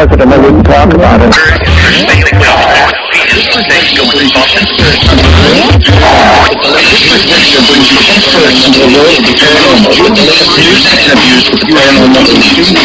president, I wouldn't talk about it.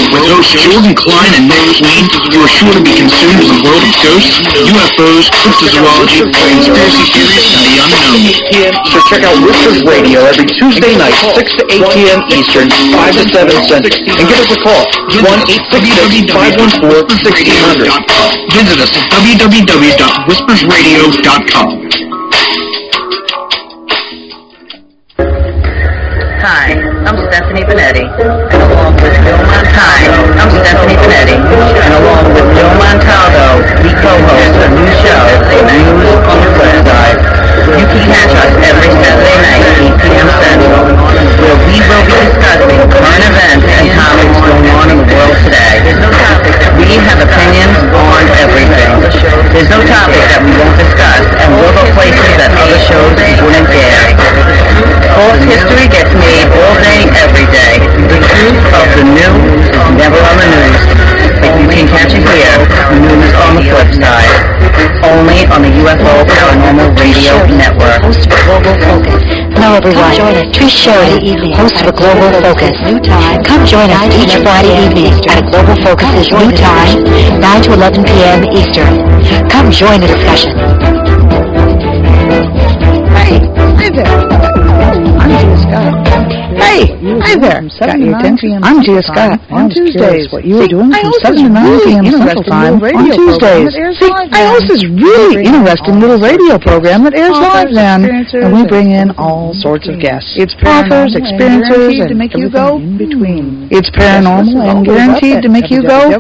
With hosts Jordan Klein and Nick Queen, you are sure to be consumed with the world of ghosts, UFOs, cryptozoology, conspiracy theories, and the unknown. So check out Whispers Radio every Tuesday night, 6 to 8 p.m. Eastern, 5 to 7 Central, and give us a call, 1-866-514-1600. Visit us at www.whispersradio.com. Hi, I'm Stephanie Benetti, and along with Joe Montaldo, and along with Joe Montaldo, we co-host a new show, News on the Flip Side. You can catch us every Saturday night, 8 p.m. Central, where we will be discussing current events and topics going on in the world today. We have opinions on everything. There's no topic that we won't discuss, and we'll go places that other shows wouldn't dare. False history gets made all day, every day. The truth of the news is never on the news. But you can catch it here, News on the Flip Side. Only on the UFO Paranormal Radio Network. Host of Global Focus. Hello everyone, Trish Sheridan, host of Global Focus. Come join us each Friday evening at Global Focus's new time, 9 to 11 p.m. Eastern. Come join the discussion. Hey there. I'm Gia Scott. Hey there. Got your attention? I'm Gia Scott. On Tuesdays, what you were doing from 7 to 9 p.m. Central Time on Tuesdays. See, I host this really interesting little radio program that airs live then, and we bring in all sorts of guests. It's authors, experiences, and everything in between. It's paranormal and guaranteed to make you go, My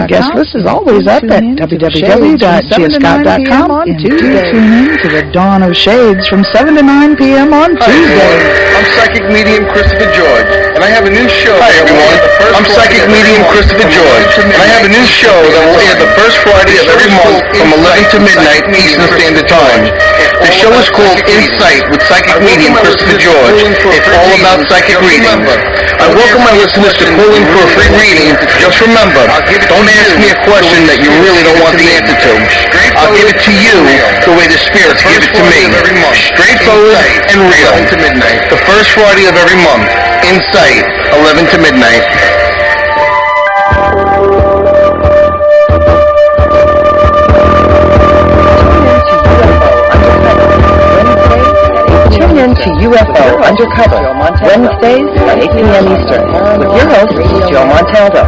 guest list is always up at www.giascott.com, and do tune in to the Dawn of Shades from 7 to 9 p.m. on Tuesday. I'm Psychic Medium Christopher George, and I have a new show. Hi everyone, I'm Psychic Medium Christopher George, and I have a new show that will air the first Friday of every month from 11 to midnight Eastern Standard Time. The show is called Insight with Psychic Medium Christopher George. It's all about psychic reading. I welcome my listeners to call in for a free reading. Just remember, don't ask me a question that you really don't want the answer to. I'll give it to you the way the spirits give it to me. Straightforward and real. The first Friday of every month. Insight, 11 to midnight. Tune in to UFO Undercover, Wednesdays at 8 p.m. Eastern, with your host, Joe Montaldo,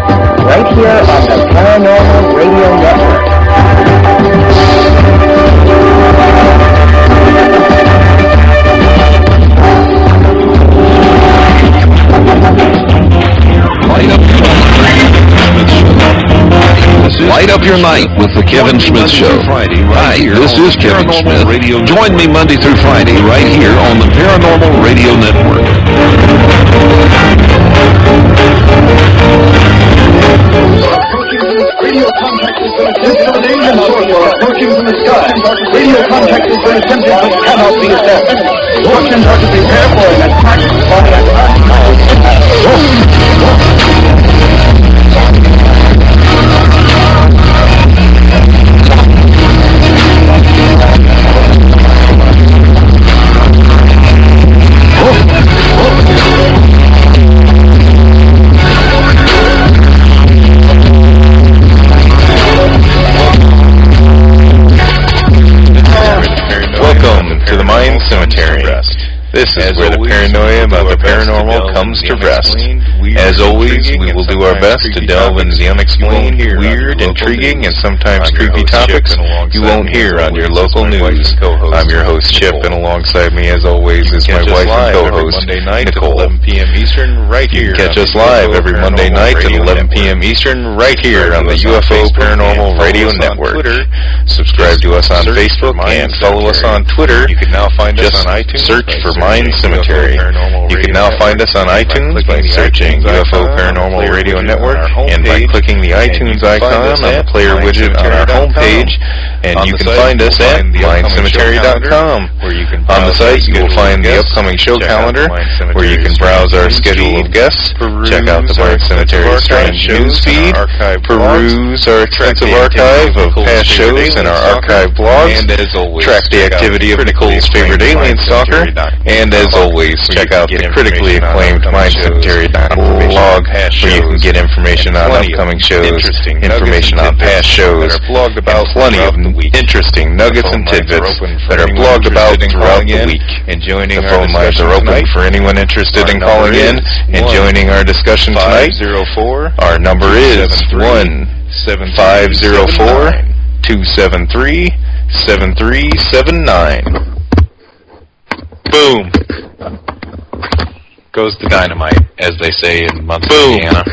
right here on the Paranormal Radio Network. Light up your night with the Kevin Smith Show. Hi, this is Kevin Smith. Join me Monday through Friday right here on the Paranormal Radio Network. Radio contact is very simple. Alien source approaching from the sky. Radio contact is very simple but cannot be established. Russians are to prepare for an attack by an Welcome to the Mind Cemetery. This is where the paranoia about the paranormal comes to rest. As always, we will do our best to delve into the unexplained, weird, intriguing, and sometimes creepy topics you won't hear on your local news. I'm your host, Chip, and alongside me, as always, is my wife and co-host, Nicole. You can catch us live every Monday night at 11 p.m. Eastern, right here on the UFO Paranormal Radio Network. Subscribe to us on Facebook and follow us on Twitter. You can now find us on iTunes. Search for Mind Cemetery. You can now find us on iTunes by searching UFO Paranormal Radio Network and by clicking the iTunes icon on the player widget on our homepage. And you can find us at mindcemetery.com. On the site, you will find the upcoming show calendar, where you can browse our schedule of guests, check out the Mind Cemetery Strange news feed, peruse our extensive archive of past shows and our archive blogs, track the activity of Nicole's favorite alien stalker, and as always, check out the critically acclaimed Mind Cemetery blog, where you can get information on upcoming shows, information on past shows, and plenty of interesting nuggets and tidbits that are blogged about throughout the week. The phone lines are open for anyone interested in calling in and joining our discussion tonight. Our number is 1-504-273-7379. Boom. Goes the dynamite, as they say in Muncie, Indiana.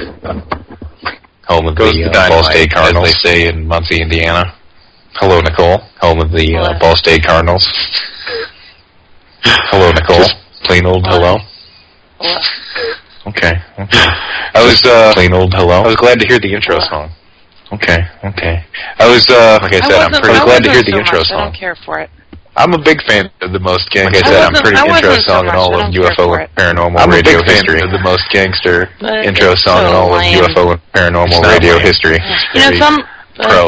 Home of the Ball State Cardinals, as they say in Muncie, Indiana. Hello, Nicole. Home of the Ball State Cardinals. Hello, Nicole. Just plain old hello. Okay. I was plain old hello. I was glad to hear the intro song. Okay. I was like I said, I'm pretty glad to hear the intro song. I don't care for it. I'm a big fan of the most gangster. Like I said, I'm pretty intro song in all of UFO and paranormal radio history. I'm a big fan of the most gangster intro song in all of UFO and paranormal radio history. You know,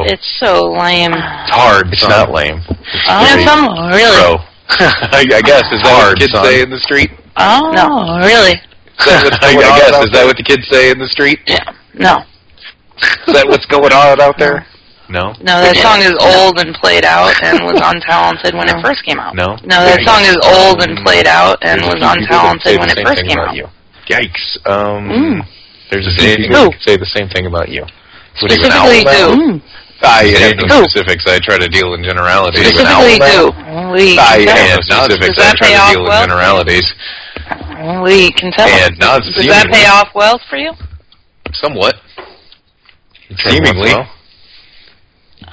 it's so lame. It's hard. It's not lame. Really? Pro. I guess. Is that what kids say in the street? Oh, no, really? I guess. Is that what the kids say in the street? Yeah. No. Is that what's going on out there? No? No, that song is old and played out and was untalented when it first came out. No? No, that song is old and played out and was untalented when it first came out. Yikes. There's a few people who say the same thing about you. Specifically do. I have the specifics. I try to deal in generalities. Specifically do. I have specifics. I try to deal in generalities. We can tell. Does that pay off well for you? Somewhat. Seemingly.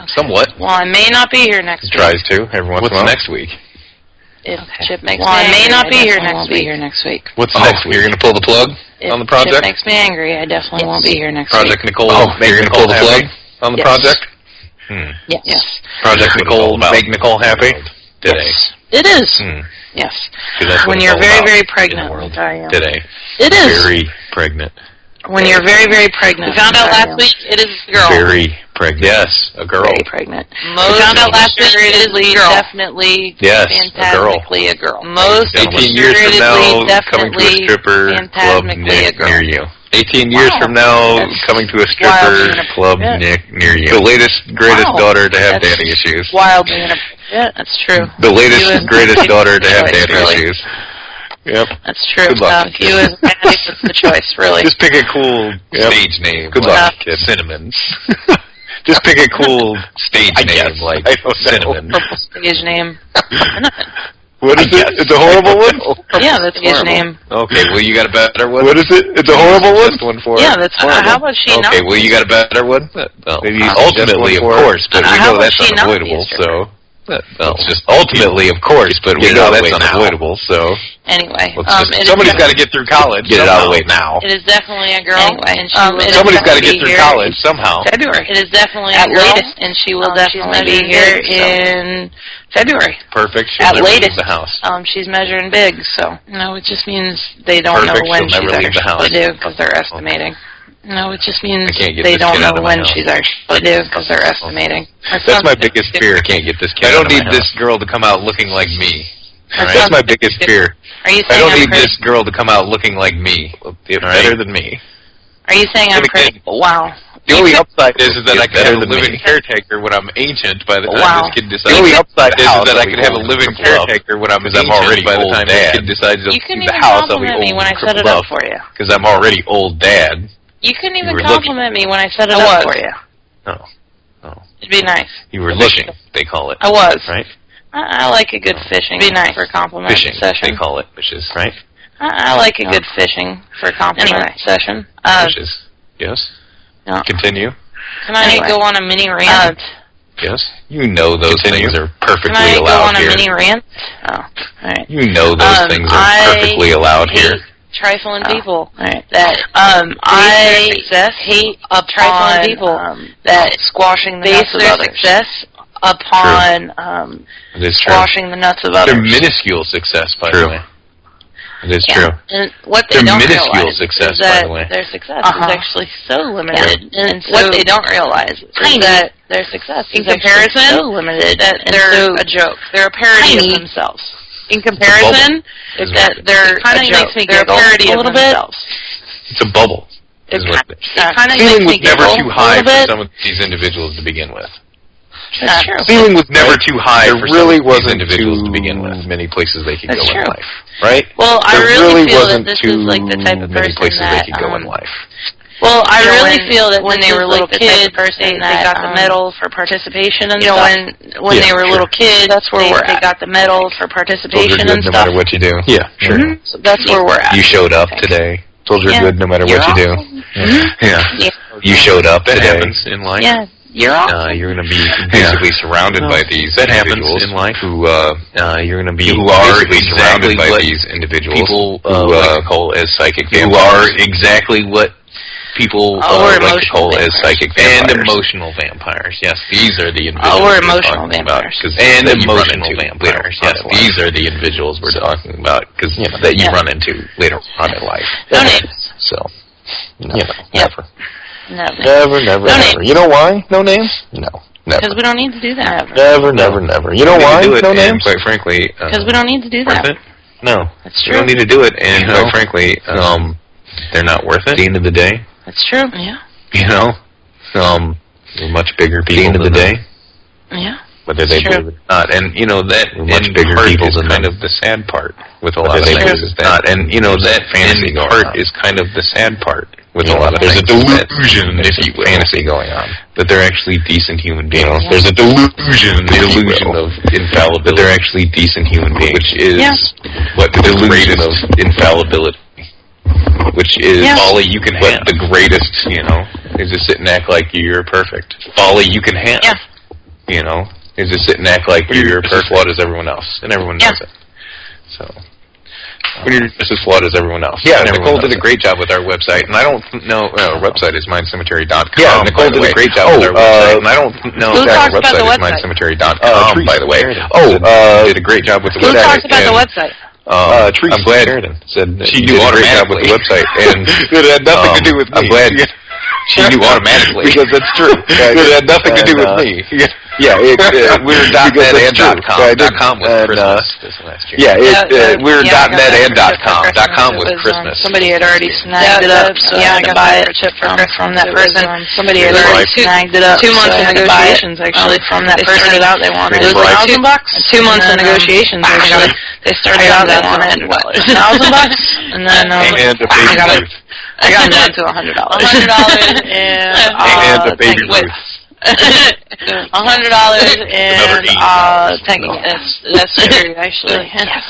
Somewhat. Well, I may not be here next week. Tries to every once in a while. What's next week? If Chip makes me angry, I may not be here next week. What's next week? You're going to pull the plug on the project? If Chip makes me angry, I definitely won't be here next week. Project Nicole, you're going to pull the plug on the project? Yes. Project Nicole, make Nicole happy? Today. It is. Yes. When you're very, very pregnant, like I am. Today. It is. Very pregnant. When you're very, very pregnant. We found out last week it is a girl. Very pregnant. Yes, a girl. Very pregnant. We found out last week it is definitely fantastically a girl. Most 18 years from now, coming to a stripper club near you. 18 years from now, coming to a stripper club near you. The latest, greatest daughter to have daddy issues. Wildly inappropriate. That's true. The latest, greatest daughter to have daddy issues. Yep. That's true. Good luck. You as it's the choice, really. Just pick a cool stage name. Good luck, kid. Cinnamons. Just pick a cool stage name like Cinnamon. Purple stage name. What is it? It's a horrible one? Yeah, that's a stage name. Okay, well, you got a better one? What is it? It's a horrible one? Just one for Yeah, that's horrible. How about she not? Okay, well, you got a better one? Maybe ultimately, of course, but we know that's unavoidable, so... Well, it's just ultimately, of course, but we know that's unavoidable, so... Anyway. Somebody's got to get through college. Get it out of the way now. It is definitely a girl. Anyway. Somebody's got to get through college somehow. February. It is definitely a girl, and she will definitely be here in February. Perfect. She'll never leave the house. She's measuring big, so... No, it just means they don't know when she's actually due, because they're estimating. No, it just means they don't know when she's actually due, because they're estimating. That's my biggest fear. I can't get this kid. I don't need this girl to come out looking like me. That's my biggest fear. I don't need this girl to come out looking like me. Better than me. Are you saying I'm pretty? Wow. The only upside is that I can have a living caretaker when I'm ancient by the time this kid decides. The only upside is that I can have a living caretaker when I'm ancient by the time this kid decides to leave the house. I'll be old me when I set it up for you. Because I'm already old dad. You couldn't even compliment me when I set it up for you. No. It'd be nice. You were looking, they call it. I was. Right? I like a good fishing. It'd be nice for a compliment session. They call it fishes, right? I like a good fishing for a compliment session. Fishes. Yes? No. Continue. Can I go on a mini rant? Yes. You know those things are perfectly allowed here. Can I go on a mini rant? Oh, all right. You know those things are perfectly allowed here. Trifling people that I hate trifling people that squashing the basic success upon squashing the nuts of others. They're minuscule success, by the way. It is true. And what they don't realize success, is that by the way. their success is actually so limited. And what they don't realize is that their success is actually so limited that they're a joke. They're a parody of themselves. In comparison, they're kind of makes me giggle a little bit. It's a bubble. It kind of ceiling was never too high for some of these individuals to begin with. That's true. Ceiling was never too high for really some of these individuals to begin with. Many places they could go in life, right? Well, I really feel that this is like the type of many person places that they could go in life. Well, I really feel that when they were little kids, they got the medal for participation and stuff. When they were little kids, that's where they got the medal for participation and stuff. No matter what you do. Yeah, sure. So that's where we're at. You showed up today. Told you're good no matter what you do. Yeah. You showed up today. That happens in life. Yeah. You're awesome. You're going to be basically surrounded by these individuals in life who you're going to be basically surrounded by these individuals people like to call as psychic vampires. Who are exactly what people like to call as psychic vampires. And emotional vampires. Yes, these are the individuals we're emotional vampires. And emotional vampires. Yes, these are the individuals we're talking about because that you run into later on in life. No names. So, never. Never. You know why? No names? No. Never. Because we don't need to do that. Never. You know why? No names? Quite frankly, because we don't need to do that. No. That's true. We don't need to do it, and quite frankly, they're not worth it. At the end of the day. That's true. Yeah. You know, we're much bigger people. At the end of the day. Yeah. Whether they believe it or not, and that much bigger people is kind of the sad part with a lot of things. That fantasy part is kind of the sad part with a lot of things. There's a delusion, if you will, fantasy going on, that they're actually decent human beings. There's a delusion of infallibility. That they're actually decent human beings, which is what the delusion of infallibility. Which is folly you can have. The greatest, is to sit and act like you're perfect. Folly you can have, is to sit and act like you're just as flawed as everyone else, and everyone knows it. So, when you're just as flawed as everyone else. Yeah, Nicole did a great job with our website, and I don't know, our website is mindcemetery.com. Yeah, Nicole did a great job with our website, and I don't know if our website is mindcemetery.com, by the way. Did a great job with the website. Who talks about the website? I'm glad she knew automatically. Great job with the website, and it had nothing to do with me. I'm glad she knew automatically because that's true. It had nothing to do with me. Yeah, we were .net and .com. .com was Christmas this last year. Yeah, we were .net and .com was Christmas. Somebody had already snagged it up, so I had to buy it from that person. Somebody had already snagged it up. 2 months of negotiations, actually, from that person. They started out, they wanted it was like $1,000. 2 months of negotiations, actually. They started out, they wanted what, $1,000, and then I got it down to $100. $100 and a baby Ruth. $100 and that's true actually. Yes.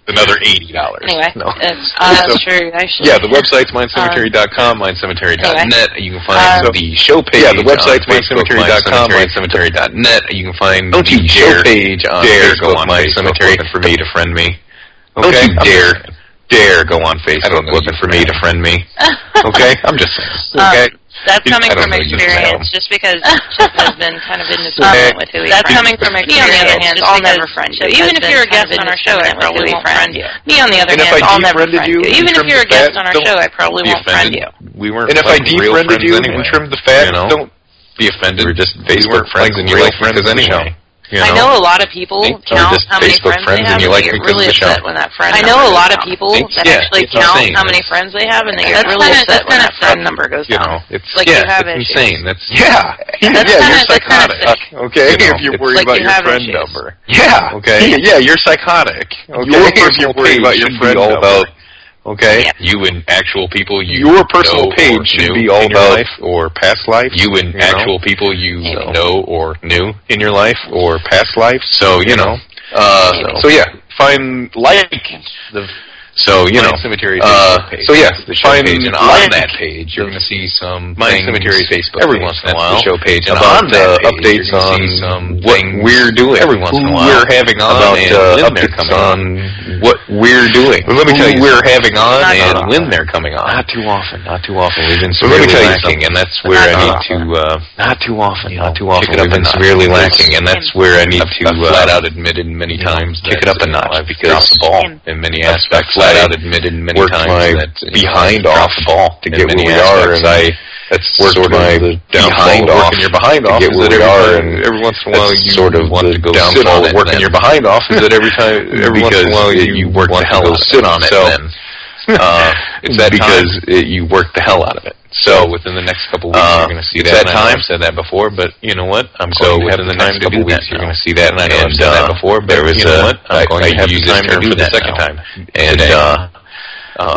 Another $80. Anyway, that's true actually. Yeah, the website's mindcemetery.com, mindcemetery.net. You can find the show page. Yeah, the website's mindcemetery.com, mindcemetery.net. You can find the show page on Facebook, mindcemetery, for me to friend me. Okay, dare go on Facebook looking for me to friend me. Okay, I'm just saying. Okay. That's coming from experience, just because Chip has been kind of in this moment with who he friends. That's coming from experience, I'll never friend you. Even if you're a guest on our show, I probably won't friend you. Me, on the other hand, I'll never friend you. Even if you're a guest on our show, I probably won't friend you. And if I defriended you and trimmed the fat, don't be offended. We're just Facebook friends and you like friends anyway. I know a lot of people count how many friends they have, and they get really upset when that friend number goes down. I know a lot of people that actually count how many friends they have, and they get really upset when that friend number goes down. It's like you have issues. Insane. You're psychotic. Okay, if you're worried about your friend number. Yeah. Okay. Yeah, you're psychotic. Okay, if you're worried about your friend number. Okay, you and actual people your personal page should be all about life or past life. You and actual people you know or knew in your life or past life. So find the. So cemetery page. So the show page, and on that page you're going to see some cemetery Facebook every once in a while. The show page, and on the updates on what we're doing every once in a while. We're having on about updates on what we're doing. Well, let me tell you, we're having on and when they're coming on. Not too often. We've been severely lacking, and that's where I need to. Not too often. We've been severely lacking, and that's where I need to flat out admitted many times. kick it up a notch because the ball in many aspects. flat out admitted many worked times my that behind off the ball to get where we are, and that's worked sort of my the behind downfall of off working your behind to off. get Is where that we are, every once in a while you sort of want the to go downfall sit on of it. working your behind off is that every once in a while you work the hell out of it. Sit on it. So, then. It's that because you work the hell out of it. So within the next couple weeks, you're going to see that. I've said that before, but you know what? I'm going to have the next couple weeks, you're going to see that. And I know I've said that before, but you know what? I'm going to have the time to do that second time. And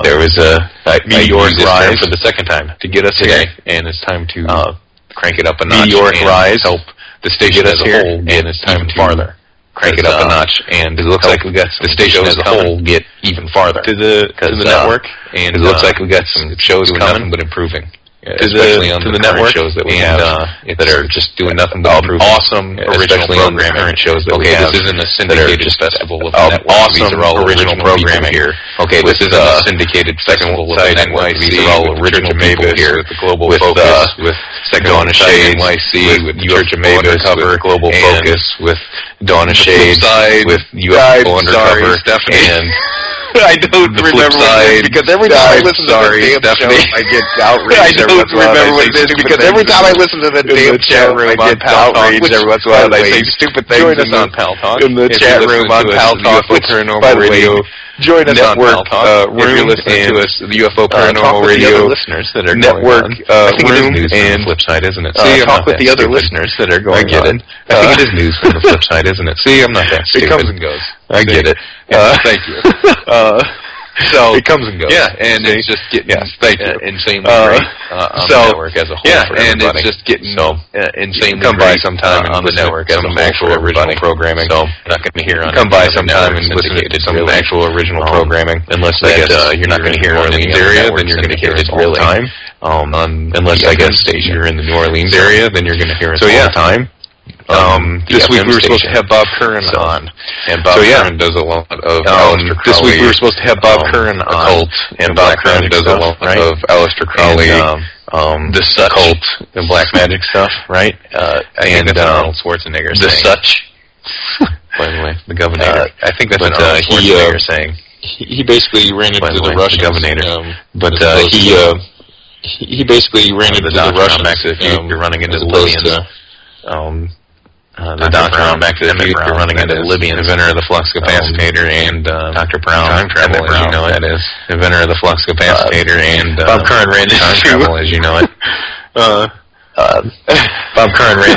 there was a meteoric rise for the second time to get us today, and it's time to crank it up a notch. Meteoric rise, help the station as a whole, and it's time to farther. Crank it up a notch, and it looks like we got the station as a whole get even farther to the network, and it looks like we got some shows coming, but improving. Especially on the network shows that we have that are just doing nothing but improving. Awesome original programming. Current shows that we have. This isn't a syndicated festival of the network. Awesome these are all original programming here. Okay, this isn't a syndicated festival of the network. These are all original people here with the global focus, with Dawn of Shades, NYC, with Church of Mavis, with Global Focus, with Dawn of Shades, with UFO Undercover, and I don't remember what it is because every time I listen to the damn show, I get outraged. I don't remember what it is because every time I listen to the damn chat room, I get outraged every once in a while. I say stupid things. Join us on Pal Talk in the chat room on Pal Talk, which, by the way, join us on Pal Talk. If you're listening to us, the UFO Paranormal Radio listeners that are network room, and flip side, isn't it? See, talk with the other listeners that are going. I get it. I think it is news from the flip side, isn't it? See, I'm not that stupid. It comes and goes. I get it. Thank you. So it comes and goes. Yeah, and it's just getting insanely great on the network as a whole. Yeah, and it's just getting insanely come by sometime on the network as some actual original programming. So not going to hear on come by sometime and listen to some actual original programming. Unless I guess you're not going to hear New Orleans area, then you're going to hear it all the time. Unless I guess you're in the New Orleans area, then you're going to hear it all the time. This week we were supposed to have Bob Curran on, and Bob Curran does a lot of this week we were supposed to have Bob Curran on, and Bob Curran does a lot of Aleister Crowley, the Cult, and Black Magic stuff, right? I think that's Arnold Schwarzenegger saying. The Such, by the way, the Governor. I think that's what Arnold Schwarzenegger saying. He basically ran into the Russians. The Governor, but he basically ran into the Russians. You're running into the Libyans. The Dr. Brown, back to the future, running into the Libyan, inventor of the flux capacitor, and Dr. Brown, time travel, as you know it. That is, inventor of the flux capacitor, and Bob Curran ran into time travel, as you know it. Bob Curran ran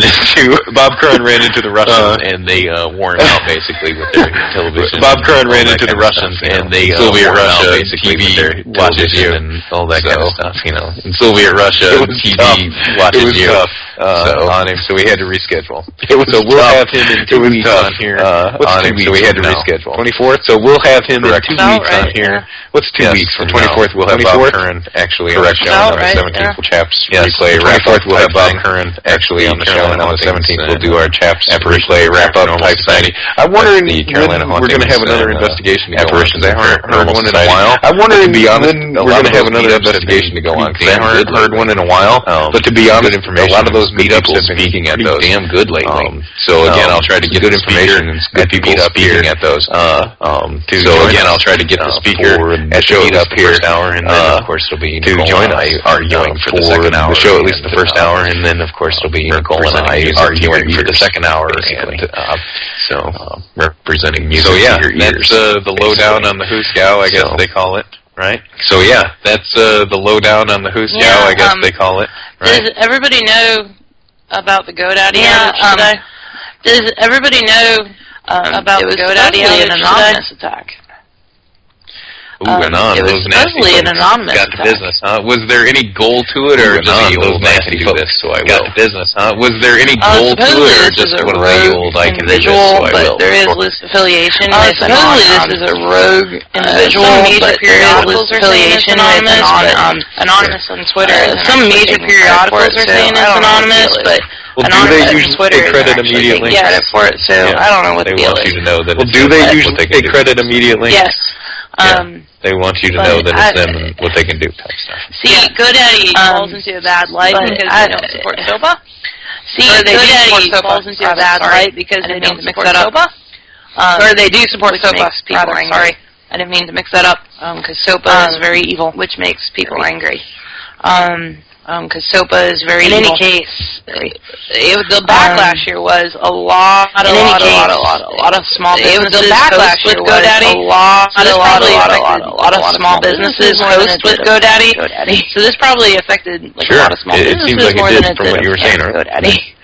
into the Russians, and they wore him out basically with their television. Bob Curran ran into the Russians, and they Soviet Russia basically with their television and all that kind of stuff, you know. In Soviet Russia, TV watches you. On him, so we had to reschedule. So we'll have him in 2 weeks on here. On him, so we had to reschedule. 24th. So we'll have him in 2 weeks on here. What's 2 weeks from 24th? We'll have Bob Curran actually on the show. On the 17th, we'll chaps replay. 24th, we'll have Bob Curran actually on the show, and on the 17th, we'll do our chaps replay wrap up type thing. I'm wondering when we're going to have another investigation to go on. I haven't heard one in a while. I'm wondering, to be honest, we're going to have another investigation to go on. I haven't heard one in a while. But to be honest, a lot of those meetups have been speaking at those damn good lately. So again, I'll try to get good information and good people speaking at those. So again, I'll try to get the speaker at the meetup here hour, and then of course it'll be to join us arguing for the second hour. The show at least the first hour, and then of course it'll be Nicole and I arguing for the second hour, and so representing music. So yeah, that's the lowdown on the Hooskow, I guess they call it. Right? So yeah, that's the lowdown on the Hooskow, I guess they call it. Right? Does everybody know about the GoDaddy outage today? Does everybody know about the GoDaddy outage an anonymous attack? Ooh, it was supposedly an anonymous got to business, huh? Was there any goal to it, or just those nasty folks? So I got to business, huh? Was there any goal to it, or just one of the old I can do this, so I will? But there is loose affiliation. Supposedly this is a rogue individual, but there is loose affiliation. It's anonymous on Twitter. Some major periodicals are saying it's anonymous, but Well, do they usually take credit immediately? Get credit for it, so I don't know what the deal is. They want you to know that. Well, do they usually take credit immediately? Yes. They want you to know that it's them and what they can do type stuff. See, GoDaddy falls into a bad light because they don't support SOPA. See, GoDaddy falls into a bad light because they don't support SOPA. Or they do support SOPA, rather, sorry. I didn't mean to mix that up, because SOPA is very evil, which makes people angry. Because SOPA is very evil. In any case, the backlash here was a lot of small businesses. The backlash with GoDaddy, a lot of small businesses host with GoDaddy. So this probably affected a lot of small businesses. It seems like it did from what you were saying, right? GoDaddy.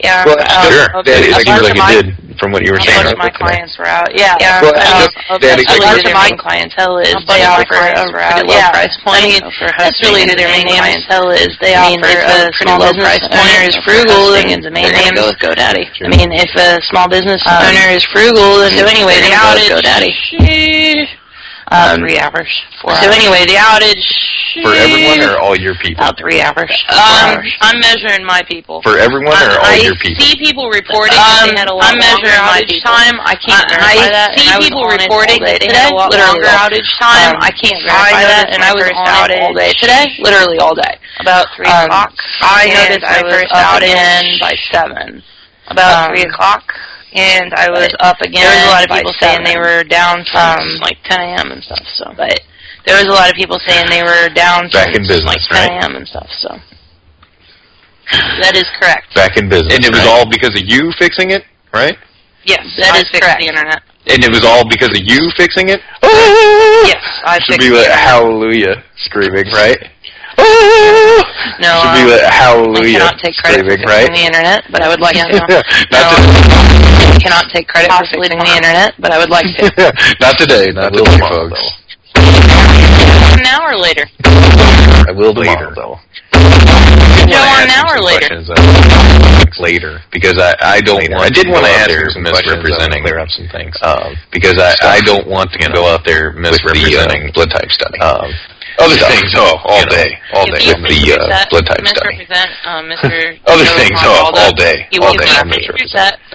Yeah. Well, sure. It seems like it did from what you were saying. A bunch of my clients were out. Yeah. A bunch of my clientele is they offer a pretty low price point. That's really who their main clientele is. They offer a pretty low price point. Owner is frugal, then the main name goes GoDaddy. I mean, if a small business owner is frugal, then so anyway, the outage. GoDaddy. 3 hours. 4 hours. So anyway, the outage. For everyone or all your people? About 3 hours. I'm measuring my people. For everyone or all your people? I see people reporting that they had a lot longer outage time. I can't verify that. I see people reporting that they had a lot longer outage time. I can't verify that, and I was on it all day today. Literally all day. About 3 o'clock. I noticed I was up again by 7. About 3 o'clock. And I was up again. There was a lot of people saying they were down from like 10 a.m. and stuff. So, but there was a lot of people saying they were down back in business, like 10 a.m. and stuff. So that is correct. Back in business, and it was all because of you fixing it, right? Yes, that is correct. The internet. And it was all because of you fixing it. Yes, I fixed it. Should be like hallelujah screaming, right? No, should be like hallelujah I cannot take credit screaming, for fixing the internet, but I would like to. I cannot take credit for fixing the internet, but I would like to. Not today, not today, folks. Now or later? I will later, though. Now or later? Later, because I don't want. I did want to ask some misrepresenting. Clear up some things. Because I don't want to go out there misrepresenting blood type study. Other things, all day. With the blood type study. Other things, all day.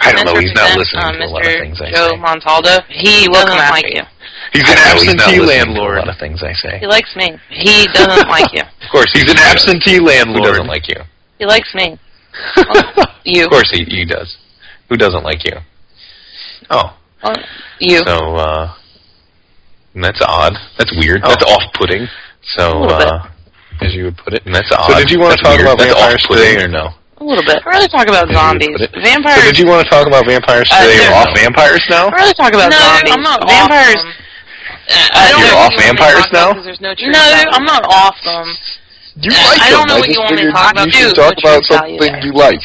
I don't know, he's not listening to a lot of things I say. Joe Montaldo, he will come after you. He's an absentee landlord. A lot of things I say. He likes me. He doesn't like you. Of course, he's an absentee landlord. Who doesn't like you? He likes me. You. Of course he does. Who doesn't like you? Oh. You. So, that's odd. That's weird. That's off-putting. So, as you would put it. And that's odd. So did you want to talk about vampires today or no? A little bit. I'd rather talk about zombies. Vampires. So did you want to talk about vampires today or off vampires now? I'd rather talk about zombies. I'm not vampires. You're off vampires now? No, I'm not off them. You like them. I don't know what you want me to talk about. You should talk about something you like.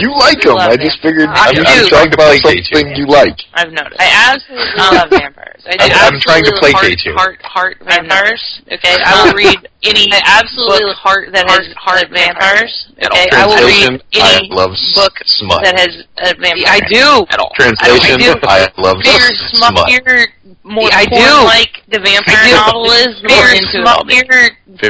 You like them. I just figured I'm talking about something you like. I've noticed. I absolutely love vampires. I'm trying to placate you. Heart vampires. Okay, I will read any. I absolutely heart that has heart vampires. Okay, I will read any book that has a vampire. I do. Translation. I love smut. I do. Like the vampire novel is more into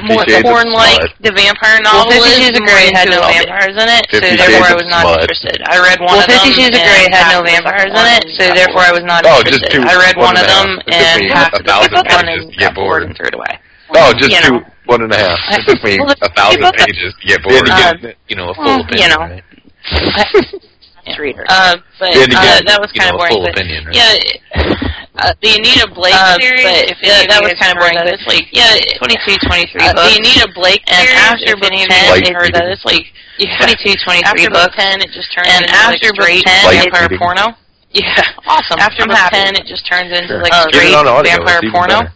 more porn like the vampire novel is. 50 Shades of Grey had no vampires in it, so therefore I was not interested. I read one of them. 50 Shades of Grey had no vampires in it, so therefore I was not interested. I read one of them and half of the one and got bored and threw it away. Oh, just 1.5. It took me 1,000 pages to get bored. A full opinion, right? Reader. But that was kind of boring. Full opinion, right? Yeah, the Anita Blake series. That was kind of boring. It's like 22, 23 books. The Anita Blake series. And after book 10, they heard that it's like 22, 23 books. After book 10, it just turns into like straight vampire porno. Yeah, awesome. After book 10, it just turns into like straight vampire porno.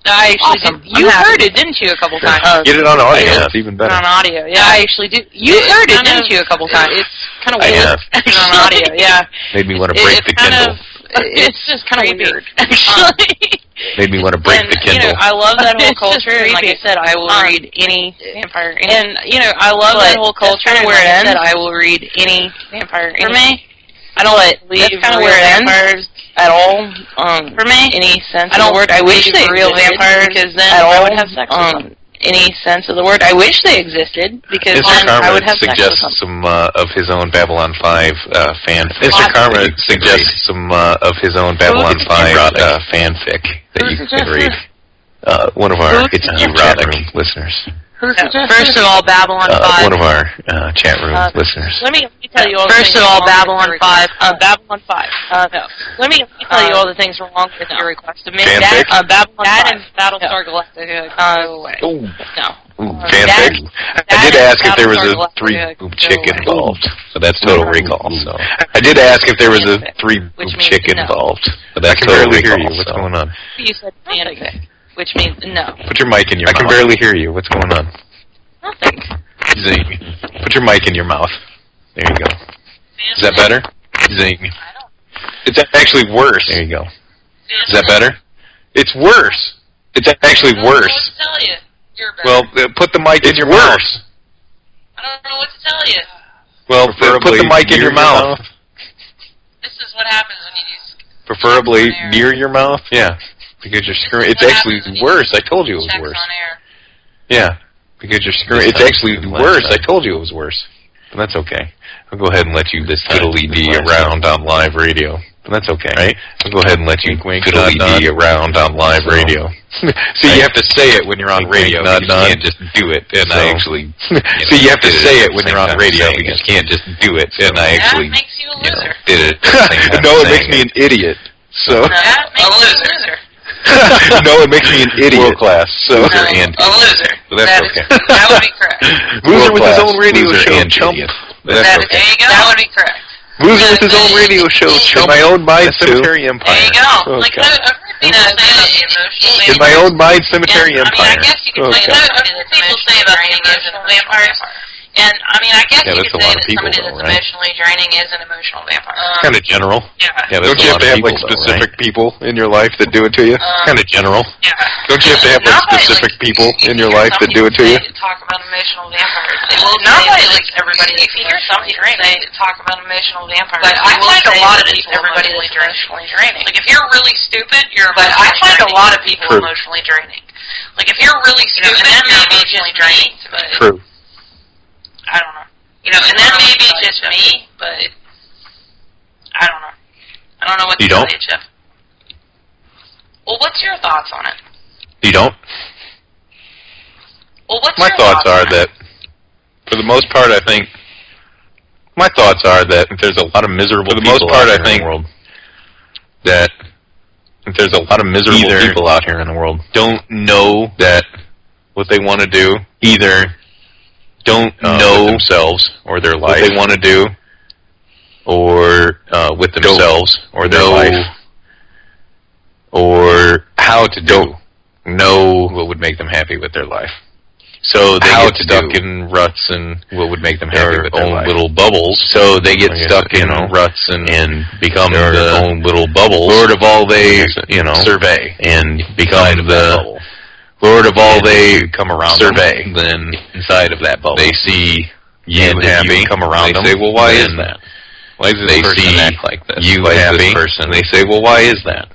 I actually did. You heard it, didn't you, a couple times? Get it on audio. It's even better. On audio, yeah. I actually did. You heard it, didn't you, a couple times? It's kind of weird. On audio, yeah. Made me want to break the Kindle. It's just kind of weird, actually. Made me want to break the Kindle. I love that whole culture, and like I said, I will read any vampire. And, I love that whole culture, and like I said, I will read any vampire. For me, I don't believe that's kind of where it ends at all. For me, any sense. I don't work. I wish they real vampires because then I would have sex with them. any sense of the word. I wish they existed, because then I would have sex with them. Some of his own Babylon 5 fanfic. Mr. Karma suggests some of his own Babylon 5 fanfic that you can read. One of our chat room listeners. First of all, Babylon 5. One of our chat room listeners. Let me tell you all. First of all, Babylon 5. Babylon 5. No. Let me tell you all the things wrong with your request of me. Fanfic? Babylon 5 and Battlestar Galactica. No. Fanfic. I did ask if there was a 3-boob chick involved, so that's Total Recall. So I did ask if there was a 3-boob chick involved, so that's Total Recall. I can barely hear you. What's going on? You said fanfic, which means no. Put your mic in your mouth. I can barely hear you. What's going on? Nothing. Zing. Put your mic in your mouth. There you go. Is that better? Zing. It's actually worse. There you go. Is that better? It's worse. It's actually worse. I don't know what to tell you. You're better. Well, put the mic in your mouth. I don't know what to tell you. Well, put the mic in your mouth. This is what happens when you use... Preferably near your mouth? Yeah. Because you're screwing... It's actually worse. I told you it was worse. Yeah. Because you're screwing... It's actually worse. I told you it was worse. But that's okay. I'll go ahead and let you fiddly-dee around on live radio. But that's okay, right? I'll go ahead and let you fiddly-dee around on live radio. See, you have to say it when you're on radio. You can't just do it. And I actually... See, you have to say it when you're on radio. You just can't just do it. And I actually... That makes you a loser. Did it. No, it makes me an idiot. So... That makes you a loser. No, it makes me an idiot. World class. So a loser. So that's okay. That would be correct. Loser with his own radio show, chump. There you go. That would be correct. Loser with his own radio show, chump. In my own mind, Cemetery Empire. There you go. Okay. Like, people say about the emotional In my own mind, Cemetery Empire. I guess you could say that people say about the emotional vampires. And, I mean, I guess you could say that somebody that's emotionally draining is an emotional vampire. Kind of general. Yeah. Don't you have to have, like, specific people in your life that do it to you? Kind of general. Yeah. Don't you have to have, like, specific people in your life that do it to you? Talk about emotional vampires. They will not like everybody. If you hear somebody say talk about emotional vampires, but I find a lot of people emotionally draining. Like, if you're really stupid, you're emotionally draining. But I find a lot of people emotionally draining. Like, if you're really stupid, you're emotionally draining. True. I don't know. You know, and that may be just me, but I don't know. I don't know what to tell you, Jeff. Well, what's your thoughts on it? You don't? Well, what's my your thoughts are that, for the most part, I think, my thoughts are that there's a lot of miserable people out here in the world. That there's a lot of miserable people out here in the world. Don't know that what they want to do, either don't know themselves or their life, what they want to do, or with themselves or their life, or how to know what would make them happy with their life. So they get stuck in ruts and what would make them happy with their own little bubbles. So they get stuck in ruts and become their own little bubbles. Lord of all they survey and become the Lord of all they come around survey. Then inside of that bubble, they see you happy. Come around them. They say, "Well, why is that? Why does this person act like this? You happy?" Person. They say, "Well, why is that?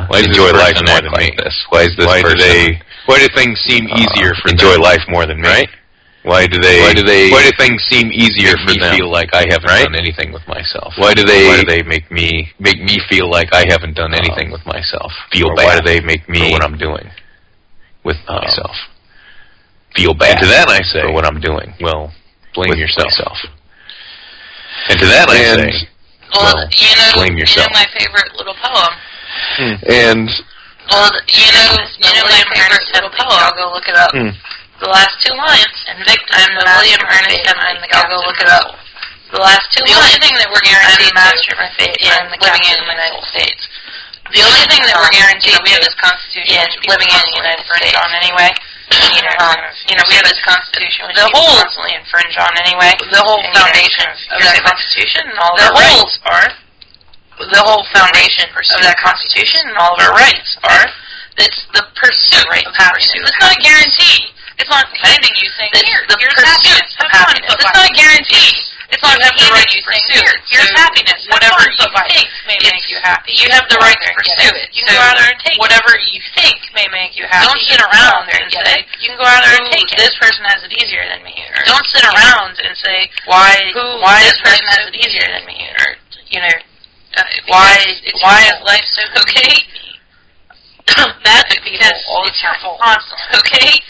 Why does enjoy life more than like this? Why is this person? Why do things seem easier for them? Enjoy life more than me? Right? Why do things seem easier for them? Feel like I haven't done anything with myself? Why do they make me feel like I haven't done anything with myself? Feel bad? Why do they make me for what I'm doing with myself? Feel bad? And to that I say, for what I'm doing. Well, blame yourself. And to that I say, blame yourself. You know my favorite little poem. And you know my favorite little poem. I'll go look it up. The last two lines, and William Ernest Henley. I'll go look it up. The last two lines. The only thing that we're guaranteed master my fate in living in the United States. The only thing that we're guaranteed we have this Constitution living in the United States on anyway. We have this Constitution which we constantly infringe on anyway. The whole foundation of that Constitution and all of our rights are. The whole foundation of that Constitution and all of our rights are. It's the pursuit of happiness. It's not a guarantee. It's not anything you think. It's the pursuit of happiness. It's not a guarantee It's not have the right to pursue it. Here's happiness. Whatever you think may make you happy. You have the right to pursue it. You can go out there and take whatever you think may make you happy. Don't sit around there and say, you can go out there and take it. This person has it easier than me. Or don't sit around and say, why this person has it easier than me. Or, why is life so okay? That's because it's your fault. Okay?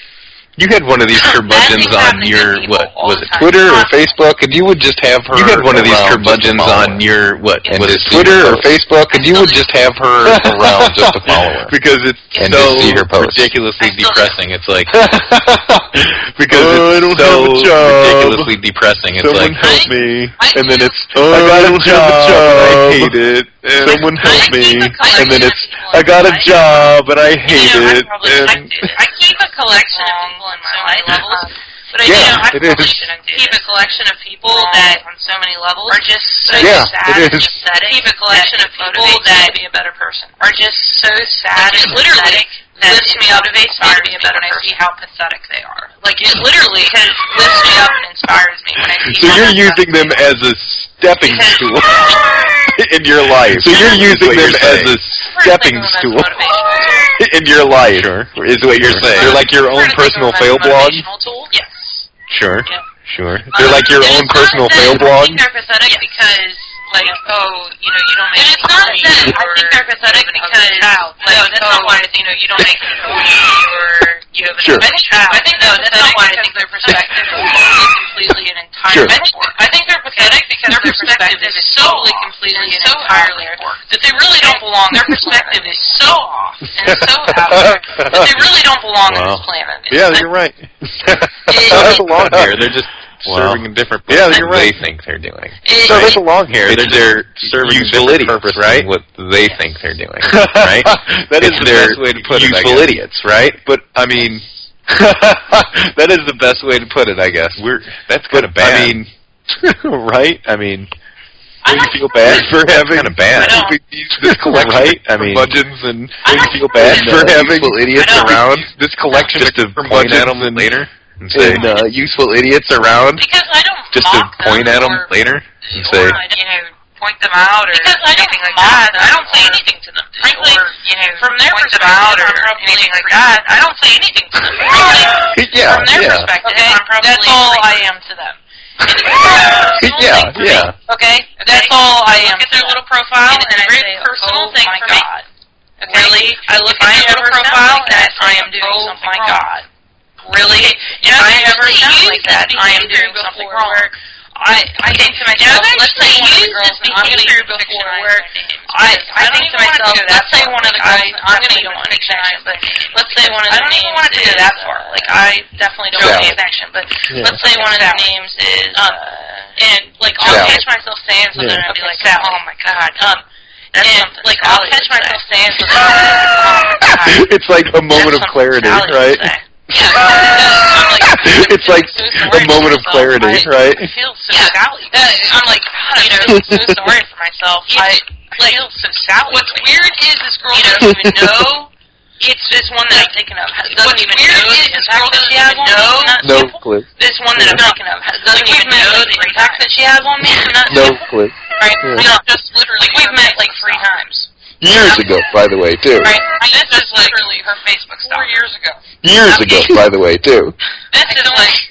You had one of these curmudgeons on your, what, was it Twitter or Facebook, and you would just have her. You had one of these curmudgeons on your, what, was it Twitter or Facebook, and you would just have her around just to follow her. Because it's so ridiculously depressing. It's like, because it's so ridiculously depressing. It's like, help me, and then it's, I got a job, and I hate it. Someone help me, and then it's, I got a job, and I hate it. I keep a collection of people in my life levels, but I keep a collection of people that on so many levels are just so sad and pathetic. Keep a collection of people that be a better person are just so sad and literally lifts me up and inspires me when I see how pathetic they are. Like it literally lifts me up and inspires me when I see. So you're using them as a stepping stool in your life. So you're using them as a stepping stool in your life, is what you're saying. They're like your own personal fail blog? Yes. Sure. Yeah. Sure. They're like your own personal fail blog? I think they're pathetic because, like, you don't make it's not that. I think they're pathetic because, no, that's not why, you don't make or you have a child. I think, no, that's not why I think their perspective is completely and entirely I think they're pathetic because their perspective is solely, completely, and entirely that they really don't belong. Their perspective is so off and so out there that they really don't belong on this planet. Yeah, you're right. They belong here. They're just serving a different purpose than they think they're doing. So they belong here. They're serving a different purpose than what they think they're doing, right? That is the best way to put it, useful idiots, right? But, I mean, that is the best way to put it, I guess. That's kind of bad. I mean, right? I mean, don't you feel bad for having kind of bad this collection right? I mean, curmudgeons and don't you feel bad for having idiots around this collection just to point at them later and say useful idiots around just to point at them later and say point them out or anything like that. I don't say anything to them. Frankly, from their perspective, or anything like that, I don't say anything to them. From their perspective, that's all I am to them. Okay, that's all I am. Look at their little profile, and it's a very personal thing for me. Okay, really, I look at their little profile, and I am doing something wrong. Oh my God, really? If I ever sound like that, I am doing something wrong. I think to myself, let's say one of the girls in behavior before where I think to myself, let's say one of the guys, I'm going to go on fiction, but let's say one of the names, I don't even want to go that far. Like, I definitely don't want to say fiction, but let's say one of the names is, and, like, I'll catch myself saying something, and I'll be like, oh my God, and, like, I'll catch myself saying something, oh my God. It's like a moment of clarity, right? It's like a moment of clarity, right? I feel so Sally. I'm like, God, so sorry for myself. I feel so Sally. What's weird is this girl doesn't even know it's this one that I'm thinking of. What's weird is this girl doesn't even know. No clue. This one that I'm thinking of doesn't even know the impact that she has on me. No clue. Right? No, just literally, we've met like 3 times. Years ago, by the way, too. Right. This is literally her Facebook stuff. 4 years ago. Years ago, by the way, too. This is like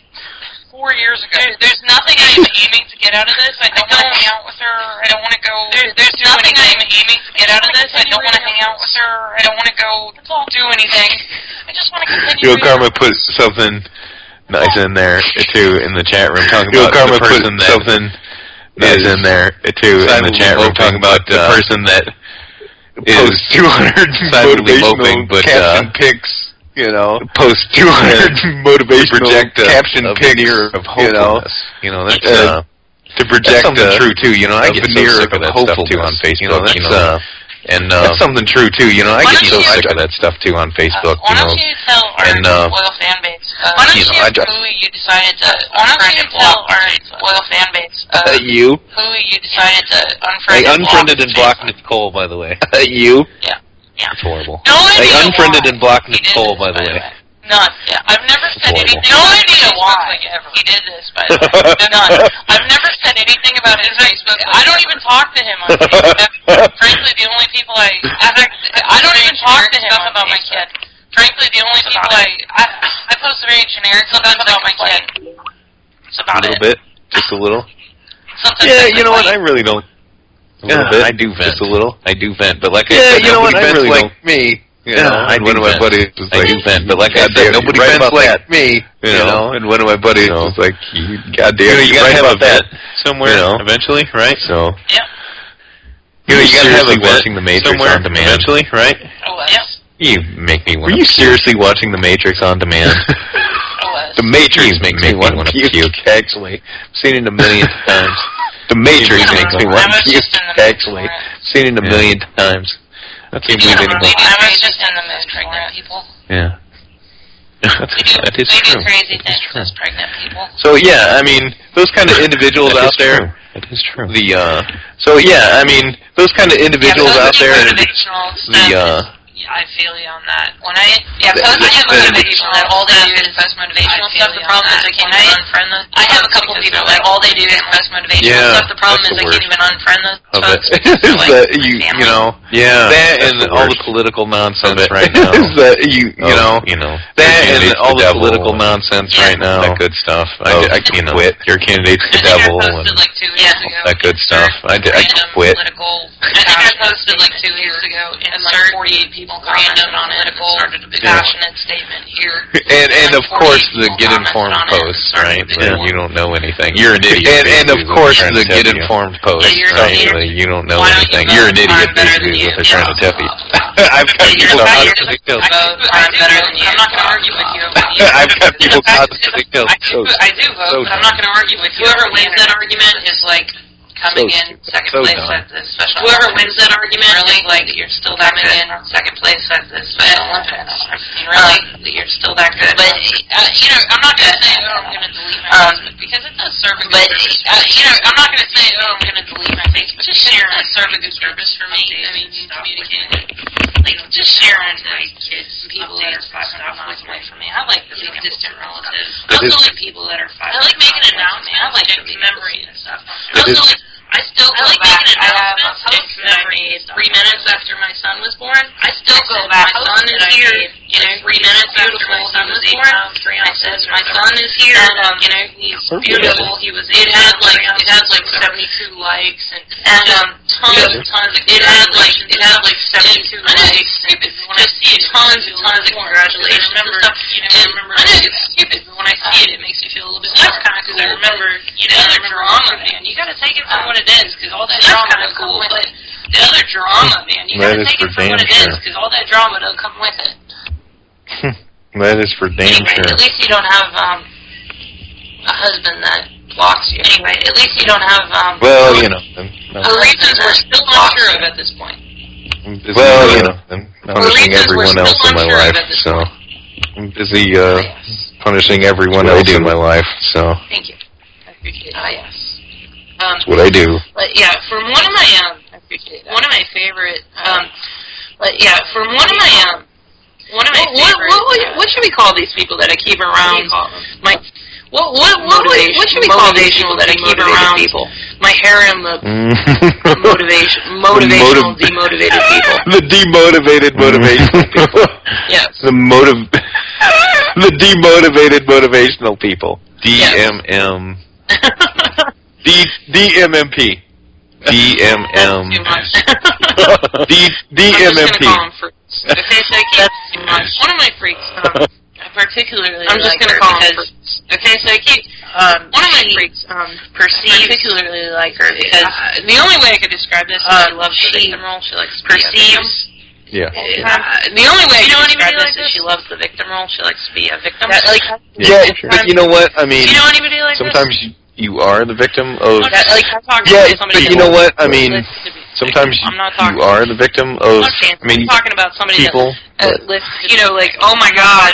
4 years ago. There's nothing I'm aiming to get out of this. I don't want to hang out with her. I don't want to go. There's nothing I'm aiming to get out of this. I don't want to hang out with her. I don't want to go do anything. I just want to continue. Karma put something nice in there, too, in the chat room. Talking about Karma the person that something nice in there, too, in the chat room. Talking about the person that post 200 motivational caption pics, post 200 motivational caption pics of hopefulness. That's to project something true too. I get so sick of that stuff too on Facebook. That's something true too. I get so sick of that stuff too on Facebook. Why don't you tell our loyal fan base? Why don't you who you decided to unfriend and block our loyal fan base? You. Who you decided to unfriend? I unfriended and blocked Nicole, by the way. You. Yeah. It's horrible. No idea I unfriended why. and blocked Nicole, by the way. None. Yeah. I've never said anything. No idea why he did this, by the way. None. I've never said anything about his Facebook. I don't even talk to him on Facebook. Frankly, the only people I don't even talk to him about my kid. Frankly, the only people I post very generic stuff about my kid. It's about a little bit, just a little. Sometimes yeah, you know what? I really don't. A little bit. I do vent. Just a little. I do vent, but like I said, you know what? I really like me. You know, and one of my buddies was like, I do vent, but like I said, nobody vents like me. You know, and one of my buddies was like, goddamn, you gotta have a vent somewhere eventually, right? So. Yeah. You gotta have a watching The Matrix on demand eventually, right? Oh, yes. You make me want to. Were you seriously watching The Matrix on demand? The Matrix makes me want to puke. Actually, I've seen it a million times. The Matrix makes me want to puke. Actually, seen it a million times. I can't believe anymore. I was just in the mood pregnant people. Yeah. That is true. They do crazy things as pregnant people. So yeah, I mean, those kind of individuals out there. That is true. So yeah, I mean, those kind of individuals out there. I feel you on that. When I have motivational that all they do is post motivational stuff. The problem is I can't even unfriend them. I have a couple people that all they do is post motivational stuff. The problem is I can't even unfriend those folks. You know, that and all the political nonsense right now. That and all the political nonsense right now. That good stuff. I quit. Your candidate's the devil. That good stuff. I quit. I think I posted like 2 years ago, and like 48 people commented on it. Started a big passionate statement here. And of course the get informed posts, right? You don't know anything. You're an idiot. And of course the get informed posts, right? You don't know anything. You're an idiot. Basically, is what they're trying to tell you. I've got people constantly killed. I'm better than you. I'm not going to argue with you. I've got people constantly killed. I do vote, but I'm not going to argue with you. Whoever wins that argument is like coming in second place at this special. Whoever wins that argument, really, like you're still that good. In second place at this Special Olympics. I mean, really, that you're still that good. But I'm not gonna say, I'm gonna delete my Facebook because it does serve a good purpose. I'm not gonna say, I'm gonna delete my Facebook. Just share it does serve a good purpose for me. I mean, communicating, like just sharing like kids, people that are 5 miles away from me. I like the big distant relatives. I also like people that are 5 miles. I like making announcements. I like memory and stuff. I like making announcements that I made 3 minutes after my son was born. I still go back. My son is here. 3 minutes after my son was born. I said, my son is here. He's beautiful. It had like 72 likes and tons of it had like 72 likes. Stupid. When I see it, tons of congratulations and stuff. I know it's stupid, but when I see it, it makes me feel a little bit less kind of cool. I remember, the other drama, man. You got to take it for what it is, because all that drama kind of cool. But the other drama, man, you got to take it for what it is, because all that drama doesn't come with it. That is for damn sure. At least you don't have a husband that blocks you. Anyway, at least you don't have. Well, for reasons we're still not sure of at this point. Well, I'm punishing everyone else in my life, so I'm busy punishing everyone else in my life. So. Thank you. I appreciate it. Yes. That's what I do. But yeah, from one of my favorite. What should we call these people that I keep around? What should we call these people that I keep around? My harem of motivational, demotivated people. The demotivated motivational people. Yes. The demotivated motivational people. DMM. DMMP. DMM. DMMP. Okay, so that's too much. One of my freaks, particularly, I'm just going to call him freaks. Okay, so I keep, one of my freaks, particularly like her because the only way I could describe this is she loves the victim role. She likes perceives. Yeah. The only way I can describe this is she loves the victim role. She likes to be a victim. But you know what? I mean, you know anybody like sometimes this? You are the victim of. But you know what? I mean, sometimes you are the victim of. I'm talking about somebody people. Like, oh my God,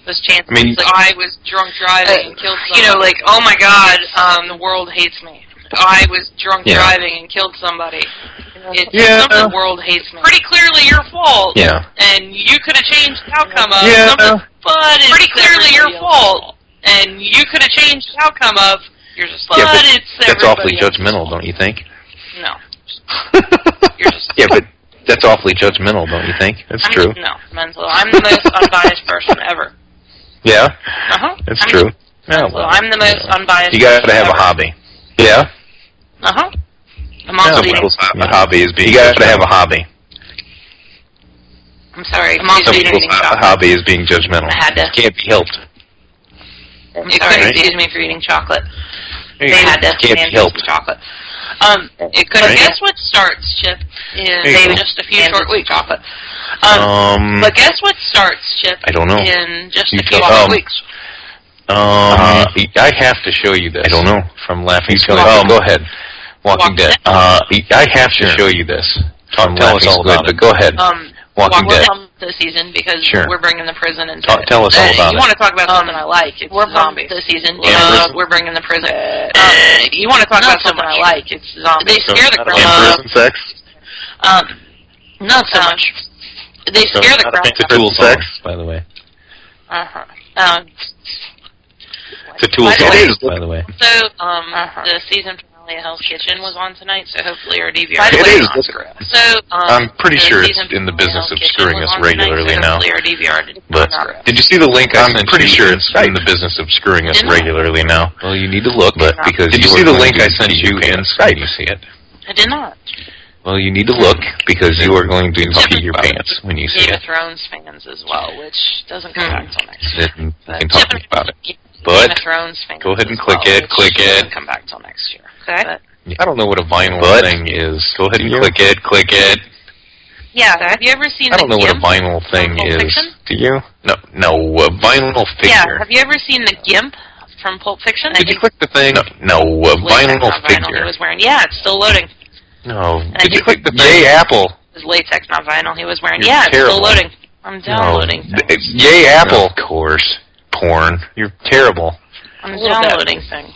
this chance. I was drunk driving and killed somebody. Oh my God, the world hates me. I was drunk driving and killed somebody. It's something the world hates me. Pretty clearly your fault. Yeah. And you could have changed the outcome of something, but it's pretty clearly your fault. And you could have changed the outcome of You're just Yeah, but it's that's awfully everybody else's judgmental, fault. don't you think? No. You're just... Yeah, but that's awfully judgmental, don't you think? That's true. No, mental. I'm the most unbiased person ever. Yeah? Uh-huh. That's true. Yeah, well, I'm the most unbiased You got to have ever. a hobby. Yeah? Uh-huh. I'm also eating... A hobby is being... You got to have a hobby. I'm sorry. I'm also eating chocolate. A hobby is being judgmental. I had to. It can't be helped. I'm sorry. Excuse me for eating chocolate. They had to can't be helped. chocolate. It could. Guess what starts, Chip, in just a few short weeks. Chocolate. But guess what starts, Chip? I don't know. In just a few short weeks. I have to show you this. I don't know. From Laughing Squid. Go ahead. Walking Dead. I have to show you this. Tell us all about it. But go ahead. Walking Dead. This season because Sure. we're bringing the prison into Tell us all about you it. want to talk about something I like? It's we're zombies. This season because we're bringing the prison. You want to talk about something I like? It's zombies. They scare the crap out of prison sex? Not so much. They scare the crap out of Tool sex, by the way. It's a tool sex, by the way. So, the season finale of Hell's Kitchen was on tonight, so hopefully our DVR... It is. So, I'm pretty sure it's in the business of screwing us regularly now. But did you see the link I sent you? I'm pretty sure it's in the business of screwing us regularly now. Well, you need to look, but because did you see the link I sent you in Skype? You see it? I did not. Well, you need to look because you are going to pee your pants when you see Game it. of Thrones fans as well, which doesn't come back till next year. Then we can talk about it. Game But of Thrones fans go ahead and as click well, it. which Click it. doesn't come back till next year. Okay. But, I don't know what a vinyl thing is. Go ahead and click it. Click it. yeah. Have you ever seen? I don't know what a GIMP vinyl thing Pulp is. Fiction? Do you? No, a vinyl figure. Yeah. Have you ever seen the GIMP from Pulp Fiction? Did you click the thing? No, a vinyl Not vinyl he figure. was wearing. Yeah, it's still loading. No. I Did you think click the thing? Yay, Apple. It was latex, not vinyl. He was wearing. You're Yeah, it's terrible. still loading. I'm downloading. things. Yay, Apple. Of course. Porn. You're terrible. I'm downloading things.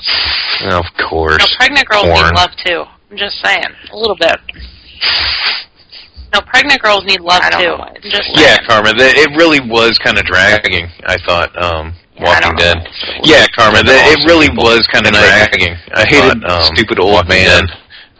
Of course. No, pregnant girls Porn. need love too. I'm just saying, a little bit. No, pregnant girls need love too. I'm just saying. Yeah, Karma, it really was kind of dragging, I thought, Walking Dead. Yeah, Karma, it really was kind of dragging. I hated stupid old man.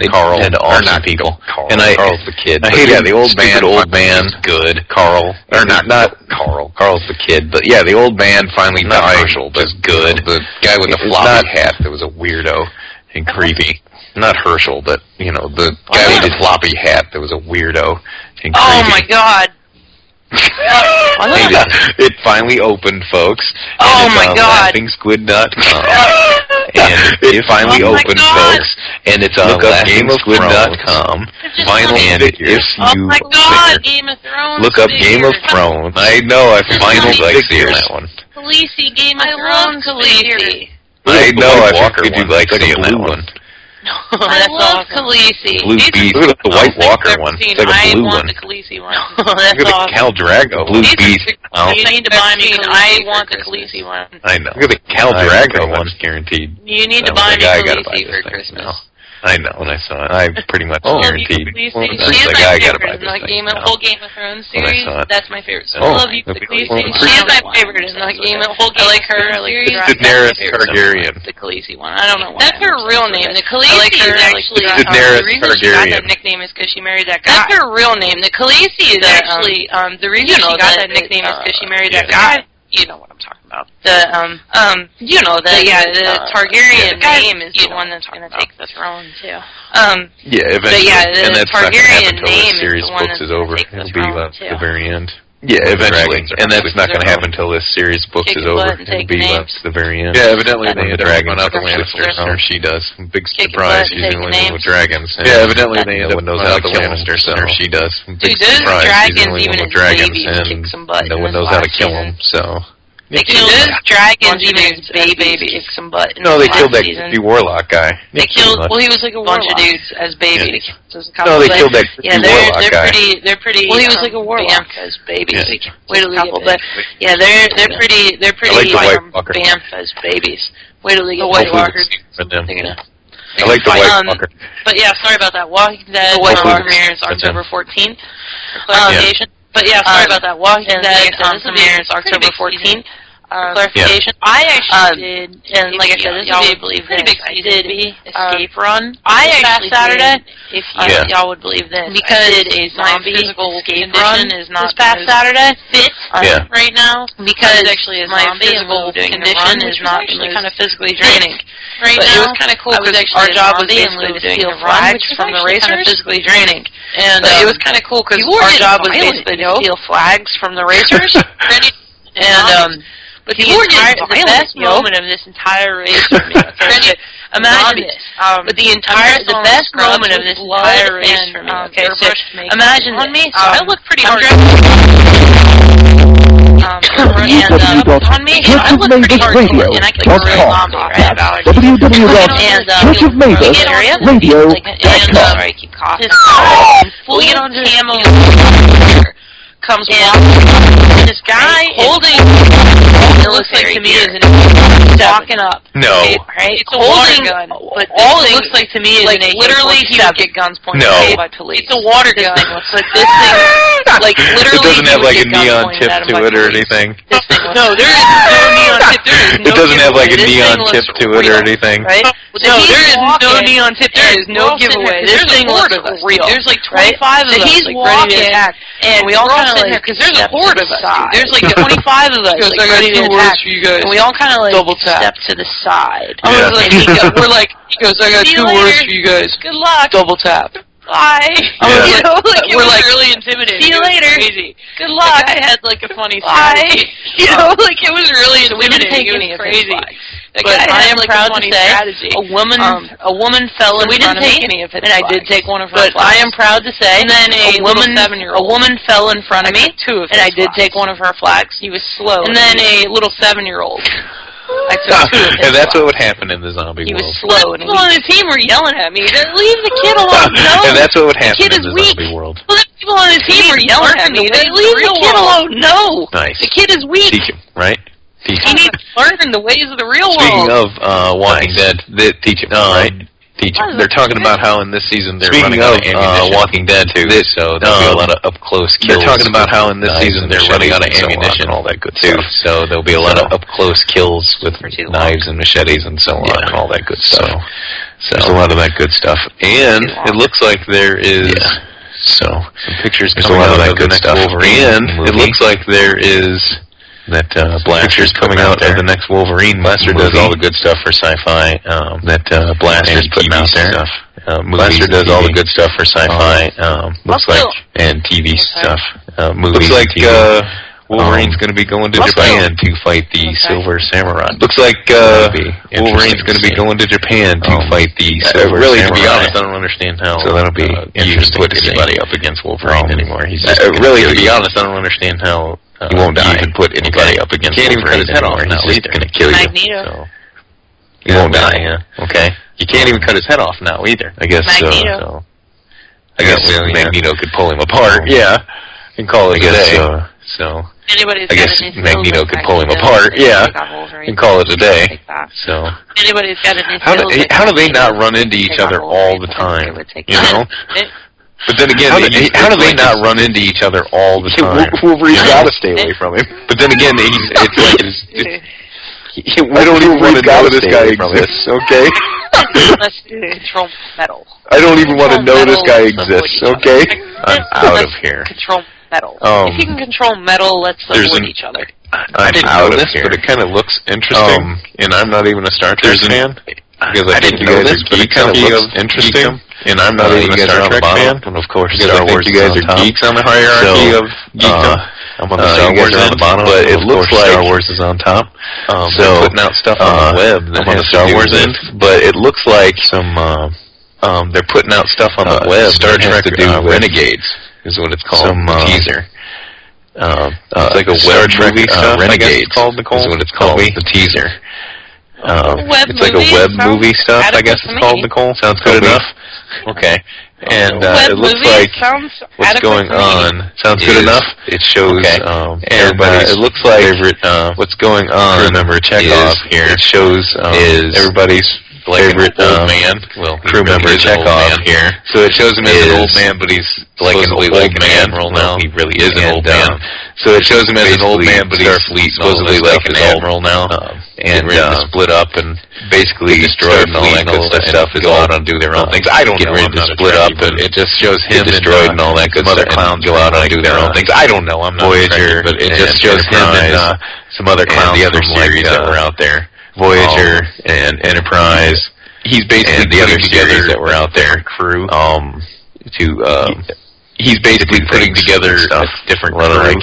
They had awesome people. And Carl's the kid. I hated the old man. Old man, good. Carl, or not Carl. Carl's the kid, but yeah, the old man finally died. Herschel, but good. The guy with the floppy hat that was a weirdo and creepy. Not Herschel, but the guy with the floppy hat that was a weirdo and creepy. Oh my God. It finally opened, folks. Oh my God. LaughingSquid.com. And it finally opened, folks. And it's on LaughingSquid.com. Vinyl figures. Oh my God, Game of Thrones. Look up Game of Thrones. I know, I finally like seeing that one. Khaleesi, Game of Thrones, Khaleesi. I know, I figured you'd like seeing that one. I love Khaleesi. Blue Beast. Look at the White Walker one. It's like a blue one. I want the Khaleesi one. That's Look at the Khal Drago. Blue Beast. You need to buy me. I want the Khaleesi one. I know. Look at the Khal Drago one. Guaranteed. You need to buy me Khaleesi for Christmas. I know. When I saw it, I pretty much guaranteed. She's I my gotta buy favorite this in the thing. whole Game of Thrones series. That's my favorite. So Oh. I love you, Khaleesi. She's my favorite in the Game of whole Game of Thrones series. Daenerys Targaryen. The Khaleesi one. I don't know why. That's her real name. The Khaleesi is actually Daenerys the reason she got that nickname is because she married that guy. That's her real name. The Khaleesi is actually the reason she got that nickname is because she married that guy. You know what I'm talking about. The Targaryen name is the one that's going to take the throne too. Yeah, eventually. And that's not going to happen until the series books is over. It'll be the very end. Yeah, eventually. And that's not going to happen until this series books is over. It'll be the very end. Yeah, evidently they end up going out the Lannisters. Or she does. Big surprise. She's the only one with dragons. Yeah, evidently they end up knows how to kill them. Or she does. Big surprise. She's the only one with dragons. And no one knows how to kill them. So. They killed dragons even as babies, kick some butt. No, they killed that creepy warlock guy. They killed, well, he was like a bunch of dudes as babies. Yeah. No, they killed that creepy warlock guy. They're pretty, well, he was like a warlock as babies. Yeah. Wait till they get but yeah, they're pretty I like the White Walker. Bamf as babies. Wait till they get White Walker. I like the White Walker. But yeah, sorry about that. Walking Dead premieres October 14th. But yeah, sorry about that. Walking Dead premieres October 14th. clarification. I actually did, and like I said, this would be believe pretty big. I did escape run. I actually Saturday, if y'all would believe this, because I did a zombie physical escape run is not this past Saturday fit right now because actually my physical condition is not actually kind of physically draining. Right now, it was kind of cool because our job was basically to steal flags from the racers. Physically draining, and it was kind of cool because our job was basically to steal flags from the racers. And but the best moment of this entire race for me. Okay, imagine this. But the best moment of this entire race for me. Okay, so imagine this. So I look pretty hard. On me, I look pretty hardcore, and I can be a real zombie, right? www.churchofmavis.radio.com. Sorry, I keep coughing. Full camo comes walking. This guy holding. It looks like to me is walking up. No. Right? It's a water gun. But all it looks like to me is like literally he would get guns pointed by police. It's a water gun. But this thing, like literally, it doesn't have like a neon tip to it or anything. No, there is no neon tip. It doesn't have like a neon tip to it or anything. Right? No, there is no neon tip. There is no giveaway. This thing looks real. There's like 25 of us like ready to attack, and we all kind of like because there's a horde of us. There's like 25 of us like ready to attack, and we all kind of like step to the side. We're like, he goes, I got 2 words for you guys. Good luck. Double tap. Bye. You know, like it was really intimidating. See you later. Crazy. Good luck. I had like a funny strategy. You know, like it was really intimidating. It was crazy. But I am proud to say a woman fell in front of me, and I did take one of her flags. But I am proud to say, and then a woman fell in front of me, and I did take one of her flags. He was slow. And then a little 7-year-old. I took 2 of his and that's what would happen in the zombie world. He was slow, and people on his team were yelling at me, leave the kid alone, no! And that's what would happen in the zombie world. Well, the people on his team were yelling at me, leave the kid alone, no! Nice. The kid is weak. Teach him, right? Teach him. He needs to learn the ways of the real world. Speaking of Walking Dead, teach him, right? Teach him. They're talking about how in this season they're running out of ammunition. Walking Dead too, so there'll be a lot of up close kills. They're talking about how in this season they're running out of ammunition and all that good stuff. So there'll be a lot of up close kills with knives and machetes and so on and all that good stuff. So there's a lot of that good stuff, and it looks like there is some pictures coming out of that good stuff, and it looks like there is. That Plesher's coming out of the next Wolverine. Plesher does all the good stuff for sci-fi. That Plesher's putting out there. Plesher does all the good stuff for sci-fi. Looks like and TV stuff. Movies. Looks like Wolverine's going to be going to Japan to fight the Silver Samurai. Looks like Wolverine's going to be going to Japan to fight the Silver Samurai. Really, to be honest, I don't understand how. So that'll be interesting to put anybody up against Wolverine anymore. He's just really, to be honest, I don't understand how. He won't die. You can put anybody up against him. Can't even cut his head off now. He's just going to kill you. So. He won't die, Okay. You can't even cut his head off now either. I guess so. I guess Magneto could pull him apart. Yeah. And call it a day. So. I guess Magneto could pull him apart. Yeah. And call it a day. So. How do they not run into each other all the time? You know? But then again, how do they not run into each other all the time? Wolverine's got to stay away from him. But then again, it's like we don't even want to know this guy exists. Okay. Let's control metal. I don't even want to know this guy exists. Okay. I'm out of here. Control metal. If you can control metal, let's avoid each other. I didn't know this, but it kind of looks interesting. And I'm not even a Star Trek fan. Because I think you guys are geeks. It looks interesting. And I'm not even a Star Trek fan. And of course, Star Wars you guys are geeks on the hierarchy of geekdom. I'm on the Star Wars on the bottom, but it looks like Star Wars is on top. So putting out stuff on the web. I'm on the Star Wars end, but it looks like they're putting out stuff on the web. Star Trek to do Renegades is what it's called. Some teaser. It's like a web movie stuff. Renegades is what it's called. The teaser. It's like a web movie stuff, I guess it's called, Nicole. Sounds good enough? Okay. And it looks like what's going on. Sounds good enough? It shows everybody's. It looks like what's going on. Crew member Chekhov here. It shows everybody's favorite old man. Well, crew member Chekhov here. So it shows him as an old man, but he's supposedly like an admiral now. He really is an old man. So it shows him as an old man, but he's supposedly like an admiral now. And ready to split up and basically destroyed and all that good stuff and go out and do their own things. I don't know. Ready to split up, and it just shows him destroyed and all that good stuff. Some other clowns go out and do their own things. I don't know. I'm not Voyager, but it just shows him and some other clowns, the other series that were out there. Voyager and Enterprise. He's basically the other series that were out there. Crew. He's basically putting together a different crew. Like,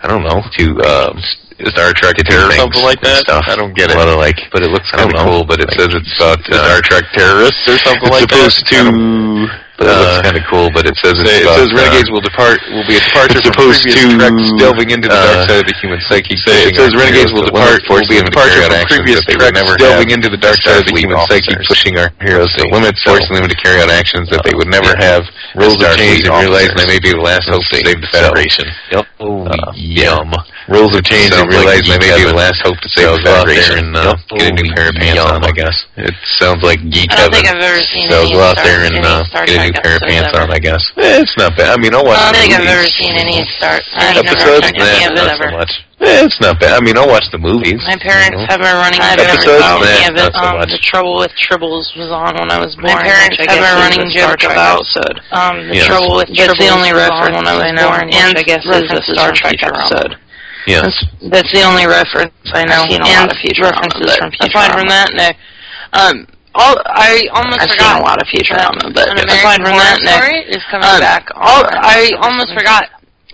I don't know, Star Trek Terror or something like that. I don't get it. But it looks kind of cool. But it says it's about Star Trek terrorists or something like that. It's supposed to. But it looks kind of cool. But it says it says Renegades will be a departure from previous treks delving into the dark side of the human psyche. It says Renegades will be a departure from previous treks delving into the dark side of the human psyche, pushing our heroes to limits, forcing them to carry out actions that they would never have. Rules have changed and realizing they may be the last hope to save the Federation. Yum. Rules have changed and realizing they may be the last hope to save the Federation. Get a new pair of pants on, I guess. It sounds like geek heaven. I don't think I've ever seen So any go out there and Star get a new Trek pair of pants ever. on, I guess. It's not bad. I mean, I'll watch the movies. I don't think I've ever seen any Episodes? Not so much. It's not bad. I mean, I'll watch the movies. My parents have been running Episodes? about Not so much. The Trouble with Tribbles was on when I was born. My parents have been running joke about The Trouble with Tribbles. That's the only reference when I was born, and I guess is a Star Trek episode. Yes. That's the only reference I know. I've seen a lot of references from Futurama. Aside from that, no. I almost forgot a lot of Futurama, but aside from that, Story is coming back. I almost forgot.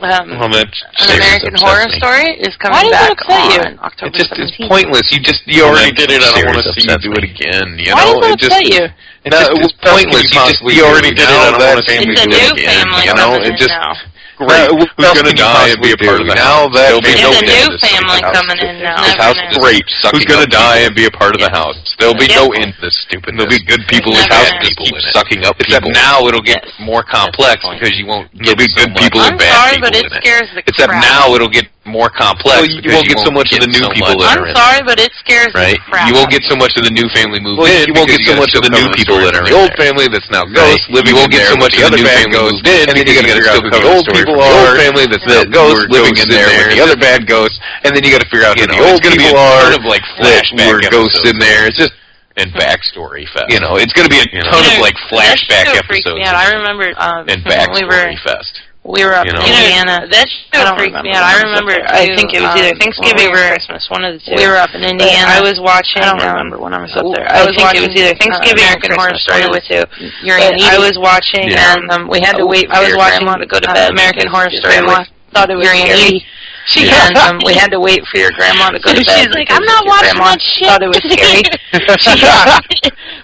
An American Horror Story is coming back on October 17th. It's pointless. You already did it. I don't want to see you do it again. Why does that upset you? It's pointless. You already did it. I don't want to see you do it again. It's a new family coming in now. Great. Who's going to die and be a part of the house? There'll be no end. It's a new family coming in now. This house is great. Who's going to die and be a part of the house? There'll be no end to this stupidness. There'll be good people in this house just keep sucking up people. Except now it'll get more complex because you won't get good people and bad people in it. I'm sorry, but it scares the crap. Except now it'll get more complex because you won't get so much of the new people that are in it. I'm sorry, but it scares the crap. You won't get so much of the new family moved in. You won't get so much of the new people that are in the old family that's now ghosts living in there. You won't get so much of the new family moved in, and then you got to figure out who the old people are. The old family that's now ghosts living in there with the other bad ghosts, and then you got to figure out who the old people are. Kind of like flashback ghosts in there. It's just and backstory fest. It's going to be a ton of like flashback episodes. Yeah, I remember and backstory fest. We were up in Indiana. That show freaked me out. I remember. I think it was either Thanksgiving or Christmas, one of the two. We were up in Indiana. I was watching. I don't remember when I was up there. I think it was either Thanksgiving or Christmas. Horror Story with you. I was watching, and we had to wait. I was watching to go to bed. American Horror Story. Thought it was scary. And we had to wait for your grandma to go to bed. She's like, I'm not watching that shit. Thought it was scary.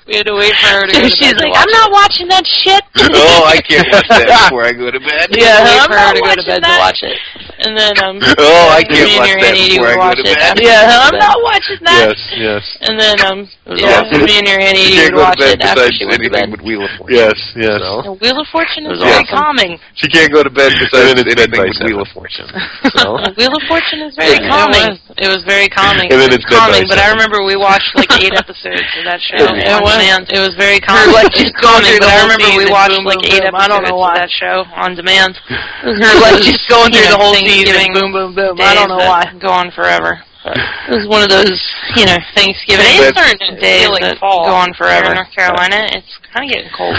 We had to wait for her to go to bed. She's like, I'm not watching that shit. Oh, I can't watch that before I go to bed. Yeah, wait for her to go to bed to watch it. And then, oh, I can't watch that before I go to bed. Yeah, I'm not watching that. Yes. And then, me and your Aunt Edie would watch it after she went to bed. Wheel of Fortune. Yes. Wheel of Fortune is very calming. She can't go to bed besides anything but Wheel of Fortune. Wheel of Fortune is very calming. It was very calming. And then it's calming, but I remember we watched like 8 episodes of that show. It was very calming. Like just going through the whole season. We watched like 8 episodes of that show on demand. Like just going through the whole season. Boom, boom, boom. I don't know why. Go on forever. It was one of those, Thanksgiving days that go on forever. In North Carolina, it's kind of getting cold.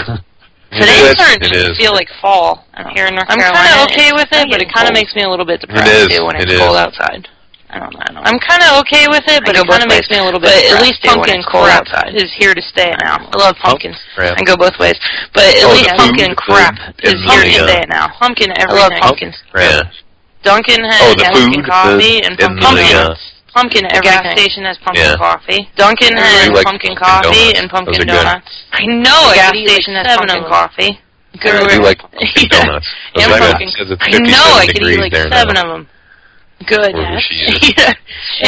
Today's starting to feel like fall here in North Carolina. I'm kind of okay with it, but it kind of makes me a little bit depressed too when it's cold outside. I don't know. I'm kind of okay with it, but it kind of makes me a little bit depressed. At least pumpkin crap is here to stay now. I love pumpkins. I go both ways. But at least pumpkin crap is here to stay now. Pumpkin everything. I love pumpkins. Dunkin' has pumpkin coffee and pumpkin. Pumpkin at every gas station has pumpkin coffee. Dunkin' has pumpkin coffee and pumpkin donuts. I know a gas station has pumpkin coffee. I do like pumpkin donuts. And pumpkin. I know I could eat like 7 of them. Good. And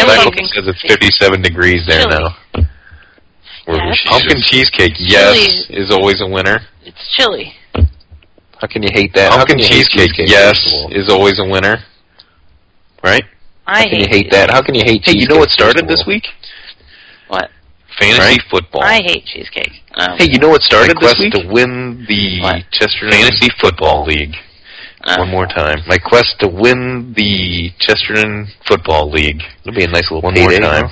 pumpkin. Says it's 57 degrees there now. Pumpkin cheesecake, yes, is always a winner. It's chilly. How can you hate that? Pumpkin cheesecake, yes, is always a winner. Right? How can you hate that? How can you hate cheesecake? Hey, you know what started this week? What? Fantasy football. I hate cheesecake. Hey, you know what started this week? To win the Chester Fantasy Football League. One more time. My quest to win the Chesterton Football League. It'll be a nice little payday. One more time.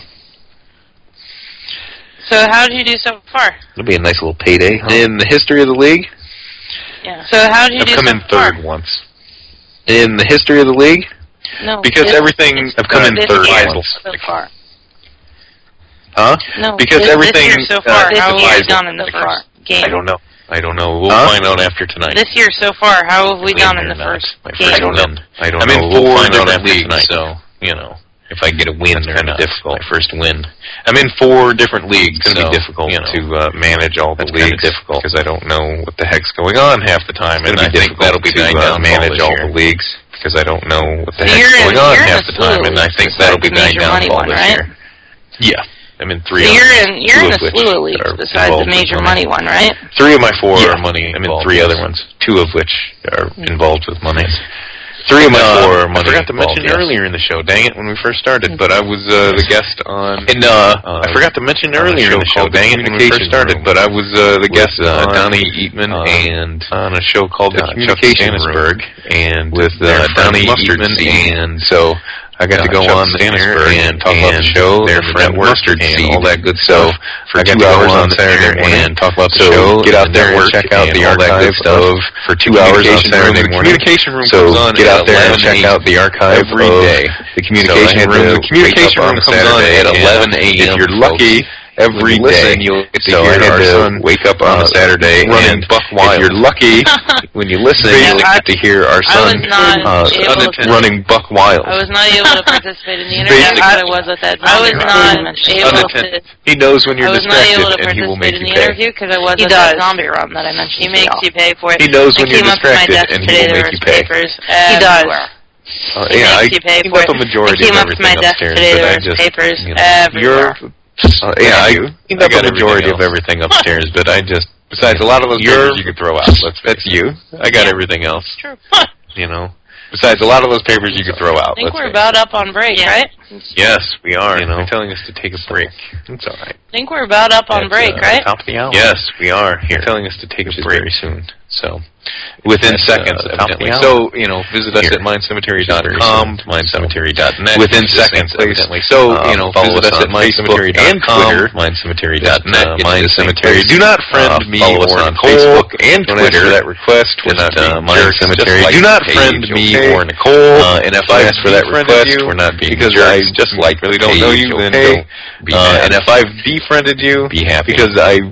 So how did you do so far? It'll be a nice little payday. In the history of the league? Yeah. So how did you do so far? I've come in third once. In the history of the league? No. Because everything... I've come in third once. So far. Huh? No. Because everything... This year so far, how have we done in the first game? I don't know. We'll find out after tonight. This year so far, how have we done in the first game? I don't know. I'm in four different leagues, so, you know, if I get a win, it's kind of difficult. My first win. I'm in 4 different leagues, so it's going to be difficult to manage all the leagues because I don't know what the heck's going on half the time, and I think that'll be dying down manage all the leagues because I don't know what the heck's going on half the time, and I think that'll be dying down this year. Yeah. I'm in 3 so you're in a slew of leagues besides the major money one, right? 3 of my 4 are money. I'm in 3 other ones, 2 of which are involved with money. 3 of my 4 are money. I forgot to mention earlier in the show, dang it, when we first started, but I was the guest on... I forgot to mention earlier in the show, dang it, when we first started, but I was the guest on Donnie Eatman and on a show called The Communication Room, and with Donnie Eatman, and so... I got to go on there and talk about the show, their friend Mustard Seed, all that good stuff for 2 hours on Saturday morning and talk about the show. Get out there and check out the archive of for 2 hours on Saturday morning. Communication room comes on. Get out there and check out the archive every day. The communication room. The communication room comes on at 11 a.m. If you're lucky. Every day, you'll get to hear our son wake up on a Saturday and Buck Wild. If you're lucky, when you listen, you'll get to hear our son running Buck Wild. I was not able to participate in the interview because I was at that zombie run. I was not able to. He knows when you're distracted, and he will make you pay. Because I was at that zombie run that I mentioned. He makes you pay for it. He knows when you're distracted, and he will make you pay. He does. Yeah, I cleaned up a majority of everything upstairs, but I just, you're... I cleaned up a majority of everything upstairs, but I just, besides a lot of those papers you could throw out. That's you. I got everything else. True. You know? Besides a lot of those papers you could throw out. I think we're about up on break, right? Yes, we are. You know, they're telling us to take a break. It's all right. I think we're about up on break, right? Top of the hour. Yes, we are. They're telling us to take a break very soon. So, within seconds, evidently. So, you know, visit us at mindcemetery.com, mindcemetery.net. Within seconds, evidently. So, you know, visit us at mindcemetery and Twitter, mindcemetery.net, mindcemetery. Do not friend me or Nicole and Twitter. That request was mindcemetery. Do not friend me or Nicole. And if I ask for that request, we're not being because I just really don't know you, then don't be mad. And if I've befriended you, be happy. Because I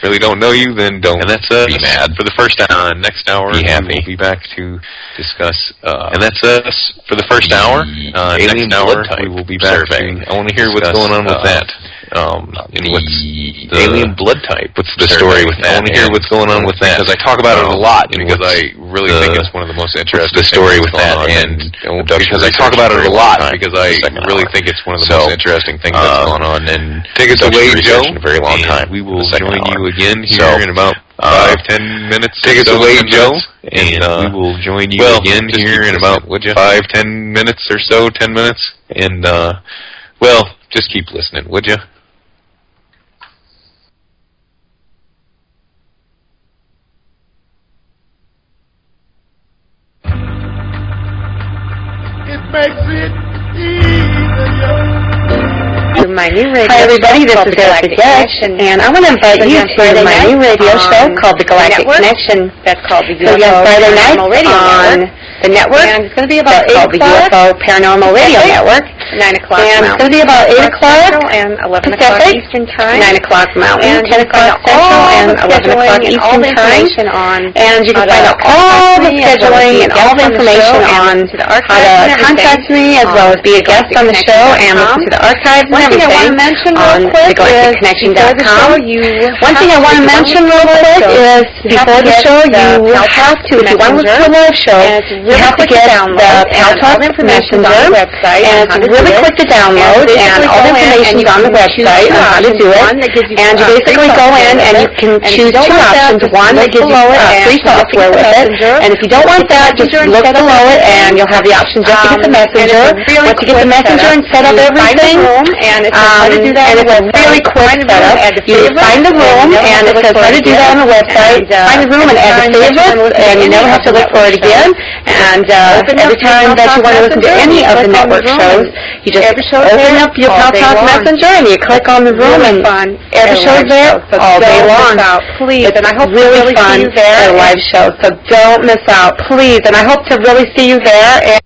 really don't know you, then don't be mad. For the first next hour, be happy. We'll be back to discuss. And that's us for the first hour. Next hour, we will be back. I want to hear what's going on with that. What's the alien blood type? What's the story with that? I want to hear what's going on with that because I talk about it a lot. Because I really think it's one of the most interesting. The story with that, and because I talk about it a lot. Because I really think it's one of the most interesting things that's going on. And take us away, Joe. In a very long time. We will join you again here in about 5-10 minutes. Take us away, Joe, and we will join you again here in about 5-10 minutes or so. 10 minutes, and just keep listening, would you? It makes it easier. My new radio. Hi everybody, this is Erica Getch, and I want to invite you to my new radio show called The Galactic Connection. That's called the UFO Friday night on the network. And it's going to be about 8 o'clock. The UFO Paranormal Radio Network. 9 o'clock. And it's going to be about 8 o'clock and 11 o'clock Eastern Time. 9 o'clock Mountain, 10 o'clock Central, and 11 o'clock Eastern Time. And you can find out all the scheduling and all the information on how to contact me, as well as be a guest on the show and listen to the archives and everything. I want to mention on thegalacticconnection.com. One thing I want to mention real quick is before the show, you have to, if you want to listen to a live show, you have to get the Paltalk Messenger, and it's really quick to download, and all the information is on the website on how to do it, and you basically go in and you can choose 2 options. One that gives you free software with it, and if you don't want that, just look below it, and you'll have the option just to get the Messenger. Once you get the Messenger and set up everything, and it's a really quick setup. You find the room, and it says how to do that on the website. Find the room and add the favorites, and you never have to look for it again. And every time that you want to listen to any of the network shows, you just open up your Pal Talk Messenger and you click on the room, and every show's there all day long. Please, and I hope to really see you there. A live show, so don't miss out, please. And I hope to really see you there.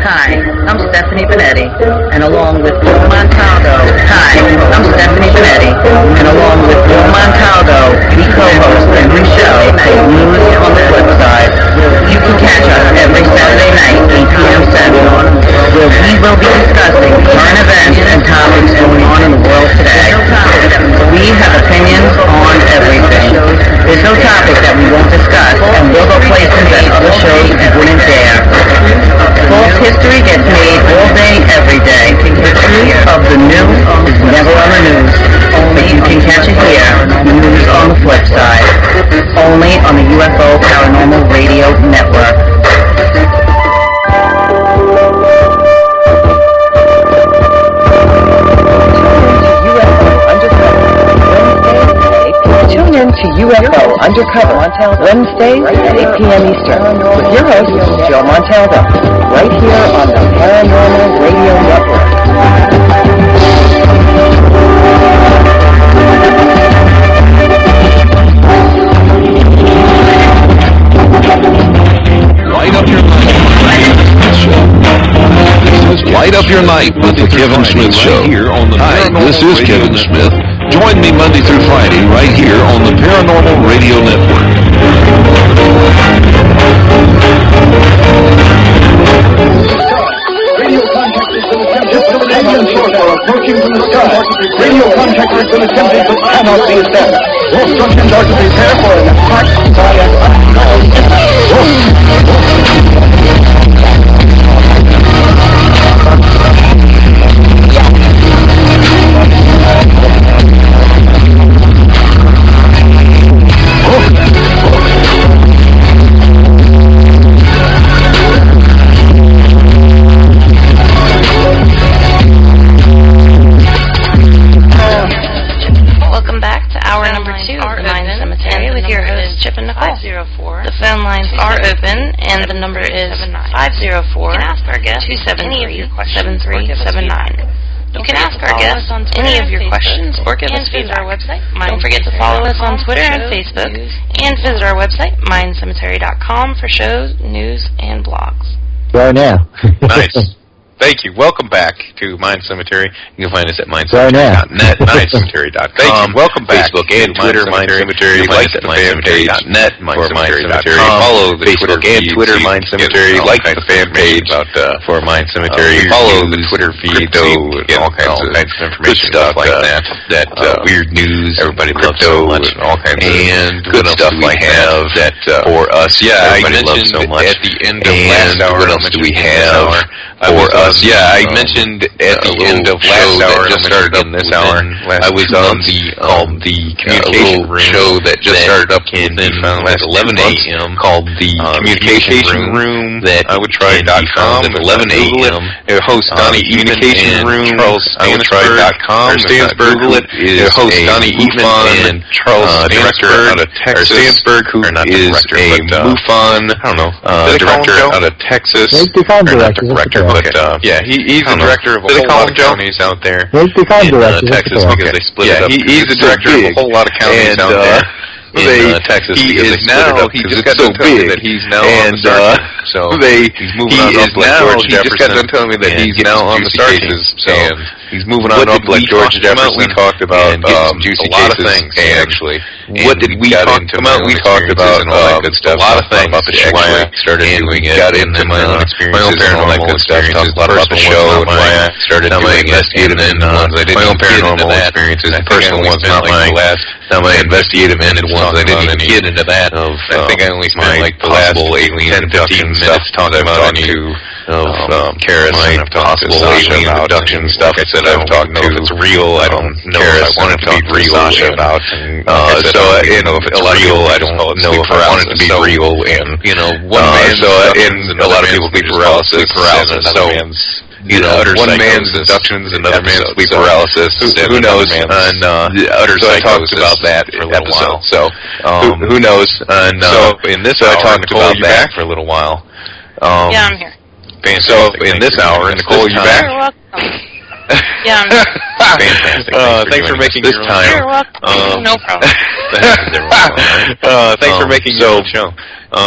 Hi, I'm Stephanie Benetti, and along with Bill Montaldo. Hi, I'm Stephanie Benetti, and along with Bill Montaldo, we co-host a new show called News on the Flip Side. You can catch us every Saturday night, 8 p.m. Central, where we will be discussing current events and topics going on in the world today. We have opinions on everything. There's no topic that we won't discuss, and we'll go places that other shows wouldn't dare. False history gets made all day, every day. The truth of the news is never on the news, but you can catch it here, News on the Flip Side, only on the UFO Paranormal Radio Network. Tune in to UFO Undercover Wednesdays at 8 p.m. Eastern with your host, Joe Montaldo, right here on the Paranormal Radio Network. Light up your night. Light up your night with the Kevin Smith Show. Hi, this is Kevin Smith. Join me Monday through Friday right here on the Paranormal Radio Network. Radio contact has been attempted, but alien force are approaching from the sky. Radio contact has been attempted, but cannot be established. All instructions are to prepare for an attack by an unknown. Welcome back to hour number 2 of the Mind Cemetery with your host, Chip and Nicole. The phone lines are open, and the number is 504-273-7379. You can ask our guests any of your questions or give us feedback. Don't forget to follow us on Twitter and Facebook, and visit our website, mindcemetery.com, for shows, news, and blogs. Right now. Nice. Thank you. Welcome back to Mind Cemetery. You can find us at mindcemetery.net, mindcemetery.com. Thank you. Welcome back. Facebook and Twitter, Mind Cemetery. Like the fan page, or mindcemetery.com. Follow the Facebook and Twitter, Mind Cemetery. Like the fan page for Mind Cemetery. Follow the Twitter feed, and all kinds of information stuff like that. Weird news. Everybody loves so much. All kinds of good stuff we have that for us. Yeah, I mentioned at the end of last hour. What else do we have for us? I mentioned at the end of last hour, just started up in this hour, I was on the communication room show that just started up in last 11 a.m. called the communication room that I would try.com at 11 a.m. Host Donnie Eatman and Charles Stansberg.com. Stansberg is host Donnie Eatman and Charles Stansberg out of Texas. Stansberg, who is a MUFON, director out of Texas. Not director, but yeah, he's the director of a whole lot of counties out there in Texas because they split it up. He's the director of a whole lot of counties out there in Texas because they split it up because it's so big that he's now on the Star Team. So he's moving on up like George Jefferson. He just got done telling me that he's now on the Star Team. So he's moving on up like George Jefferson. We talked about a lot of things, actually. What did we talk about? We talked about a lot of things. Actually, started doing it. Got into my own experiences and all that good stuff. Talked a lot about the show and why I started doing it. And my own paranormal experiences, personal ones, not my last. Now my investigative ended ones. I didn't even get into that. I think I only spent like the last 10 to 15 minutes talking about any of Karis and I've talked to alien abduction stuff. I said I don't know if it's real. I don't know if I want it to be real about. So you know if it's real, I don't know if I want it to be real. And one man. So and a lot of people sleep paralysis. So one man's abductions, another man's sleep paralysis. Who knows? And so I talked about that for a little while. So who knows? And so in this hour, I talked about that for a little while. Yeah, I'm here. So in this hour, Nicole, you back? You're welcome. Yeah, I'm here. Fantastic. Thanks for making your time. You're welcome. No problem. Thanks for making your show.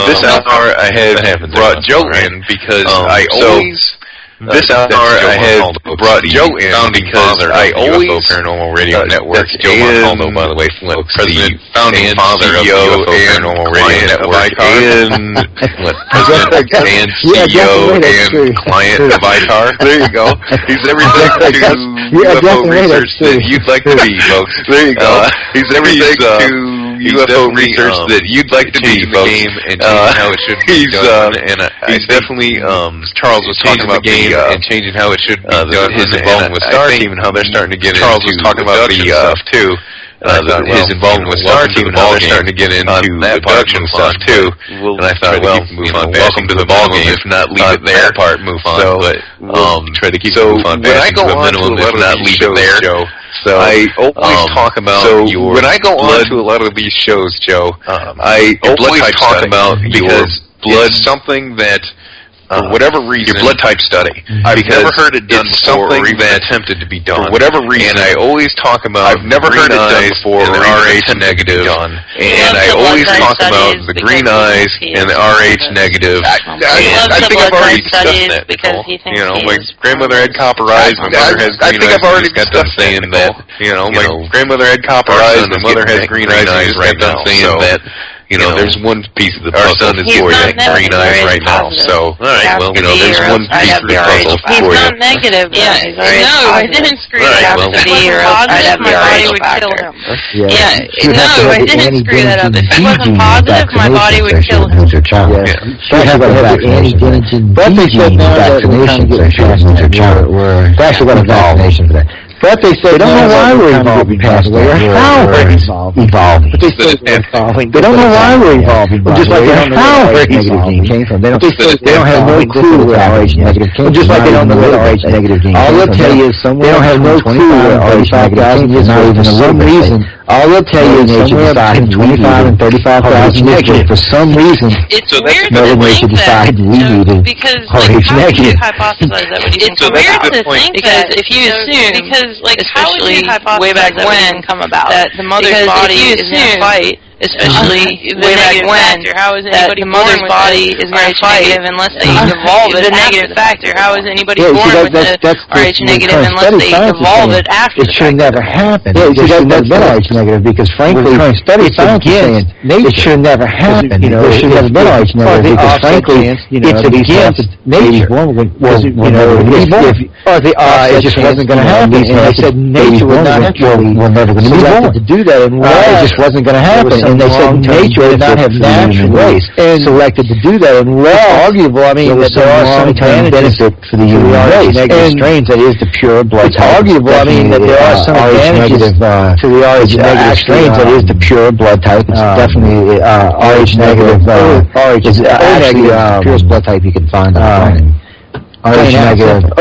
This hour I had brought Joe in because I always. This hour I had brought Joe in because I always Paranormal Radio Network. Joe Montaldo, by the way, President, founding father of UFO Paranormal Radio Network, and President and CEO and client of ITAR. There you go. He's everything to UFO research that you'd like to be, folks. There you go. He's everything to UFO research that you'd like to be, folks. And how it should be done. And he's definitely Charles was talking about the game and changing how it should be done. His involvement with Star Team and how they're starting to get into Charles was talking about the stuff too. His involvement with Star Team and how they're starting to get into the production stuff too. And I thought, well, welcome to the ball game. If not, leave it there. That part, move on. But try to keep the move on bashing to a minimum. If not, leave it there. So I always talk about your when I go on to a lot of these shows, Joe. I always talk about because blood something that. For whatever reason, your blood type study. I've never heard it done before, or even attempted to be done. For whatever reason, and I always talk about. I've never heard it done before, or RH negative. And I always talk about the green eyes and the RH negative. I think I've already discussed that, Nicole. My grandmother had copper eyes. My mother has green eyes. I think I've already got done saying that. My grandmother had copper eyes. My mother has green eyes. Right now, saying that. There's one piece of the puzzle. Our son is for green eyes right now. So, all right, well, there's one piece of the puzzle for you. He's not negative. Yeah, no, I didn't screw that up. If he was positive, my body would kill him. Yeah, no, I didn't screw that up. If he wasn't positive, my body would kill him. Should have a anti-denigen gene vaccination sessions or child. They actually got a vaccination for that. But they say, they don't know why we're evolving past or how we're evolving. But they say we're evolving. They don't know why we're evolving. Just like they don't know where RH negative gene came from. They don't have no clue where RH negative came from. Just like they don't know where RH negative gene came from. All they'll tell you is somewhere they don't have no clue where RH negative came from. Not even some reason All they'll tell you is somewhere between 25 and 35,000 negative. For some reason, it's weird Mother Nature decided we needed because RH how do you negative. hypothesize that would even come about? It's weird to think that if you assume, because especially way back when come about that the mother's body is in a fight. Especially way back when, how is anybody the mother's body is going to fight unless they evolve it. The negative factor, how is anybody born with the RH negative unless they evolve it after the fact? It should never happen. It should never been RH negative because, frankly, it should never happen. It should never been RH negative because, frankly, it's against nature. It just wasn't going to happen. And they said nature was not actually selected to do that. It just wasn't going to happen. And they said nature did not have natural race and selected to do that. And arguable, I mean, that there are some benefit for the human race. And strains, that is the pure blood type. It's arguable, I mean, that there are some advantages to the RH negative strains. That is the pure blood type. It's definitely RH negative. RH is actually the purest blood type you can find on the planet. RH negative,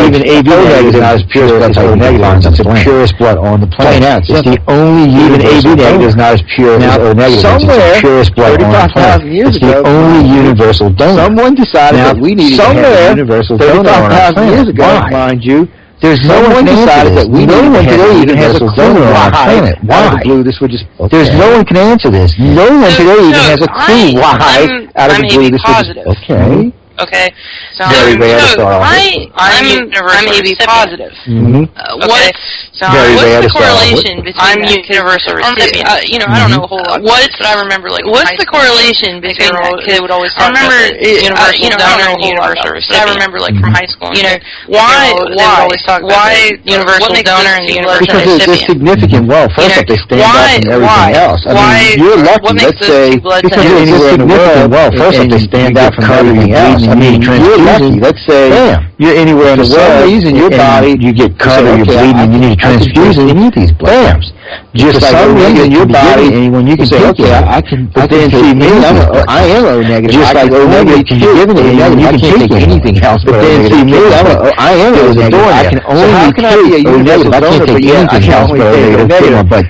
even AB negative is not as pure as O negative. It's the purest blood on the planet. It's the only even AB negative is not as pure as O negative. It's the purest blood on the planet. It's the only universal donor. Someone decided that we needed to have a universal donor on our planet. Years ago, mind you. There's no one decided that we no one today even has a clue on our planet. Why? There's no one can answer this. No one today even has a clue why out of the blue this would just okay. Okay, so very rare to start off I'm AB positive. What's the correlation between I'm universal recipient? I don't know a whole lot. But I remember what's the correlation between that kid would always talk about universal donor and universal recipient. I remember from high school. Why universal donor and universal recipient? Because it's significant. Well, first off, they stand out from everything else. I mean, you're lucky. Let's say because it's significant. Well, first off, they stand out from everything else. I mean, you're lucky. Let's say you're anywhere in the world. For some reason, your body, you get cut or you're bleeding, you need to transfuse any of these blood. Just like some reason, your body, anyone you can say, okay, I can. But then see me, I am O negative. Just like O negative can be given to anyone, you can take anything else. But then see me, I am O negative. I can only take O negative. I can't take anything else but O negative. But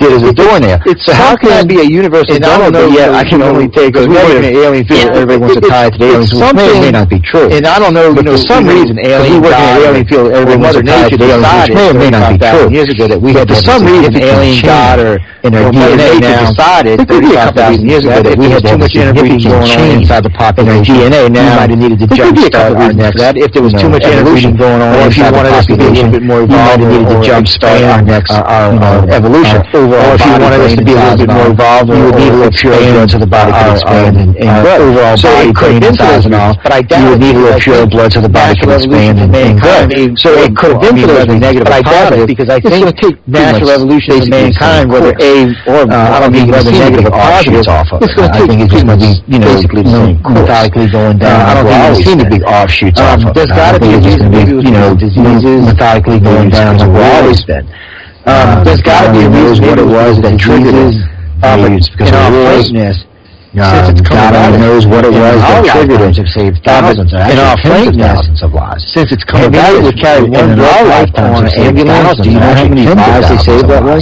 there's a door there. So how can I be a universal donor? But yet I can only take O negative. Alien field. Everybody wants to tie it to the aliens. It may not be true. And I don't know, but for some reason, alien working in the alien field, everybody wants to tie it to the aliens, which may or may not be true. Years ago, that we had for some reason alien god or in our DNA decided 35,000 years ago that we had too much integration going on inside the population. DNA now might have needed to jumpstart our next. If there was too much evolution going on, or if you wanted us to be a little bit more evolved, we might have needed to jumpstart our next evolution. Or if you wanted us to be a little bit more evolved, we would need a little pure blood so the body could expand and overall body brain size and all. But I doubt you would need a little pure blood so the body could expand and grow. So it could have been for those negative or positive because I think natural evolution of mankind, whether A or I don't mean whether negative or positive, it's going to take it's going to be basically the same methodically going down. I don't think we've seen the big offshoots off of. There's got to be diseases methodically going down like we've always been. There's got to be a reason what it was that triggered it. Because of rules. Since it's God only knows what it was that triggered it to save thousands, in our thousands of lives. Since it's come about, it would carry one blood lifetime on an ambulance. Do you know how many lives they saved that way?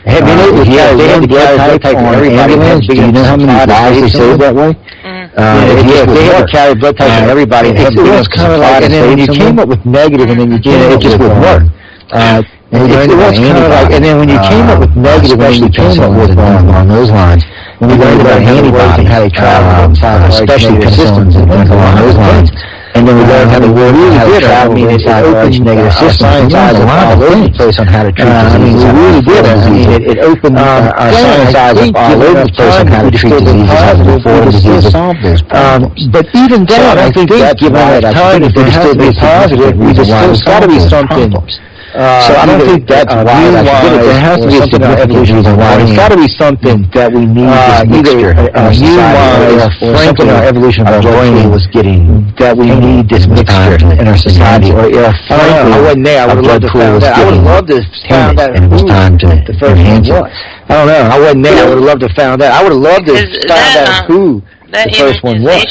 They had to carry blood type on an ambulance. Do you know how many lives they saved that way? They had to carry blood type on everybody. It was kind of like, and then when you came up with negative, and then you did it just wouldn't work. It was kind of like, and then when you came up with negative, and then you came up with along those lines. When we learned about antibodies and how they travel inside especially systems and things along those lines. And then we learned how they really travel inside RH negative systems. Science eyes all over the place on how to treat diseases. We really did. I mean, it opened our science eyes all over the place on how to treat diseases, how to inform diseases. But even then, I think that given that time, if there has to be positive, there's got to be something. So I don't think that's why there has to be a significant reason why. There's got to be something that we need this mixture in our society, or something our evolution of our brain was getting, that we need this mixture in our society. Or frankly, I wasn't there. I would love to find out. I would love to find out who the first one was. I don't know. I wasn't there. I would have loved to find out. I would have loved to find out who the first one was.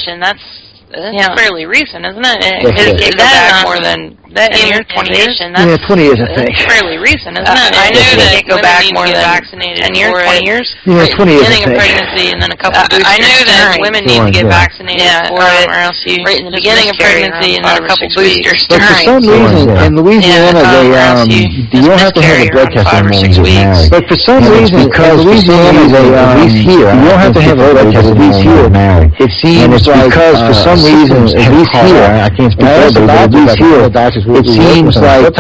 That's fairly recent, isn't it? It goes back more than That in your 20 years? Yeah, 20 years, I think. That's fairly recent, isn't it? I knew that it go back more than vaccinated 10 years, 20 years. Yeah, 20 years, I Beginning of think. pregnancy and then a couple boosters. I knew that women need to get vaccinated for it, or else you right in the beginning of pregnancy and then a couple boosters. But for some reason, in Louisiana, you don't have to have a blood test anymore when you get married. But for some reason, in Louisiana, at least here, you don't have to have a blood test at least here. It seems like because for some reason, at least here, I can't speak for everybody, but at least here, it seems like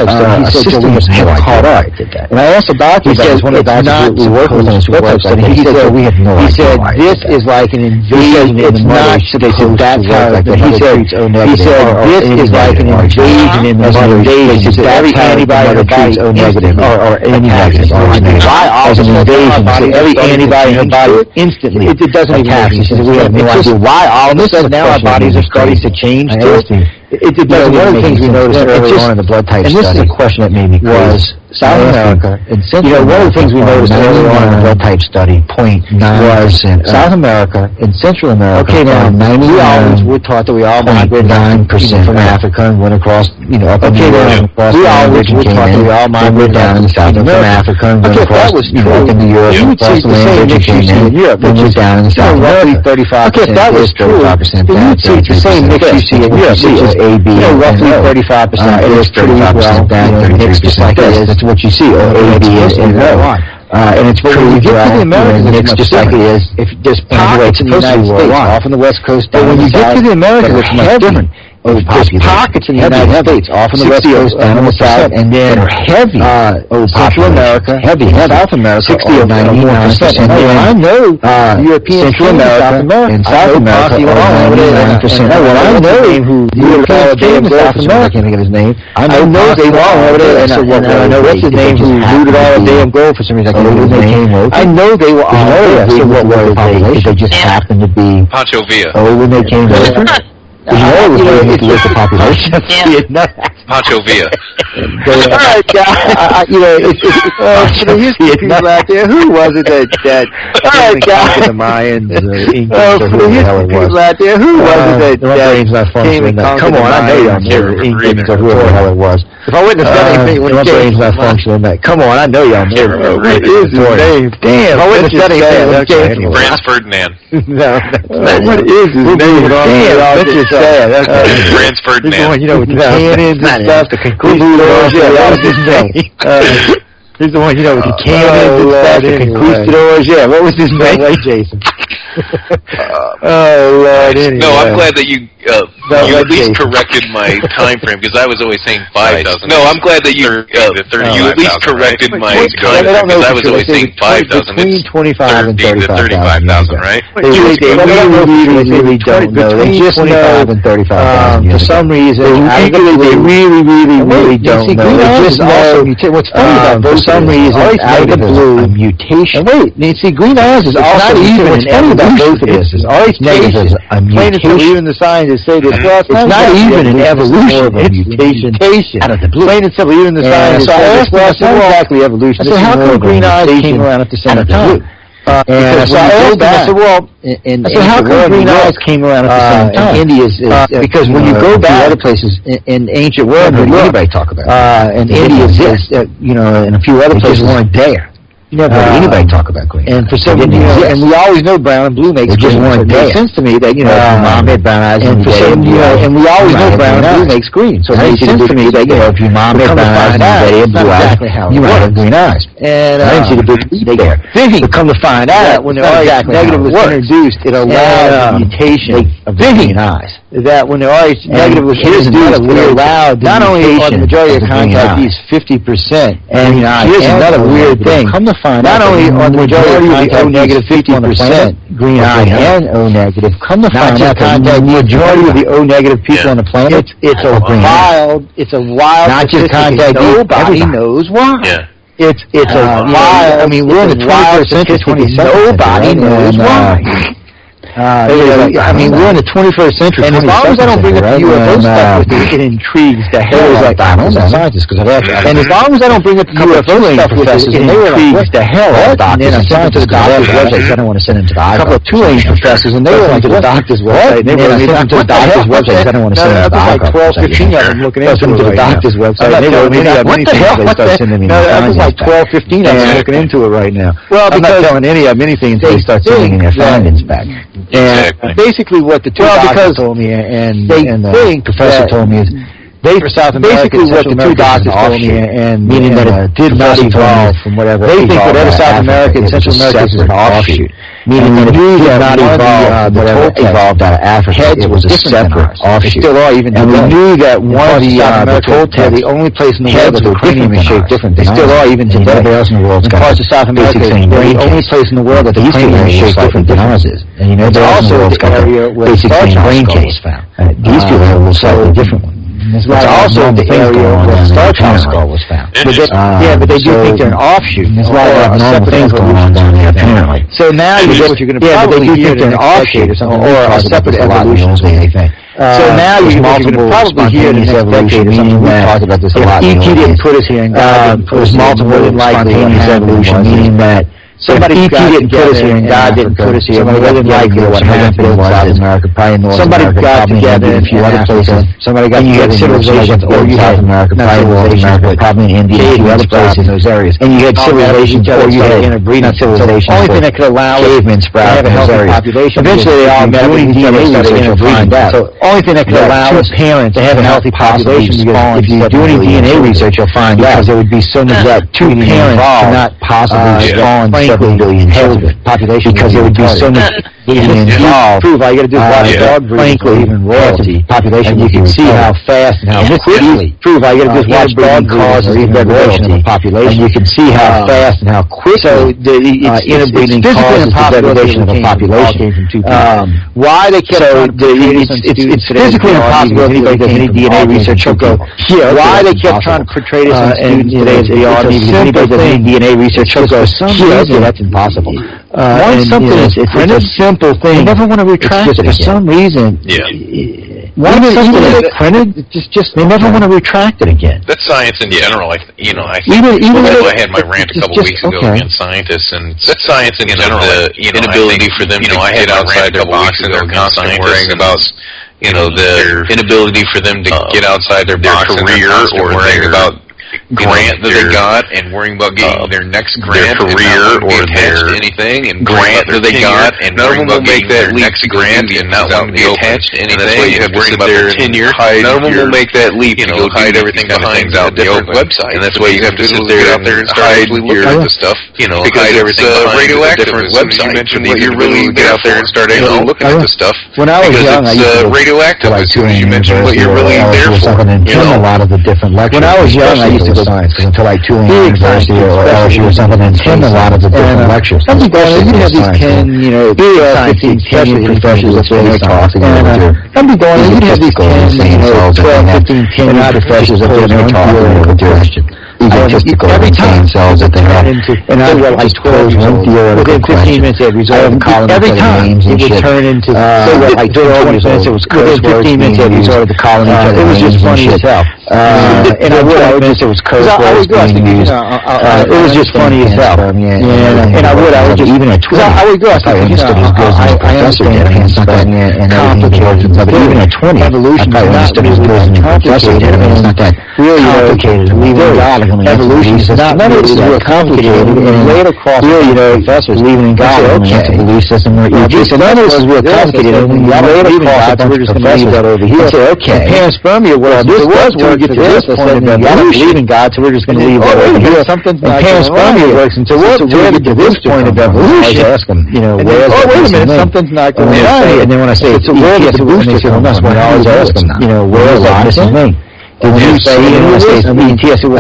systems have caught up. And I asked a doctor, he said, one of the doctors we work with on this website, he said, we have no idea. He said, this is like an invasion in the mother. They said, that's how, he said, this is like an invasion in the mother. They said, every antibody in the body O negative, or any negative, why all of an invasion, so every antibody in her body instantly attacks. He said, we have no idea why all of a sudden now our bodies are starting to change too. One of the things we noticed early on in the blood type study, and this is a question that made me crazy, was South America and Central America. One of the things we noticed early on in the blood type study, 0.9%, South America and Central America. Okay, now we always were taught that we all migrated 9% from Africa and went across, up in Europe. We always were taught that we all migrated down in the South from Africa and went across, up into Europe, across the land bridge and came in, then went down in the South America. 35%. Okay, if that was true, then you'd see the same mix you see in Europe, which is A, B, roughly 35%. It is 35% that, mixed just like it is. That's what you see, A, B, and O. And it's true when you get to the Americas, it's just like it is. If there's pockets in the United States, off on the West Coast, but when you get to the Americas, it's much different. There's pockets in the United States, off on the West Coast, down on the South, and then heavy. Central America, heavy. South America, 60 or 99%. And I know European, Central America, and South America are 99%. Well, I know who Europeans came to South America. I can't think of his name. I know they were over there, and I know what's his name who looted all the damn gold for some reason. I can't think of his name. I know they were all over there. So what were they? They just happened to be Pancho Villa. When they came over. It's just the population. Pancho Villa. All right, guys. For the history people out there, who was it that all right, guys. The Mayans, for the history people out there, who was it that came and conquered? Come on, I know y'all knew Incans or whoever the hell it was. If I wouldn't have said anything, my brain's not functioning. Come on, I know y'all knew. What is his name? Damn, if I wouldn't have said anything. Franz Ferdinand. No, what is his name? Damn, that's just sad. Franz Ferdinand. With the cannons and stuff, the conquistadors, that was his name. He's the one, with the cannons and stuff, the conquistadors, what was his name? Jason. Oh, Lord, anyway. No, I'm glad that you at least corrected my time frame, because I was always saying 5,000. No, I'm glad that you at least corrected my time frame, because I was always saying 5,000. Between 25 and 35,000, right? They really don't know. They just know 25 and 35,000. For some reason, they really don't know. They just know. What's funny about for some reason, out of the blue, a mutation. And wait, see, green eyes is also not even. What's funny about both of this is always negative. Plain and simple, even the scientists say this. Well, it's not even an evolution. It's a mutation. Out of the blue. Plain and simple, even the scientists say this. Well, it's not exactly evolution. So how come green eyes came around at the same time? And so I asked him, I said, well, so how come green eyes came around at the same time? India is because when you go back to other places in ancient world, anybody talk about it. And India exists, and a few other places weren't there. You never heard anybody talk about green. And for some reason, and we always know brown and blue makes green. So it makes sense to me that, mom had brown eyes and for some, and we always know brown and blue makes green. So it makes sense to me that, if your mom had brown eyes and daddy had blue eyes, you might have green eyes. And I didn't see the big leap there. But come to find out, when the RH negative was introduced, it allowed the mutation of the green eyes. That when the RH negative was introduced, it allowed not only are the majority of contactees 50%, and here's another weird thing. Not only are the majority of the O negative 50% green eye and O negative, come to find out the majority of the O negative people on the planet, it's a wild, not just contact. Nobody knows why. Yeah. It's a wild. I mean, we're in the 21st century. Nobody knows why. I mean, we're in the 21st century. And as long as I don't bring up the UFO stuff with it, it intrigues the hell out of doctors. And as long as I don't bring up the UFO stuff with it, it intrigues the hell out of doctors. And then I sent them to the doctor's website. I don't want to send them to the eye doctor. A couple of Tulane professors, and they were like to the doctor's website. They were sent them to the doctor's website. I don't want to send them to the eye doctor. Like 12, 15 of them looking into it to the doctor's website. They were what the hell? That was like 12, 15 of them looking into it right now. Well, I'm not telling any of them anything until they start sending their findings back. And basically what the two doctors told me and the professor told me is basically what the two doctors told me, and meaning that it did not evolve from whatever. They think whatever South America and Central America is an offshoot, meaning that it did not evolve whatever evolved out of Africa. It was a separate offshoot. They still are even today. And we knew that one of the Toltecs, the only place in the world that the cranium is shaped different. They still are even today. Everybody else in the world's got parts of South America. The only place in the world that the cranium is shaped different than ours is. And you know, there's also the area where the brain case found. These people have a slightly different one. It's also the area where the Star Trek skull was found. But they do think they're an offshoot. There's a lot of normal things going on down there, apparently. So now you're going to probably hear an offshoot or a separate evolution. So now you're going to probably hear the next decade or something. We talked about this a lot. If E.T. didn't put us here and God didn't put us multiple spontaneous evolution, meaning that somebody didn't put us here and God didn't put us here. More than likely what happened in South America, probably in North America, got together in a few other places. Somebody got together in South America, probably in North America, probably in India, a few other places in those areas. And you had civilizations, or you had interbreeding civilizations. The only thing that could allow cavemen sprout in those areas. Eventually they all met with each other and started interbreeding. So the only thing that could allow two parents to have a healthy population, because if you do any DNA research, you'll find out there would be so much that two parents cannot possibly spawn 7 billion population, because there would be so much involved. Prove all you got to do is watch dog breeding, frankly, even royalty population. And you can see how fast and how quickly. Prove all you got to do is watch dog causes the degradation of the population. And you can see how fast and how quickly interbreeding causes the degradation of a population. Why they kept it's physically impossible. Anybody does any DNA research will go, why they kept trying to portray this on students today as the art. Anybody does any DNA research will go, that's impossible. Once something is printed, a simple thing. They never want to retract it for some reason. Once something is printed, they never want to retract it again. That's science in general. I had my rant a couple weeks ago against scientists, and that's science in general. The inability for them to get outside their box, and they're constantly worrying about their inability for them to get outside their box, career, or worrying about grant that they got, and worrying about getting their next grant, their career, or their anything, and grant that they got, and worrying about getting their next grant, and not wanting to be attached to anything. That's why you have to worry about their tenure. None of them will make that leap to go hide everything behind a different website, and that's why you have to sit there out there and start actually looking at the stuff. Hide everything behind a different website. You really get out there and start actually looking at the stuff. When I was young, I used to radioactive. As soon as you mentioned what you're really there for. A lot of the different lectures. When I was young, I used to go science, because until like Tulane University or LSU or something, and attend a lot of the different lectures. You'd have these 10, 15 tenured professors up there talking. You'd have these 10, 12, 15 tenured professors up there talking with their every time cells that they had, and I would like 12 one theoretical question. Within 15 minutes, they'd resolve the column. Every time it would turn into like 12 minutes. It was within 15 minutes, they'd resolve the column. It was just funny as hell. And I would just, it was curse words being used. It was just funny as hell. And I would just, even at 12, I would go, I understood as good as a professor did, and it's not that complicated. But even at 20, evolution I understood as good as a professor did. It's not that really complicated. Evolution is not real complicated, and laid across professors believing in God, it's a belief system where so none of this is real complicated, and when you lay it across a bunch of professors that over here, say, okay, panspermia was, this was till we get to this point of evolution, believe in God, so we're just going to leave that over here. And panspermia works until we get to this point of evolution. I ask them, where's wait a minute, something's not going on. And then when I say it's a world, it's a booster from us, when I always ask them, where's that missing link? Did you see any of this? You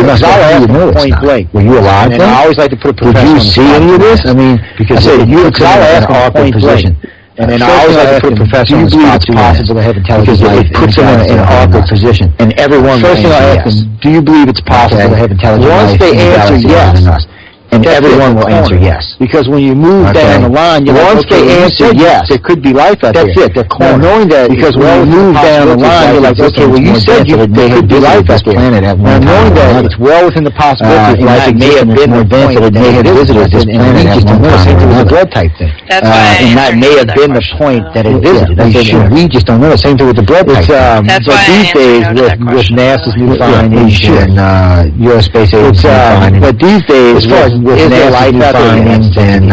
must have point blank. Were you alive then? I always like to put a professor. Did you see any of this? I mean, because you ask an awkward position. And then I always like to put a professor on the spot to possible to have intelligent life, because it puts them in an awkward position. And everyone, first thing I ask them, do you believe it's possible to have intelligent life? Once they answer yes, And everyone will answer yes. Because when you move down the line, once they answer yes, there could be life out there. That's it. They're cornered. Now, knowing that, because when you move down the line, you're like, okay, well, you said there could be life out there. Now, knowing that it's well within the possibility that life may have been more advanced, that it may have visited this planet at one time or another. Blood type thing. And that may have been the point that it visited. We just don't know. Same thing with the blood type. But these days, with NASA's new findings and U.S. Space Agency's findings, but these days, with NASA's new findings and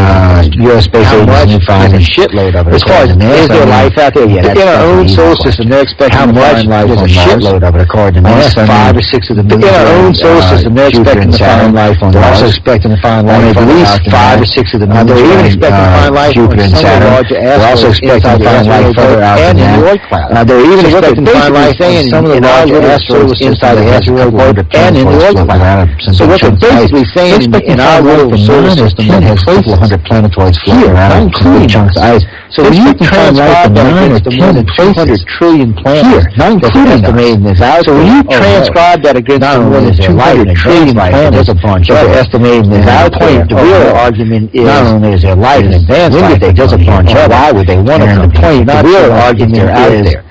U.S. Space Agency's new findings, shitload of it. As far as is there life out there? Yeah, in our own solar system, they're expecting to find life on Mars. There's a shitload of it, according to NASA. 5 or 6 of the moons. In our own solar system, they're expecting to find life on Mars. They're also expecting to find life on at least 5 or 6 of the moons. They're even expecting to find life on Jupiter and Saturn. They're also expecting to find life further out than that. They're even expecting to find life on some of the larger asteroids inside the asteroid belt and in the Oort cloud. So what they're basically saying in our little solar system that has a couple of hundred planetoids floating around, including chunks of ice. So when you transcribe that against the more than 200 trillion planets, not including estimating this out. So when you transcribe that against the more than 200 trillion planets, they're estimating this out. The real argument is not only is there life in advanced life, there's a bunch of why would they want to come? The real argument is out there.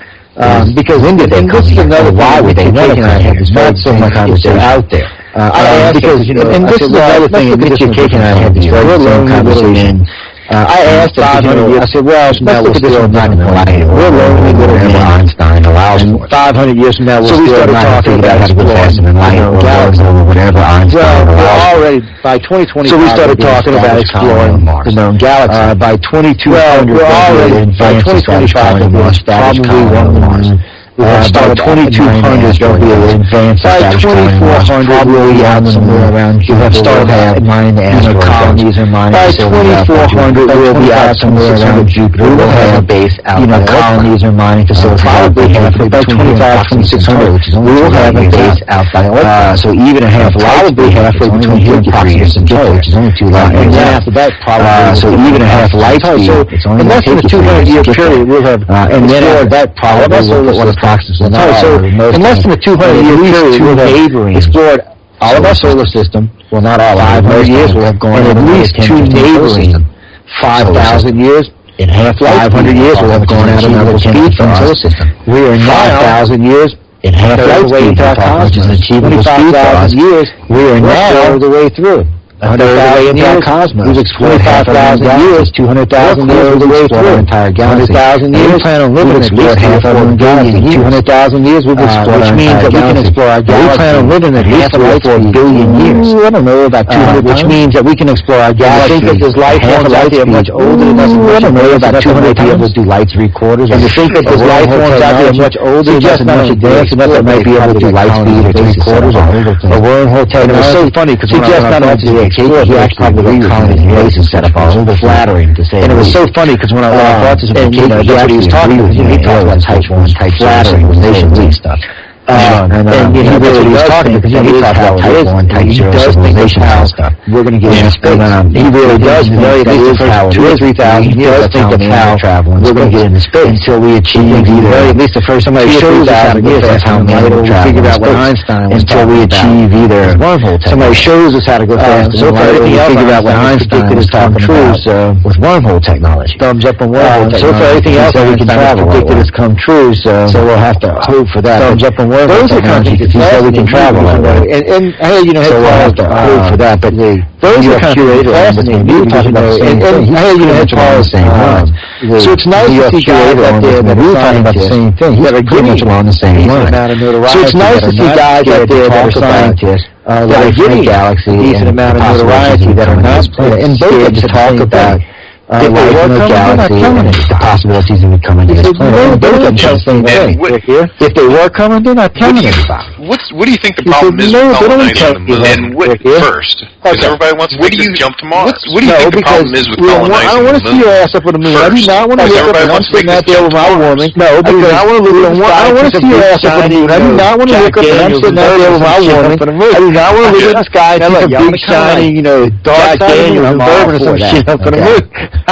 Because when did they come? This is another why would they want to come? It's not so much as they're out there. Because, and this is another thing that gets your cake and I had this very long conversation. I asked him, I said, well, let's look at this one not in the light. We're lonely little man. Einstein allows for 500 years from now, we're still not talking about how to go faster than light or whatever Einstein allows. Well, already, by 2025, so we started talking about exploring the known galaxy. By 2200, we're already, by 2025, we'll be probably one of the Mars. By 2200, there'll be an advanced by 2400, probably out somewhere around. We'll have started mining the asteroid colonies and mining. By 2400, we'll be out somewhere around Jupiter. We'll have a base out. Colonies and mining facilities. Probably halfway by 2600, which is we will have a base out by so even a half, probably halfway between here and Proxima Centauri, which is only 2 light years. And then after that, probably so even a half light speed. So in less than a 200-year period, we'll have and then after that, probably what is so in less than a 200-year period, we'll have explored all of our solar system. Well, not all. 500 years we'll have gone and at least 2 neighboring 5,000 years. In half 500 years we'll have gone out another speed from our solar system. We are now 5,000 years in half light speed to our cosmos, which is an achievable speed for us. Years we are now the way through. 100,000 years, cosmos. We've explored 5,000 years, 200,000 years of the way through our entire galaxy. 100,000 years, we plan on living at least half of our galaxy. 200,000 years, we've explored which means that we can explore our galaxy. We plan on living at least 4 billion years. I don't know about 200, which means that we can explore our galaxy. I think that there's life forms out there much older than us. I don't know about 200 be able to do light 3/4. And to think that there's life forms out there much older than us and much advanced enough that might be able to do light speed or 3/4 or wormhole technology. It's so funny because suggest not only to he actually probably colonies and races set up all over flattering to say. And it was so funny because when I brought this up, that's what he was talking about. He talked about type 1, type flattering, civilization stuff. And he really was talking because he talked about type 1, type 0 civilization stuff. We're going to get into space. He really does know that is how 2 or 3,000 years. Think that's how we're going to get into space until we achieve either, at least the first somebody shows us how to go fast. How we figured out what Einstein was until we achieve either somebody shows us how to go fast. So far, everything else figured out what Einstein was talking about with wormhole technology. Thumbs up on wormhole technology. So far, everything else that we can travel predicted has come true. So we'll have to hope for that. Thumbs up on those are companies that said we can travel that way. And hey, so we'll have to hope for that. But those are companies that fascinating. We were talking about the same thing. Hey, it's all the same line. So it's nice to see guys out there that are talking about the same thing. That are pretty much along the same line. So it's nice to see guys out there that are scientists that are getting a decent amount of notoriety that are not and both to talk about life in the galaxy and the possibilities of coming to this planet. They don't tell the same thing. If they were coming, they're not telling anybody. What do you think the problem is with colonizing the moon? And what first? Because everybody wants to make this jump to Mars. What do you think the problem is with colonizing the moon? I don't want to see your ass up on the moon. I do not want to look up and I'm sitting out there with my warming. No, because I don't want to see your ass up on the moon. I do not want to look up and I'm sitting out there with my warming. I do not want to look at the sky and see some big shiny, dark Daniel and bourbon or some shit up on the moon.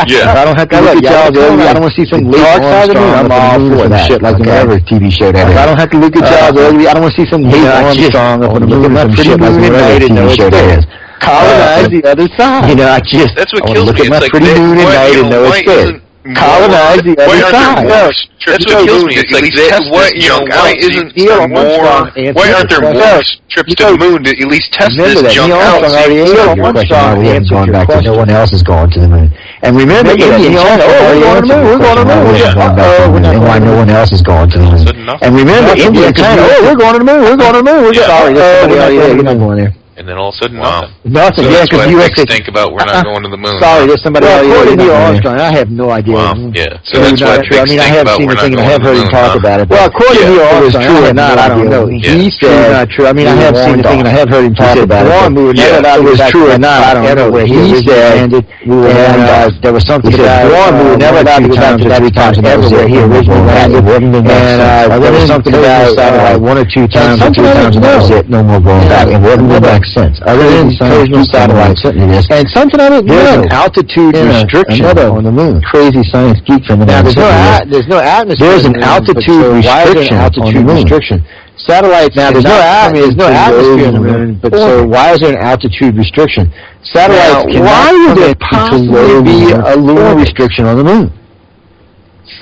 Yeah. I don't have to look at y'all early. I don't want to see some dark side of the moon. I'm all for that. Shit like whatever TV show that is. I don't have to look at y'all early. I don't want to see some Armstrong up on the moon. Some shit like whatever TV show that is. colonize the other side. You know, I just That's what I kills look me. at my It's like pretty moon at night and know it's good. Colonize the other side. That's what kills me. It's like why isn't there more? Why aren't there more trips to the moon to at least test this junk out? Neil Armstrong answered your question. No one else is going to the moon. And remember, Indian China, we're going to the moon. We're going to the moon. And why no one else is going to the moon? And remember, Indian China, we're going to the moon. We're going to the moon. Sorry, you're not going there. And then all of a sudden, nothing. So Yeah, because you USA think about we're not going to the moon. Sorry, there's somebody. Well, according to Neil Armstrong, I have no idea. Wow. Yeah. So that's what I mean, I have seen the thing, and I have heard him talk about it. Well, according to Neil Armstrong, true or not, I don't know. He said not true. I mean, I have seen the thing, and I have heard him talk about it. It was true or not, I don't know. Where he said, and there was something about we were never allowed to go back to that times everywhere he originally landed, and there was something about satellite 1 or 2 times or 3 times, and that was it. No more going back. It wouldn't go back since. Other than occasional satellites sent me this. And something I didn't know. There's an altitude restriction on the moon. Crazy science geek from the moon. Now, there's no atmosphere. There's an altitude restriction on the moon. Satellites. Now, there's no atmosphere on the moon, but so why is there an altitude restriction? Satellites why would there possibly be a lunar restriction on the moon?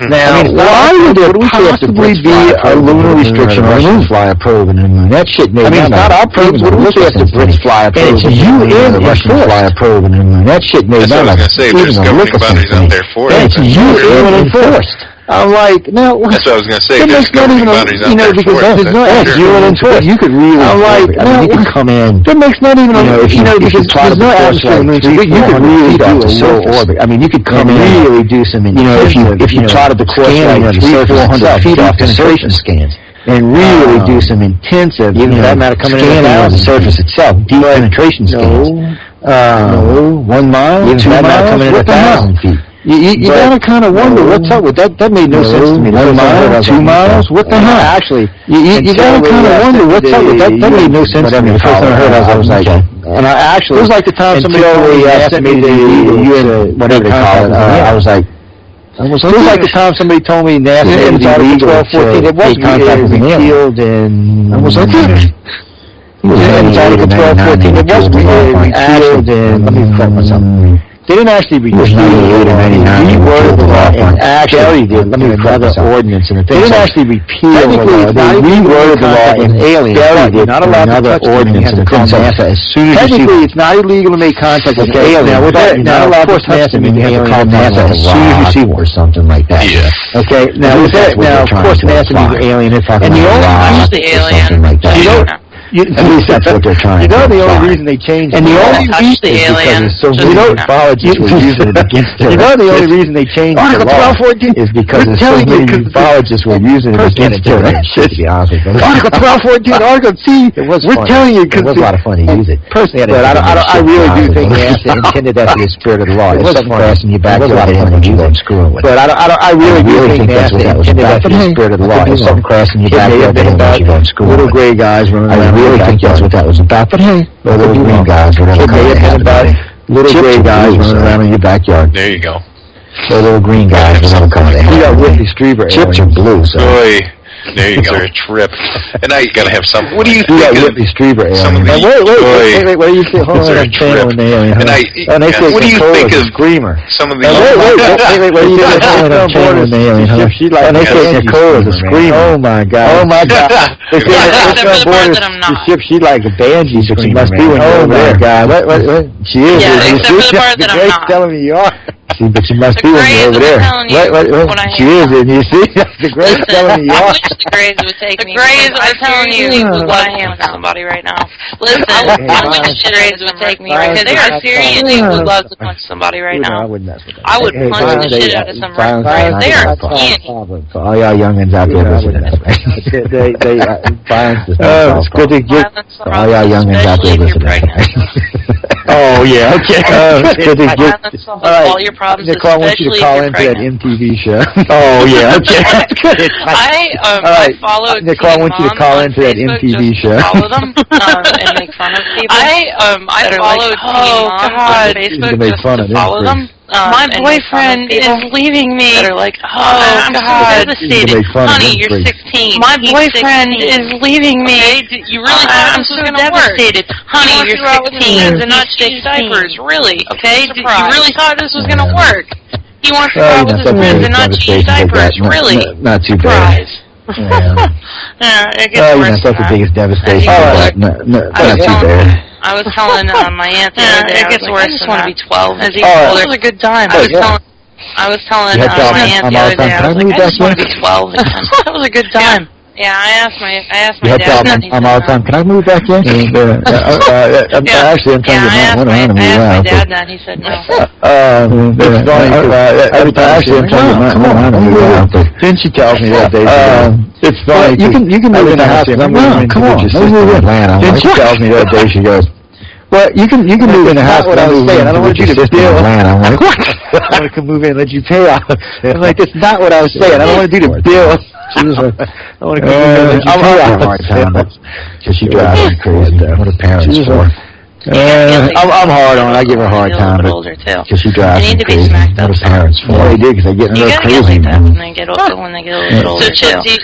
Now, why would there possibly be a lunar restriction on the moon? Fly a probe in the moon. That shit made it's not our probe. What do we have to Brits fly a probe? It's UN and Russians fly a probe in the moon. That shit made That's what I was going to say. There's governing bodies out there for it. It's UN enforced. I'm like, no. That's what I was going to say. There's governing bodies out there because there's no UN enforced. You could really. I'm like, no. You could come in. That makes not even. Because there's no atmosphere on the moon, you could really do a low orbit. I mean, you could come in. Really do some. If you plotted the course like 300-400 feet off penetration scans. And really do some intensive, even for that matter, scanning on the surface itself, deep penetration scans. No, 1 mile, even 2 miles, coming in 1,000 feet. You gotta kind of wonder what's up with that. That made no sense to me. 1 mile, 2 miles, what the hell? Actually, you gotta kind of wonder what's up with that. That made no sense to me. The first time I heard it, I was like, and I actually, it was like the time somebody asked me the UN, whatever they call it. I was like. It was like the time somebody told me NASA made it illegal to take contact with an alien. And I was like, it was Article 12, 14. It wasn't repealed in, let me correct myself. They didn't actually repeal it. They reworded the law and actually did another ordinance and they didn't actually repeal the law. They reworded the law and aliens did not allowed another ordinance and NASA as soon as technically it's not illegal to make contact with an alien. Now with that, you're not allowed to touch them and you have to call NASA as soon as you see one or something like that. Yeah. Okay. Now with that, now of course NASA needs an alien. And the only alien like that. At least that's what they're trying. You know the only reason they changed and the only reason is because so many ufologists were using it against it. You know the only reason they changed the law is because so many ufologists were using it against it. To be honest with you, Article 12, 14, Article C. We're telling you because it was a lot of fun to use it. Personally, but I really do think NASA intended that to be the spirit of the law. It wasn't crashing your back. It was a lot of fun to use it and screwing with it. But I really do think NASA intended that to be the spirit of the law. It was something crashing your back. Little gray guys running around. I really think that's what that was about. But hey, little green guys, whatever. It may have been about little gray guys running around in your backyard. There you go. Little green guys, whatever color they have. You got Whitley Strieber. Chips are blue, so. There you go. A trip. And now you got to have some. What do you think? You got Whitley Strieber. Some of these. Wait. What do you think? Hold on, channel in there. And what do you think of Screamer? Some of these. Wait. What do you think? Hold on, channel in there. She like. And they say Nicole is a screamer. Oh my God. They say Nicole Borders. The ship. She like a banshee, but she must be one. Oh my God. What? She is. Yeah, except for the part that I'm not. Telling me you are. But she must be one over there. What? She is, and you see, the Grays telling me you are. The Grays would take me. The Grays are telling you what I am with somebody right now. Listen, I wish the Grays would take me right now. They are seriously would love to punch somebody right now. I wouldn't mess with that. I would punch the shit out of some Grays. They are skinny. For all y'all youngins out there, violence is not it's good to get for all y'all youngins out there listening. Oh yeah, okay. It's good to get. All right. Nicole, I want you to call into that MTV show. Oh yeah, okay. I follow Nicole, I want you to call into that MTV show. Follow them and make fun of people. I follow Teen Mom on Facebook just to follow them My boyfriend is leaving me. That are like, I'm so devastated. Honey, you're 16. My boyfriend is leaving me. You really thought this was going to work? Devastated. Honey, you're 16 and not change diapers. Really? Okay? You really thought this was going to work? He wants to go out with his friends and not change diapers. Really? Not too bad. It gets worse. That's the biggest devastation. Not too bad. I was telling my aunt the other day, it gets worse. I just want to be 12. As he told her, it was a good time. I was telling my aunt the other day, I was like, I just want to be 12 again. That was a good time. Yeah, I asked my dad. I'm all the time. Can I move back in? Actually, I'm trying to get my dad that. He said no. Then she tells me that day. It's funny. You can move in the house. Come on, let's move in. Then she tells me that day. She goes, well, you can move in the house. What I was saying, I don't want you to bill. I'm like, what? I want to move in and let you pay off. I'm like, that's not what I was saying. I don't want to do the bill. She was like, I want to come in and let you pay off. Because she drives me crazy. What are parents for? I'm hard on her. I give her a hard time, because she drives me crazy. What are parents for? They do, because they get in a little crazy. When they get a little older. So, Chip, do you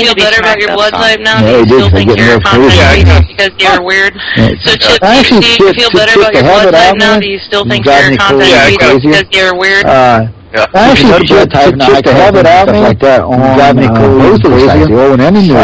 feel better about your blood type now? Yeah, Do you still think you're confident because you're weird? So, Chip, do you feel better about your blood type now? Do you still think you're confident because you're weird? Actually, just to have it out, stuff like that on most of the sites, the old and any new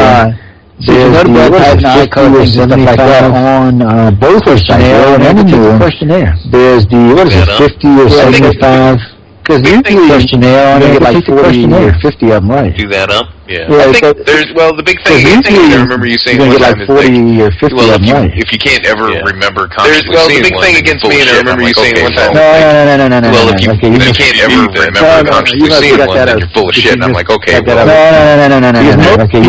there's the blood type and stuff like that on both questionnaire and the questionnaire. There's the, 50 or 75? Because usually questionnaire on it, like 40 or 50 of them right. Do that up? Yeah. I think there's, the big thing I remember you saying one time is like, if you can't ever remember consciously seeing one, the big thing against me, and I remember you saying one time, no. Well, if you can't ever remember consciously seeing one, then you're full of shit, and I'm like, okay, well, no. Okay, you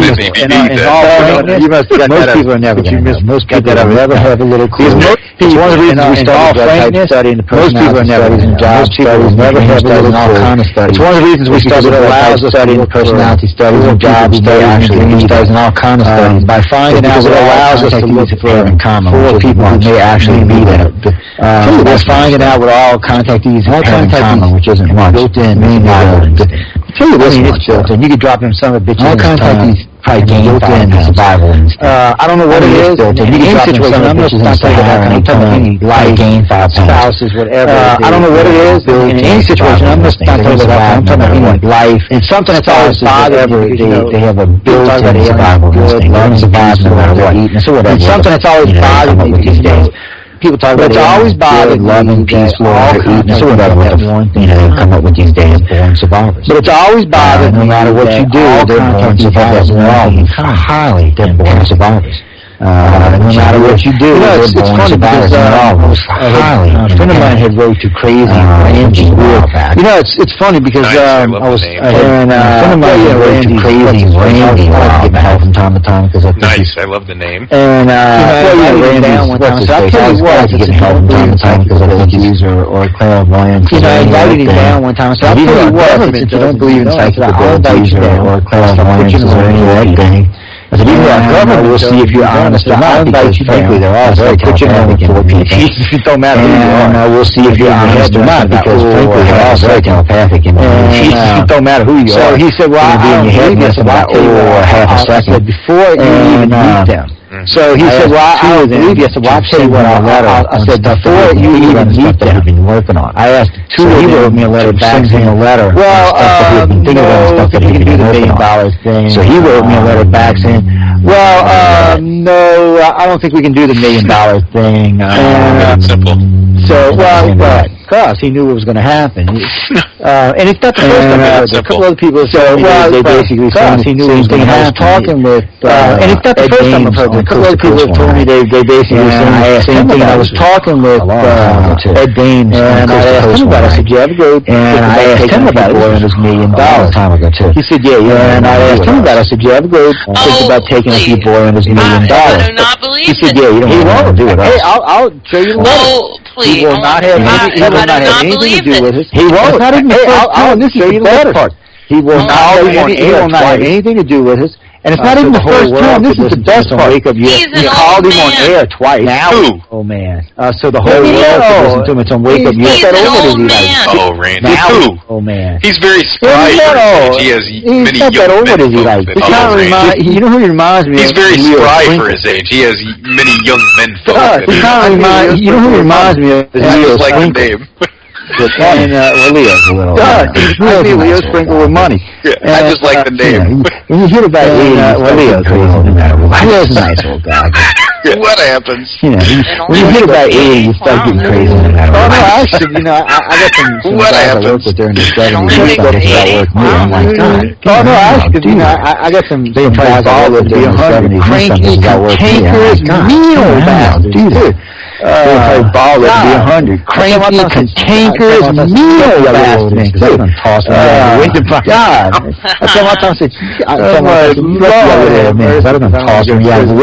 must have got that. Most people are never going to know. Most people never have a little clue. It's one of the reasons we started blood type studying the personality studies and job studies, never have a little all kind of studies. It's one of the reasons we started blood type studying the personality studies and job studies and all kind of studies. By finding out what allows us to look for people who may actually be there. By finding out what all contactees have in common, which isn't much. Built-in, tell you this much, and you could drop in some of the bitches. All contactees probably gain survival instinct. I don't know what it is. In any situation, I'm not talking about any life, gain 5 spouses, whatever. I don't know what it is. In any situation, I'm not talking about any life. And something that's always bothered me. They have a built-in survival instinct. Learn to survive no matter what. And something that's always bothered me these days. People talk about it's always bothered loving, peaceful, eating, so whatever. One thing they come up with these damn born survivors. But it's always bothered no matter what you do, they're born survivors. They're all highly, they're born survivors. No matter what you do, it's funny because a friend of mine had wrote to Crazy Randy real fast. It's funny because I was and a friend of mine had wrote to Crazy Randy. I get my help from time to time because I think I love the name. And Randy down one time. So I tell you what, I get help from time to time because I think he's or clairvoyant. I invited him down one time. So I tell you what, since you don't believe in psychic abilities or clairvoyance or any of that thing. I said, even our government will see if you're honest or not, because frankly, they're all very telepathic and it don't matter who you are. And we'll see if you're honest or not, because frankly, they're all very telepathic and it don't matter who you are. So he said, well, I don't believe this about half a second. I said, before you even meet them. So he said, well, I don't believe you. I said, well, I'll tell you what, I said, before you even meet them, been working on. I asked two of them, he wrote me a letter back, sends him a letter. Well, no, he can do the $1 million thing. So he wrote me a letter back saying, well, no, I don't think we can do the $1 million thing. Simple. So, because he knew what was going to happen. And it's not the first time I heard it. A couple other people said, they basically said he knew what was going to happen. I was talking with, and it's not the first time I've heard it. A couple other people have told me they basically said the same thing. I was talking with Ed Baines, and I asked him about it. I said, you ever go, and I asked him about it. It was $1 million a time ago, too. He said, yeah. And I asked him about it. I said, you ever go think about taking a your boy and his $1 million? I do not believe he said, yeah, you don't want to do it. Hey, I'll show you the letter. Please. He will not have anything to do with it. He won't. I'll show you the letter part. He will not have anything to do with us. And it's not even the first time. This is the best part. Wake Up USA. You called him on air twice. Now, oh man. So the whole world could listen to him. It's on Wake Up USA. Oh, Randy. Now, oh man. He's very spry for his age. He has many young men folk. You know who he reminds me of? He's very spry for his age. He has many young men folk. You know who he reminds me of? I just like the name. And Leo's a little. Leo Sprinkle with money. I just like the name. When you hear about Leo's crazy no matter what. Leo's a nice old guy. What happens? You know, when you hear about you start getting crazy no matter what. Oh no, actually, I got some what guys happens? I worked with during the 70s that work me. I'm like, God. Oh no, actually, I got some guys I worked with during the 70s. Cranky, cantankerous, mean old bastard, dude. Ball would be 100. Cranky, cantankerous, mean old bastard. God. I tell my time, I said, man, I don't know, toss him. Yeah, well,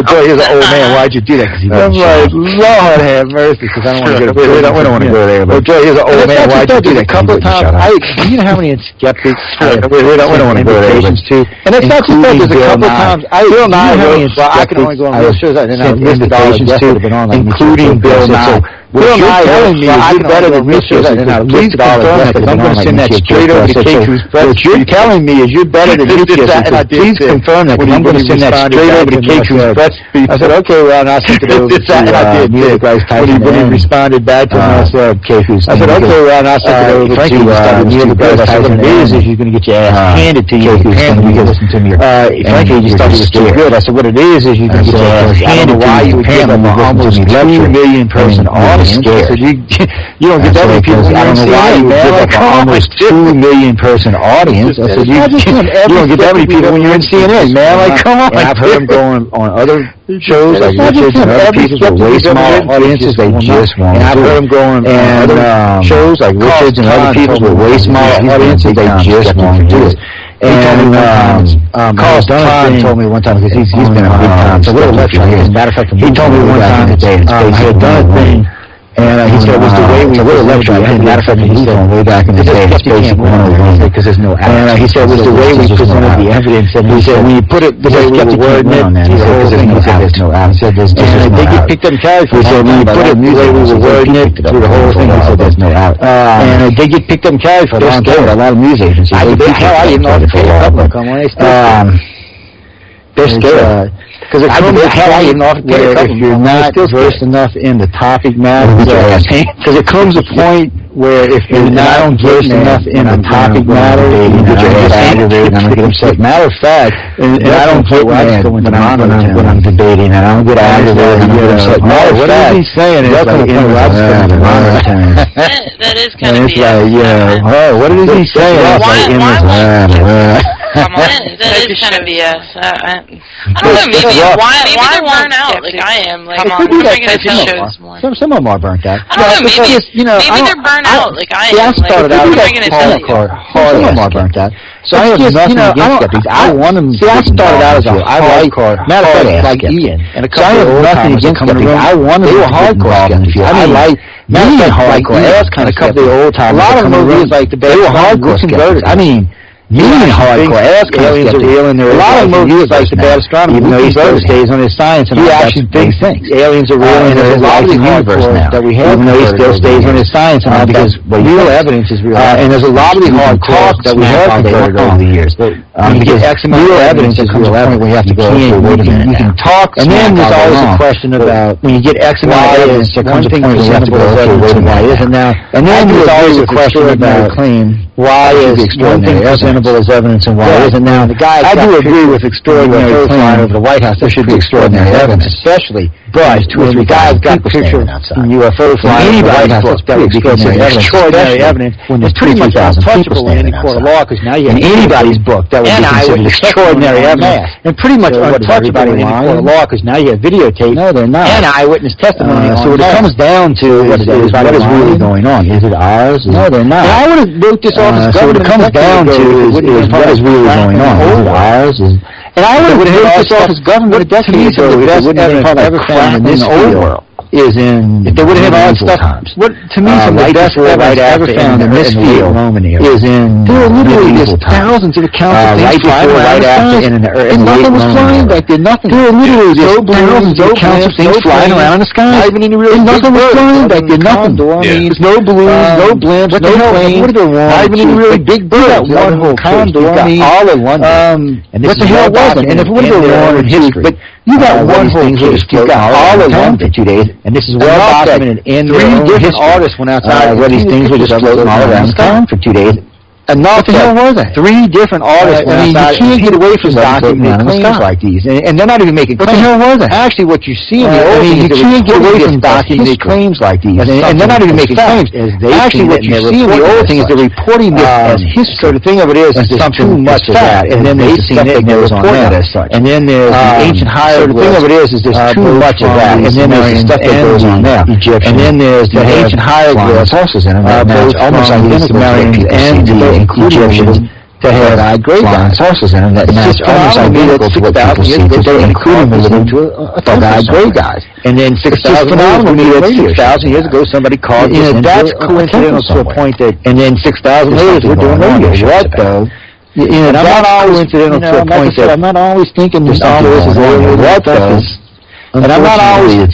boy, he's an old man. Why'd you do that? I'm like, Lord have mercy, because I don't want to go there. We don't want to go there. Well, Joe, he's an old man. Why'd you do that? A couple of times, you know how many skeptics we don't want to go there. And it's not just that. There's a couple of times, Bill Nye, I can only go on those shows, and I listed all the guests that have been on, including Bill Nye. Bill Nye telling me is you're better than Mitch. Please confirm that, because I'm going to send that straight over to K-Cruz. What you're telling me is you're better than Mitch. Please confirm that, because I'm going to send that straight over to K-Cruz. I said, okay, well, and I sent it over to Neil deGrasse Tyson. When he responded back to me, I said, K-Cruz. I said, okay, well, and I sent it over to Neil deGrasse Tyson. What it is you're going to get your ass handed to you. Apparently, you listen to me. Frankly, you thought it was too good. I said, what it is you're going to get your ass handed to you. Why you would give them almost 2 million person audience. Scared. So you don't get that many people. I don't know why you would give up an almost 2 million person audience. I said you don't get that many people when you're in CNN, man. Like, come on. And I've heard them going on other shows like Richards and other people with way smaller audiences. They just won't. And I've heard them going on other shows like Richards and other people with way smaller audiences. They just won't do it. And Carl Dunn told me one time, because he's been a big time. So little lecture here. As a matter of fact, he told me one time I had done a thing. And he said it was the way we were lecturing. As a matter of fact, he said way back in the day, it's Basic 101, because there's no and he said it was the way we presented the evidence. And he said when you put it the way we were wording it, he said there's no out. He said there's and they get picked up in carriage. He said when you put it the way we were wording it through the whole thing, he said there's no out. And they get picked up in carriage for a long time. A lot of news agencies. I didn't know if they come on. They're scared. Because if you're not versed enough in the topic matter, because it comes a point where if you're not versed enough in the topic matter, you get your ass aggravated and I'm going to get upset. Matter of fact, and I don't get mad when I'm debating, and I don't get aggravated and I get upset. Matter of fact, what is he saying? It's like, that is kind of what is he saying? Come on, that is kind of BS. I don't know, maybe they're burnt out like I am. Like, come on, we're going to tell shows more. Some of them are burnt out. I don't know, maybe they're burnt out like I am. I started out with some of them are burnt out. So I have nothing against skeptics. I want them. See, I started out as a hardcore. Matter of fact, like Ian. And so I have nothing against skeptics. I want them to be hardcore skeptics. I like me hardcore. That's kind of a couple of old timers. A lot of movies like they were hardcore skeptics. I mean. Meaning hardcore ass aliens are real, and there are a lot of movies like the bad astronomer, even though he still stays on his science and he actually thinks aliens are real, and there's a lot of the universe now that we have, even though he still stays on his science and all, because real evidence is real, and there's a lot of the hardcore that we have converted over the years. Because real evidence is real evidence. We have to go, wait a minute, you can talk, and then there's always a question about when you get X amount of evidence, there comes a point where you have to go, okay, wait a minute, why isn't now? And then there's always a question about why is one thing presentable as evidence and why isn't now? I do agree with extraordinary flying over the White House. There should be extraordinary evidence, especially. But when the guy's got a picture of UFO flying over the White House, that would be considered extraordinary evidence. It's pretty much untouchable in any court of law, because now you have anybody's book that would be considered extraordinary evidence, and pretty much untouchable in any court of law, because now you have videotape. No, they're not. And eyewitness testimony. So what it comes down to is what is really going on. Is it ours? No, they're not. I would have wrote this off as government. So what it comes down to is what is really going on. Is it ours? And I would have wrote this off as government a decade ago. It wouldn't have been ever found in this old world. is in. If they would have had all that stuff, what to me some of the best evidence ever found in this field is in. There are literally just thousands of accounts of things flying around the sky, and nothing was flying back there. Nothing. There are literally just thousands of accounts of things flying around in the sky, and nothing was flying back there. Nothing. There's no balloons, no blimps, no planes. What are not even any really big birds. One whole condor. All in London. What the hell was it? And if it would have been in history, but you got one whole case. You got all of London for 2 days, and this is well documented in 3 different artists went outside where these things were just floating all around town for 2 days. And what the hell was that? 3 different artists went outside. You can't get away from documenting claims like these, and they're not even making claims. What the hell was that? Actually, what you see in the old thing is you can't get away from documenting claims like these, and they're not even making claims. Actually, what you see in the old thing is they're reporting this as history. So the thing of it is there's too much of that, and then there's stuff that goes on that as such. And then there's the ancient hieroglyphs. So the thing of it is there's too much of that, and then there's the stuff that goes on there. And then there's the ancient hieroglyphs horses in them, both almost identical and the Egyptians to have great guys horses in them that match almost identical to what people see today, including the living to a great guys. And then 6,000 years ago, somebody called this. That's coincidental to a point that. And then 6,000 years we're doing radio. What though? And I'm not always coincidental to a point that. I'm not always thinking this always is what though. And I'm not always,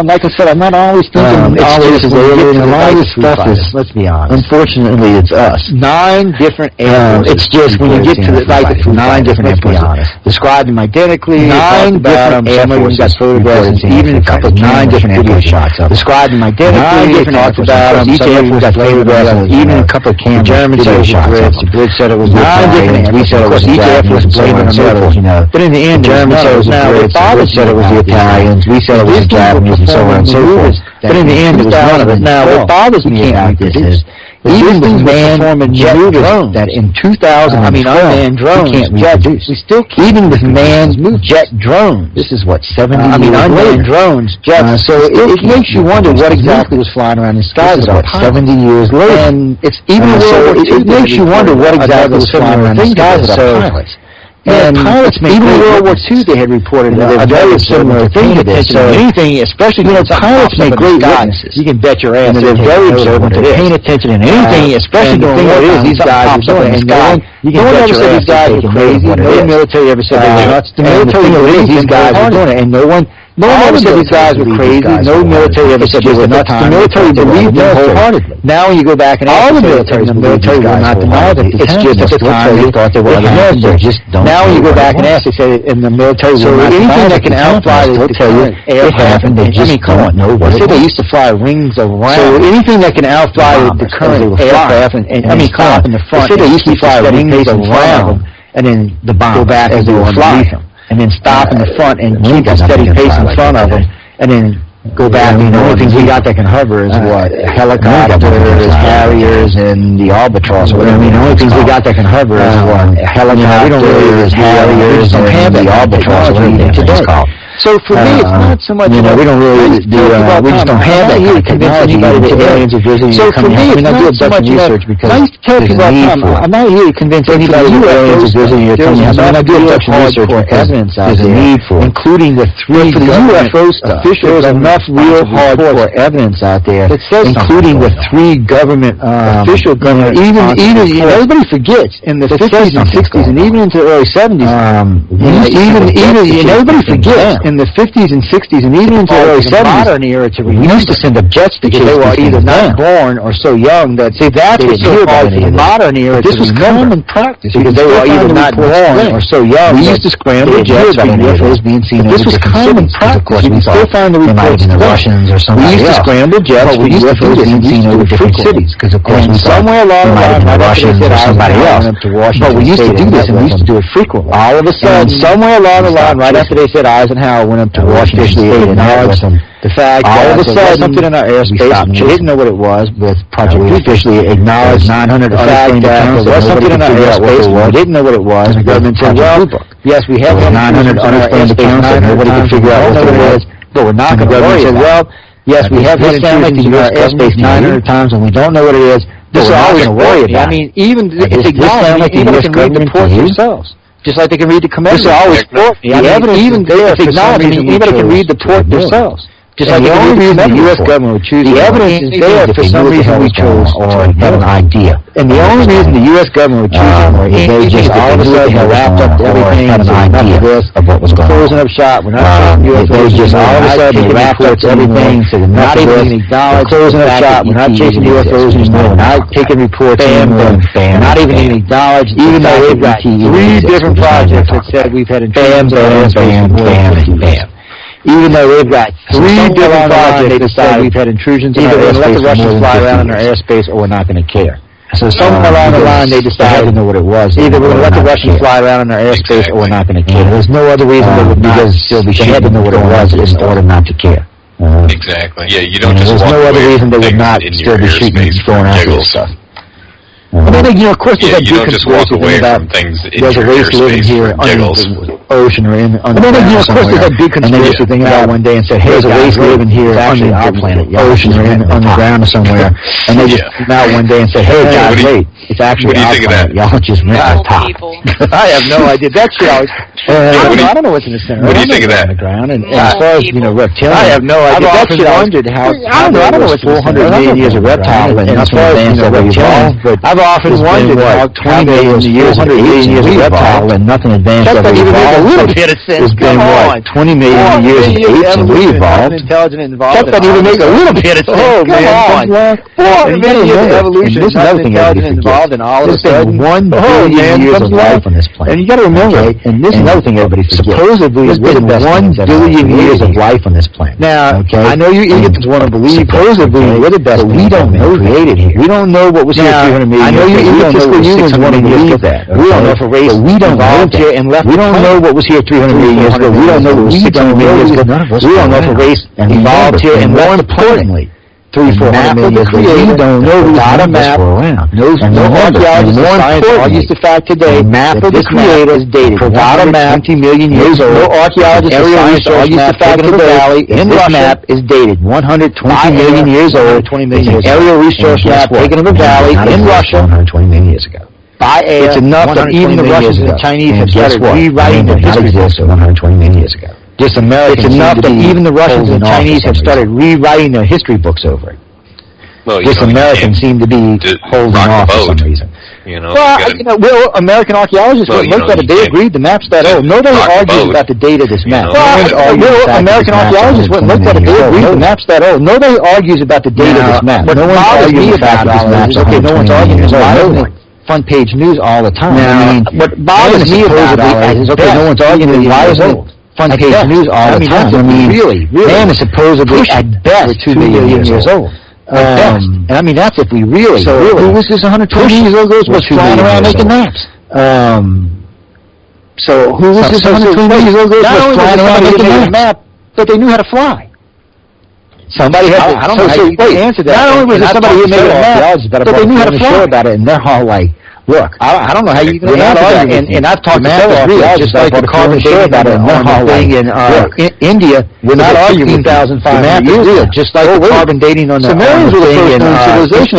like I said, I'm not always thinking always is alien. A lot of this stuff is, let's be honest. Unfortunately, it's us. 9 different airports. It's just when you get to the, like, 9 different airports. Describe them identically. 9 different airports. Got photographs, even a couple of 9 different video shots of. Describe them identically. Talked about them. Each airport got photographs, even a couple of cameras. German said it was Brits. The Brits said it was 9 different airports. We said it was each airport was blaming on the others, you know. But in the end, German said it was the Brits. The Brits said it was the Italians. We said it was the Japanese and so on and so forth. But in the end, it was none of it. Now, what bothers me about this is, even with manned jet drones, that in 2012, unmanned drones, we can't reproduce. We still can't. Even with manned jet drones, this is what, 70 years later. Unmanned drones, jets. So it makes you wonder what exactly was flying around the sky about 70 years later. And it's even it makes you wonder what exactly was flying around the sky about pilots. And pilots even in World War II, they had reported a very similar thing to this. So anything, especially pilots make great witnesses. You can bet your ass they're very observant. They're paying attention in anything, especially during war time. These guys are doing. And no one ever said these guys were crazy. No military ever said they were nuts. The military these guys were doing it, and no one ever said these guys were crazy. No military ever said they were nuts. The military believed them wholeheartedly. Now when you go back and ask all the military will not deny that. It's just at the time they thought they were military. Now when you go back and ask, they say in the military will not deny that. Anything that can outfly the current aircraft, they just don't know what it is. They said they used to fly rings around. So anything that can outfly the current aircraft and stop in the front. They said they used to fly rings around and then the bomb go back as they were flying. And then stop in the front and keep a steady pace in front of them, and then go back. The only things we got that can hover is what? Helicopters, Harriers, and the Albatross. The only things we got that can hover is what? Helicopters, Harriers, and the Albatross. What do you think it's called? So for me, it's not so much. We don't really do. We just don't have that kind of technology. Aliens are visiting. So for me, it's not so much research because I used to tell people all the time. I'm not here to convince anybody that aliens are visiting your country. I do abduction research because evidence out there, including the 3 for the UFO stuff. There's enough real hardcore evidence out there, including the 3 government official government. Even everybody forgets in the 50s and 60s and even into the early 70s. Even everybody forgets. In the 50s and 60s and even into the early 70s, we used to send up jets because they were either not born or so young that, see, that's what's so hard for the modern era. This was common practice because they were either not born or so young. We used to scramble jets for UFOs being seen. This was common practice. You can still find the reports. The Russians or somebody else. We used to scramble jets for UFOs being seen over different cities because, of course, somewhere along the line, the Russians or somebody else. But we used to do this and we used to do it frequently. All of a sudden, somewhere along the line, right after they said Eisenhower went up to Washington State and acknowledged the fact that all of a sudden something in our airspace, we didn't know what it was, but we officially acknowledged 900 the fact that there was something in our airspace, we didn't know what it was, and the government said, well, yes, we have 900 unexplained accounts that nobody can figure out what it was, but we're not going to worry about it. Yes, we have this intrusions in our airspace 900 times, and we don't know what it is. This is all we're going to worry about. I mean, even it's acknowledged, even if you can read the report yourselves. Just like they can read the command. This is always the evidence even there. It's acknowledged. Anybody can read the port themselves. Just like the only reason the U.S. government would choose the evidence is there for some reason we chose or have an idea. And the only reason the U.S. government would choose it is they just all of a sudden wrapped up everything and had an idea of what was going on. Closing up shop, we're not changing U.S. They just all of a sudden wrapped up everything, so not even acknowledged closing up shop, we're not chasing UFOs anymore, we're not taking reports anymore, not even acknowledged, even though they've got 3 different projects that said we've had intrusions on our airspace. Even though they've got 3 different projects that decide we've had intrusions in our airspace, either let the Russians fly around in our airspace or we're not going to care. So somewhere along the line they decided to know what it was. Either we're going to let the Russians fly around in our airspace or we're not going to care. There's no other reason they would not still be shooting. They had to know what it was in order not to care. Exactly. Yeah, you don't just there's walk no other away reason they would not still be shooting and going after this stuff. I mean, of course, there's that big conspiracy thing about there's a race living here under the ocean or in the ground of course, there's that big conspiracy thing about one day and said, hey, there's a race living here under the ocean or underground or somewhere, and they just came out one day and said, hey, guys, wait, it's actually our planet. Y'all just went on top. I have no idea. That shit always... I don't know what's in the center. What do you think of that? And as far as, reptilian... I have no idea. That shit wondered how... I don't know what's 400 million years of reptile, and as far as, reptilian... I've often wondered how 20 million years, 100 million years of reptile and nothing advanced ever evolved. A little bit of sense. It's been, 20 million years of apes and we evolved. That doesn't even make a little bit of sense. Oh, man. 400 million years of evolution, and nothing intelligent involved, and all of a sudden, 1 billion years of life on this planet. And you got to remember, and this is another thing everybody forgets. Supposedly, there's been 1 billion years of life on this planet. Now, I know you idiots want to believe, supposedly, we're the best, but we don't know created here. We don't know what was here 300 million years ago. I know you idiotical humans want to believe that. We don't know if a race evolved here and left. We don't know what was here 300 million years ago. We don't know what was 600 million years ago. We don't know if a race evolved here and more importantly, 300-400 million years ago. We don't know who's on the map. No archaeologists or scientists argue the fact today. The map of the Creator is dated. Provide a map 20 million years old. No archaeologists or scientists argue the fact today. In this map is dated 120 million years old. 20 million years old. Aerial research map taken of a valley in Russia 120 million years ago. By air, it's enough that even the Russians and the Chinese have started rewriting their history books 120 million years ago. It's enough that even the Russians and Chinese have started rewriting their history books over it. Well, this Americans seem to be holding off for some reason. American archaeologists looked at it. They agreed the map's that old. Nobody argues about the date of this map. American archaeologists looked at it. They agreed the map's that old. Nobody argues about the date of this map. No one's arguing about this map. Okay, no one's arguing about it. Front page news all the time. Now, what bothers me about it is, okay, no one's arguing why is it front page news all the time. I mean, really, man is supposedly at best 2 million years old. And I mean, that's if we really, who was this 120 years old was flying around making maps? So who was this 120 years old was flying around making a map, but they knew how to fly? Somebody had to, I don't know how you answer that. Not only was there somebody who made a map, but they knew how to fly about it, and they're all like, look, I don't know how you can answer that. And I've talked to several archaeologists, just like the carbon dating about it, and they're all thing in India, we're not arguing 16,500 years ago. Just like the carbon dating on the thing in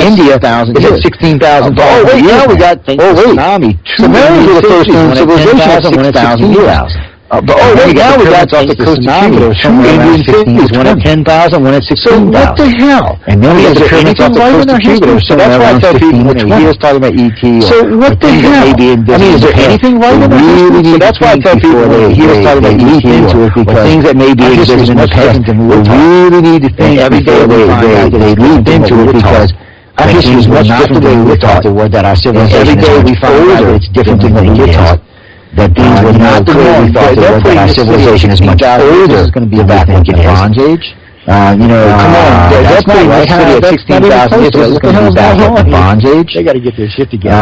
India, it hit 16,500 years. Oh, wait, now we got tsunami. Sumerians were the first known civilization at 6,000 years. But now we got off the coast of Cuba. Indian cities, one at 10,000, one at 16,000. So what the hell? And then we had the pyramids off the coast of Cuba. So that's why I tell people when he was talking about ET. So what the hell? I mean, is there anything right in our So that's why I tell people when he was talking about ET or things that may be existing in the past. We really need to think every day they lead into it because our history is much different than we were taught. That our civilization every day we find out it's different than we were taught. That these were not the way we thought they were, that our civilization is much older than the Bronze Age. Come on, that's not right. At 16,000 years ago, it's going to be back in the Bronze Age. They got to get their shit together.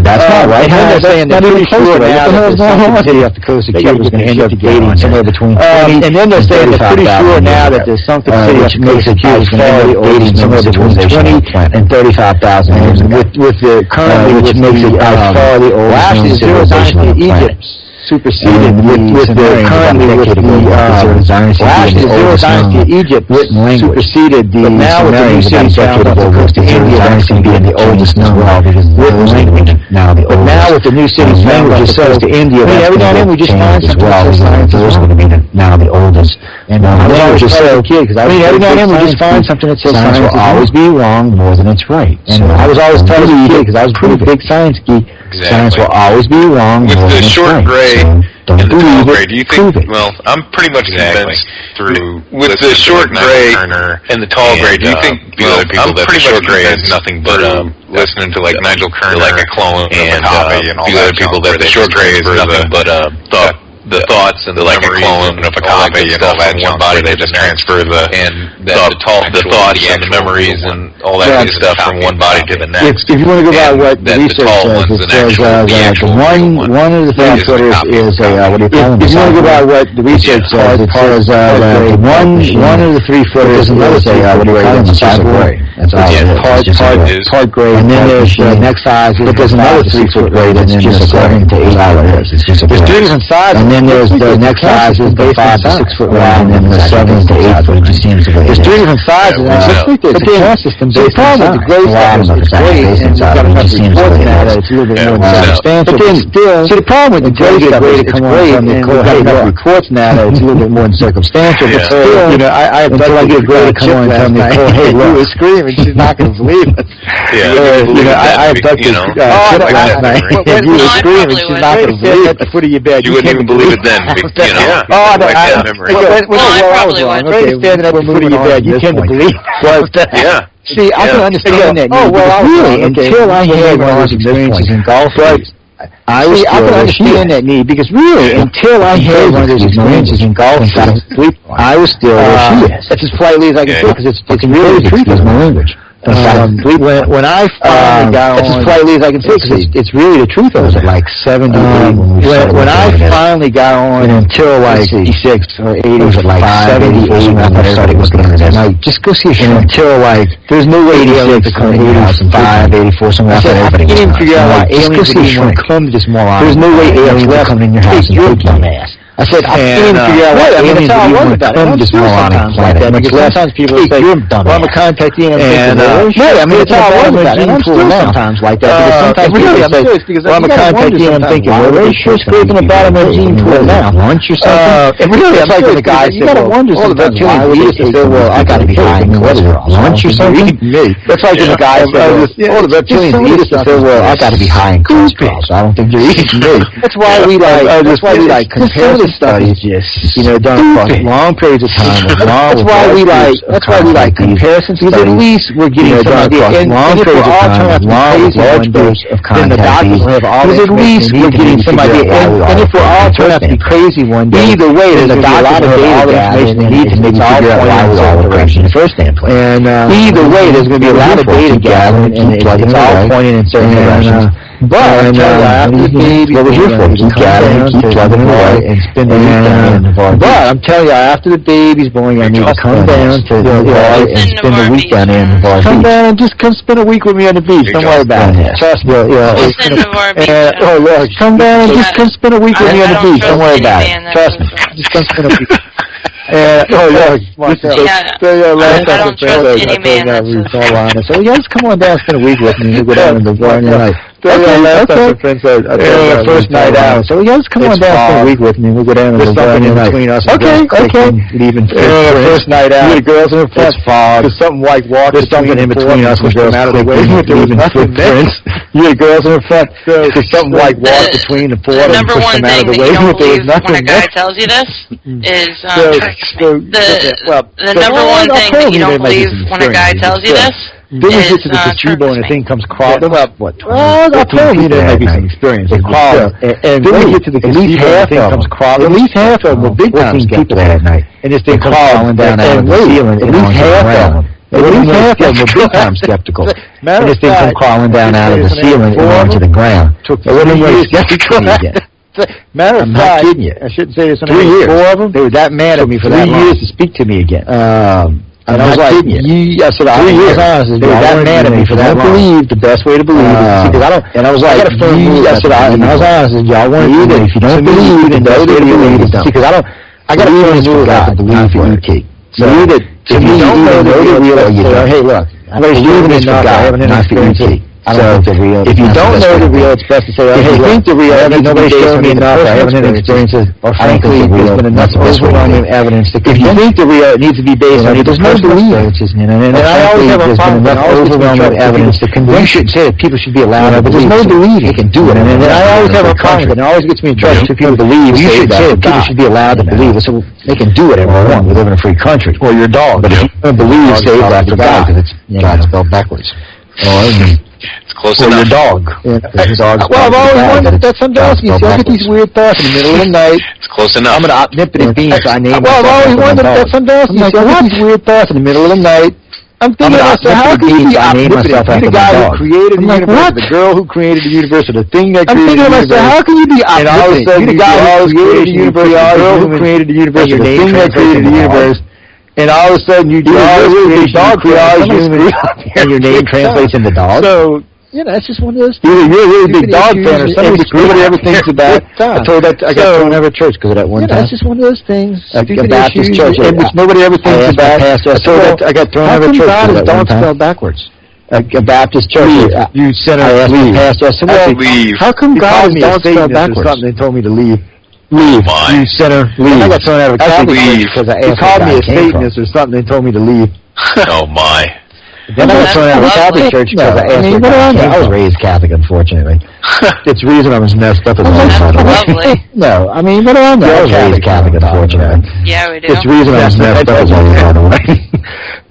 That's not right. They're saying they're pretty sure now that the city off the coast of Cuba is going to end up dating somewhere between 20 and then they're saying they're pretty sure now that the sunken city off the coast of Cuba is going to end up dating somewhere between 20 and 35,000 years. With the currently, which makes it by far the oldest civilization on the planet. superseded with the Zero Dynasty of Egypt superseded the Sumerians got decades ago with the India Dynasty being the oldest known written language. But now with the new cities language as opposed to India, every now and then we just find something that says science is going to be now the oldest. And I was always just a kid because every now and then we just find something that says science will always be wrong more than it's right. And I was always told as a kid because I was a pretty big science geek. Science will always be wrong more than it's right. With the short gray and the tall gray, do you think? Well, I'm pretty much convinced through with the short gray and the tall gray. Do you think? I'm pretty much convinced nothing but listening to like Nigel Kerner, like a clone, and a few other people that the short gray is nothing but the thoughts and the memories and of a copy and all that from one body. They just transfer the thoughts and the memories and all that good stuff from one body to the next. If you want to go by what the research says, it says that one of the three-footers is a, what do you call them? If you want to go by what the research says, it says that one of the three-footers is a, what do you call them? Cyber. That's all it is. Part gray. And then there's the next size, but there's another 3-foot gray that's just 7 to 8 hours. There's 3 different sizes. And then there's the next size is the 5 to 6 foot wide, and then the 7 to 8 foot. It just seems to be. There's 3 different sizes. But then, the problem with the gray stuff is it's great, and you've got enough reports now that it's a little bit more substantial. But then still, see the problem with the gray stuff is it's great, and you've got enough reports now that it's a little bit more circumstantial. But still, you know, until I get a gray to come on and tell me, hey, you were screaming, she's not going to believe it. You know, I abducted last night, and you were screaming, she's not going to believe it. At the foot of your bed. You wouldn't even believe it then. You know, I was wrong. Okay, standing up and moving your bed, you tend to believe. Yeah. See, I can understand that. Oh, well, really, until I had one of those experiences in golf, I can understand that need, because really, until I had one of those experiences in golf, I was still where she is. That's as politely as I can say, because it's really the truth of my language. When I finally got on, that's as politely as I can say, because it's really the truth of it. Like 78 when I finally got on, and until like 86 or 80, was it like 78 when I started looking at it. Now, just go see a show. Until like, there's no way to come in your house in 5, 84, something like that. I can't even figure out why aliens would even come to this moron. There's no way aliens would come in your house and take your ass. I said, I can't even figure out why aliens would even come to this moronic planet. Because sometimes people say, well, I'm a contact you, and I mean, it's all I was about it. I'm still sometimes like that. Because sometimes people say, well, I'm a contact you, and I'm thinking, well, they're sure scraping the bottom of the gene pool now. Lunch or something? And really, it's like when the guy said, why would you say, well, I got to be high in cholesterol. Lunch or something? That's like when the guy said, the reptilians eat us, and said, well, I got to be high in cholesterol, so I don't think you're eating me. That's why we like compare studies, you know, done across long periods of time. That's why we like comparisons, because at least we're getting some idea. And if we're all turning out to be crazy one day, then the doctors will have all the information. We're getting some idea. And if we're all turning out to be crazy one day, either way, then the doctors will have all the information they need to maybe figure out why we're all crazy in the first standpoint. And either way, there's going to be a lot of data gathering, and it's all pointing in certain directions. But after the baby, what was your for? Keep gathering, keep plugging it away, and spend the week down in Navarre. But I'm telling you, after the baby's born, I need to come down to Navarre and spend the week down in Navarre. Come down and just come spend a week with me on the beach. Don't worry about it. Trust me. Oh, look, come down and just come spend a week with me on the beach. Don't worry about it. Trust me. Just come spend a week. I don't trust any man that's so you guys come on down and spend a week with me. We'll go down in the barn tonight. First night out. So you guys come on down and spend a week with me. We'll go down in the barn tonight. Okay. Leaving first night out. The girls in the front. There's something like walk. There's something in between us. We're out of the way. Leaving footprints. You the girls in the front. There's something like walk between the four and push them out of the way. The number one thing that you don't believe when a guy tells you this is the number one thing that you don't believe when a guy tells you this. Then we get to the placebo and the thing comes crawling up, what, 12 feet, there may be some experience. And then we get to the placebo and the thing comes crawling. At least half of them were big time people that night. And this thing comes crawling down out of the ceiling. At least half of them. At least half of them were big time skeptical. And this thing comes crawling down out of the ceiling and onto the ground. They wouldn't really skeptical again. Matter of fact, I shouldn't say this. 3 years. 4 of them. They were that mad at me for that long. 3 years to speak to me again. And I was like, I said, I was honest. They were that mad at me for that. I believe the best way to believe is because I don't. And I was like, I said, and I was honest. Y'all want to believe if you don't believe, then the best way to believe is because I don't. I got to believe for God to believe for ET. So if you don't know the real, you go, hey, look, I'm believing this for God, not for ET. So if you don't know the real, it's best to say, if you think the real, nobody showed me enough, I haven't had experiences, or frankly, there's been enough overwhelming evidence to. If you think the real, it needs to be based on. There's no belief. And I always have a problem. There's been enough overwhelming evidence to convince. You should say that people should be allowed to believe. But there's no belief. They can do it. And I always have a problem. And it always gets me in trouble. People believe. You should say that people should be allowed to believe. So they can do it every one. We live in a free country. Or your dog. But if you don't believe, say that for God, because it's God spelled backwards. It's close or enough. your dog. Well, I've always wondered that Sandusky. See, I get these weird thoughts in the middle of the night. It's close enough. I'm an omnipotent being, so I name Well, I've always wondered that Sandusky. See, I get these weird thoughts in the middle of the night. I'm thinking to myself, how can you be omnipotent? Be the guy who created the universe, the girl who created the universe, or the thing that created the universe. I'm thinking to myself, how can you be omnipotent? Be the guy who created the universe, the girl who created the universe, or the thing that created the universe. And all of a sudden, you do all this big dog creation, and your name translates into dog. So, you know, it's just one of those things. Either you're a really big dog fan, or somebody ever thinks about. I told that I got thrown out of church because of that one time. It's just one of those things. A Baptist church, which nobody ever thinks about. I told that I got thrown out of church because of that one time. How come God is dog spelled backwards? A Baptist church. You said I asked the pastor. I said, well, how come God is dog spelled backwards? They told me to leave. Leave. You sinner, leave. I got thrown out of a Catholic church because I asked. He called me a Satanist or something. They told me to leave. Oh my! Then I got thrown out of a Catholic church because I asked. I was raised Catholic, unfortunately. It's the reason I was messed up as well. Lovely. No, I mean, what do I know? I was raised Catholic, unfortunately. Yeah, we do. It's the reason I was messed up as well.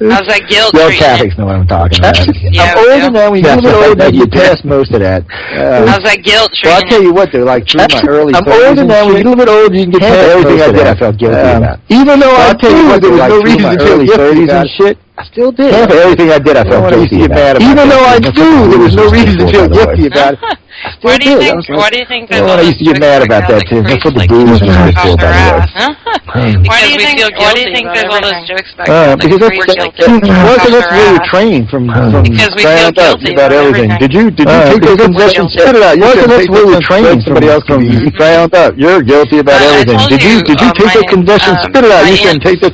How's that guilt treatment? Catholics know what I'm talking about. Yeah, I'm older now. When you're a little older, you pass most of that. How's that guilt treatment? Well, I'll tell you what, though. Like through my early 30s, I'm older now. When you're a little bit older, you can get past everything I did. I felt guilty about. Even though I tell you what, there was no reason to feel guilty and shit. I still did. Half of everything I did, I felt guilty about. Even though I knew there was no reason to feel guilty about it. Why do you think there's I used to get mad about that too. That's what the booze in high school, by the way. Why do you think there's all those jokes back then? Because that's where you're trained from ground up about everything. Did you take those concessions? Spit it out. That's where you're trained somebody else from ground up. You're guilty about everything. Did you take those concessions? Spit it out. You shouldn't take that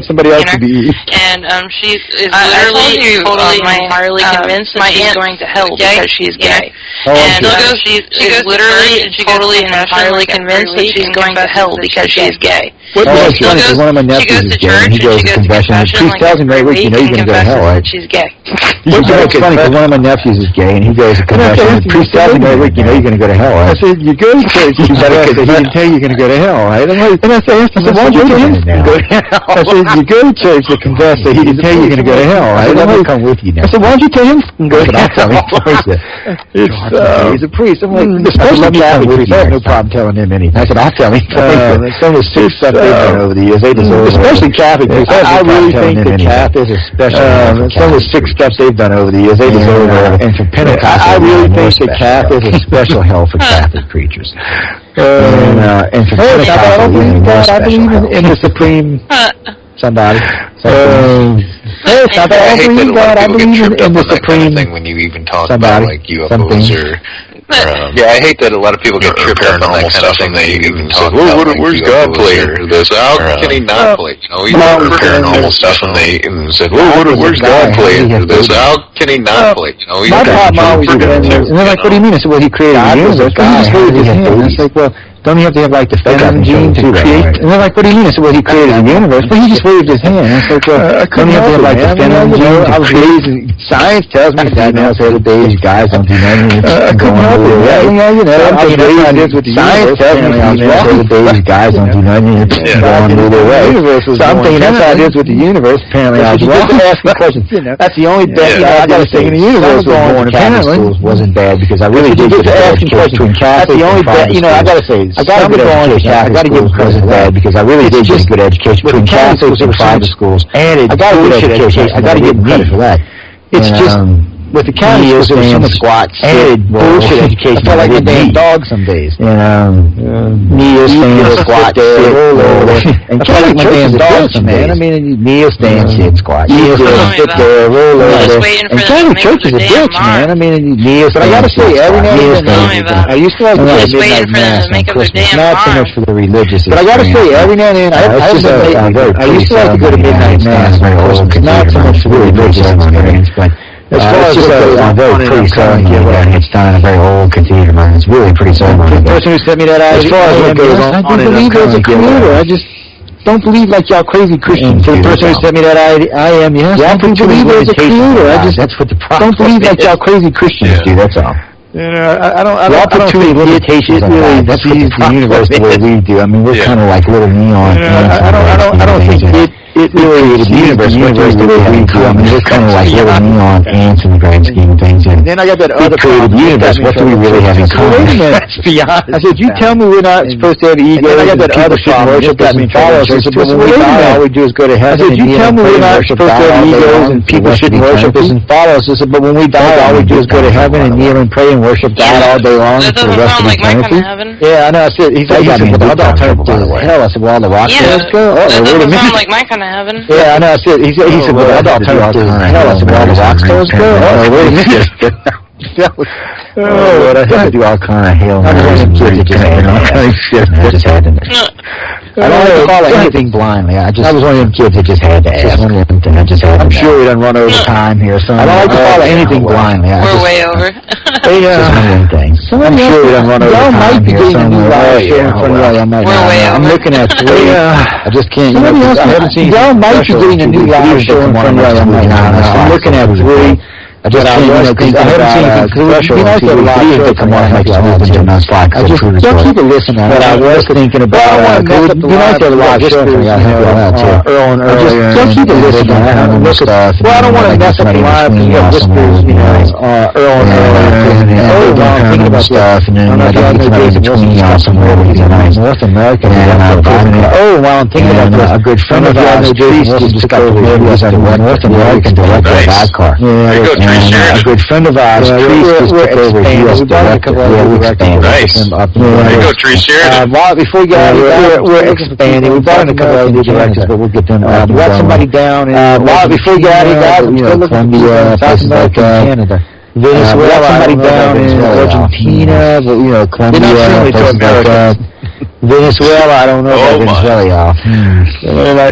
somebody else to be. And she is literally totally entirely convinced that she's going to hell because she's gay. And she goes literally and totally and entirely convinced that she's going to hell because she's gay. One of my nephews is gay, and he goes to confession. The priest tells him every week, you know you're going to go to hell, right? She's gay. It's funny because one of my nephews is gay, and he goes to confession. The priest tells him every week, you know you're going to go to hell, right? I said, you go to church, he can tell you you're going to go to hell, right? And I said, why don't you go to hell? I said, you go to church to confess that he can tell you you're going to go to hell, right? I'm going to come with you now. I said, why don't you tell him to go to hell? He's a priest. I'm like, especially Catholic priests, I have no problem telling him anything. I said, I'll tell him. Some of the sick stuff they've done over the years, they deserve it. Especially Catholic priests. I really think that Catholics are special. Some of the sick stuff they've done over the years, they deserve it. And for Pentecost, I really think that Catholics are special hell for Catholic preachers. And for Pentecost, I believe in the Supreme somebody. I believe in the Supreme thing when you even talk about like UFOs or yeah, I hate that a lot of people get tripped up on that kind of thing. They even talk about where's God play or this? How can he not play? You know, even paranormal stuff, and they said, where's God play into this? How can he not play? You know, my problem always is, and they're like, what do you mean? I said, well, he created the universe. It's like, well, don't you have to have like the feminine gene to create? And they're like, what do you mean? I said, well, he created the universe. But he just waved his hand. And it's like, well, don't you have to have like the feminine gene to create? Science tells me females have the babies, guys don't do nothing. I couldn't help it. Yeah, you know, science tells me females have the babies, guys don't do nothing. Going to their way. So I'm thinking that's how it is with the universe. Apparently, I was wrong. Asking questions. That's the only bet I got to say. The universe was born in Catholic schools wasn't bad because I really did get asking questions between Catholic and private. You know, I got to say. I got to get education. I got to give credit bad because I really did get good education between Catholics and private schools. And I got to get education. I got to give credit for that. It's just with the county was so much squat, shit, bullshit education. I felt like a damn dog some days. Kneel, stand, squat, sit, roll. And Catholic church is dog some days. I mean, kneel, stand, sit, squat. Kneel, sit there, roll over. And Catholic church is a bitch, man. I mean, kneel, stand, but I gotta say, every now and then, I used to like to go to midnight mass on Christmas. Not so much for the religious experience. But I gotta say, every now and then, I used to like to go to midnight mass on Christmas. Not so much for the religious experience, but as far as I'm very pretty ceremony, it's done in a very old cathedral, man. It's really pretty ceremony. The person who sent me that idea, as far as what goes on, I do believe there's a creator. I just don't believe like y'all crazy Christians. The person who sent me that idea, I am, yes. I don't believe there's a creator. I just don't believe like y'all crazy Christians do, that's all. I don't think meditations really sees the universe the way we do. I mean, we're kind of like little neon. I don't think it really created the universe the way we do. I mean, we're kind of like little neon ants in the grand scheme of things. And then I got that other created the universe. What do we really have in common? Wait a minute. Let's be honest. I said, you tell me we're not supposed to have ego. And I got that other problem. Worship us and follow us. I said, when we die, all we do is go to heaven. I said, you tell me we're not supposed to have egos and people shouldn't worship us and follow us. I said, but when we die, all we do is go to heaven and kneel and pray and worship God all day long for the rest of eternity. Yeah, I know. I said, he said, well, I'll turn by the way. Hell, I said, well, all the rock stars go. Oh, wait a minute. Like my kind of heaven. Yeah, I know. I said, he said, well, I'll turn by the way. Hell, I said, well, all the rock stars go. Oh, wait a minute. Oh, I had to do all kind of Hail Marys and shit. I just had to. I don't like to follow anything blindly. I was one of them kids that just had to ask. I just had to. I'm sure we done run over time here. So I don't like to follow anything blindly. We're way over. Just one of them things. I'm sure we done run over time here somewhere. I'm looking at three. I just can't. I haven't seen. Y'all might be getting a new live show in front of you. I'm looking at three. I just can't, because I haven't seen anything special on TV. They come on like smooth and not slack. I just don't keep it listening. But I was thinking about be nice to have a live show for you. Earl and Earl. Don't keep it listening. Well, I don't want to mess up the live because you have whispers, Earl and Earl. I'm thinking about stuff, and then I got somebody in between y'all somewhere where he's a nice North American. While I'm thinking about this, a good friend of ours, just took over North American director of ICAR. A good friend of ours, Trees, just took over. He was director. We're expanding. Nice. There you go, Trees Sheridan. Before we get out, we're expanding. We brought in a couple of new directors, but we'll get them. We got somebody down in. Before we get out, Colombia, places like Canada. Venezuela, somebody down in Argentina, but Colombia, places like that. Venezuela, I don't know about Venezuela.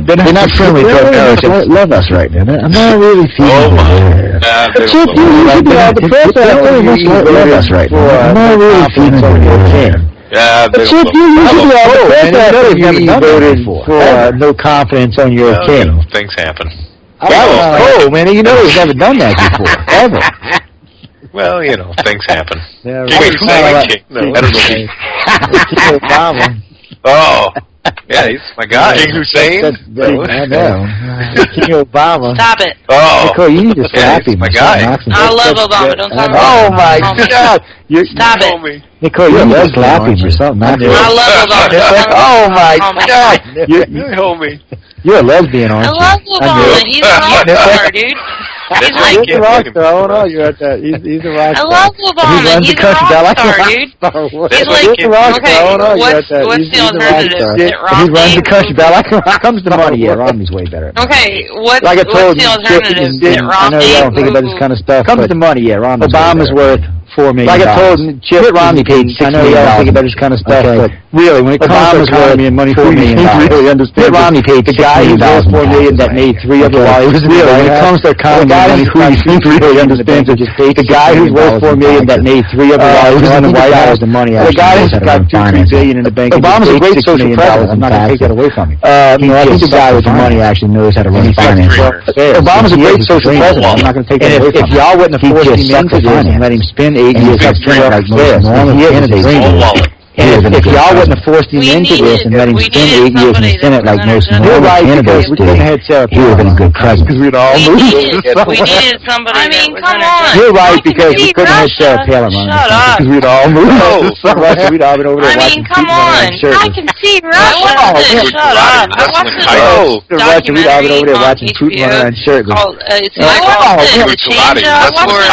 They're not friendly to Americans. They love us right now. I'm not really feeling it. Chip, you should be out the press. I don't really much love us right now. I'm not really feeling it. But Chip, you should be out the press. I know you've never voted for no confidence on your king. Things happen. Oh, man, you know he's never done that before, ever. Well, things happen. Yeah, King Hussein. I don't know. King Obama. Oh, yeah, he's my guy. King Hussein? I know. King Obama. Stop it. Oh. Nicole, you need to slap him. My guy. I love Obama. Don't talk about Oh, my God. Stop it. Nicole, you need to slap him or something. I love Obama. Oh, my God. You hold me. You're a lesbian, aren't you? I love Obama. He's a rock star, dude. He's a rock star. Oh, no, you're at that. He's a rock star. I love Obama. He's a rock star, dude. He's like, okay, what's the alternative? He runs the country. That comes to money. Yeah, Romney's way better. Okay, what's the alternative? I know you don't think about this kind of stuff. Comes to money. Yeah, Obama's worth $4 million. Like I told Chip, Romney paid $6 million. I know y'all think about this kind of stuff, but really, when it comes to economy and money, $4 million, you really understand. Romney paid the guy who's worth $4 million that made three other lives. Really, when it comes to economy and money, who you think really understands it? The guy who's worth $4 million that made three other lives in the White House, the money. The guy who's got $2-3 billion in the bank. Obama's a great social president. I'm not going to take that away from him. I think the guy with the money actually knows how to run finance. Obama's a great social president. I'm not going to take that away from him. If y'all wouldn't have forced him into this and let him spend 8 years like this, And if y'all wouldn't have forced him into this and let him spend 8 years in the Senate like most normal candidates do, he would have been a good president. Because we'd all moved. We needed somebody. I mean, come on. You're right, because we couldn't have had Sarah Palin on. Shut up. Because we'd all moved. We'd all been over there watching come on. I can see Russia. Shut up. I watched this documentary we'd all been over there watching Putin run unshirtless. It's the change up or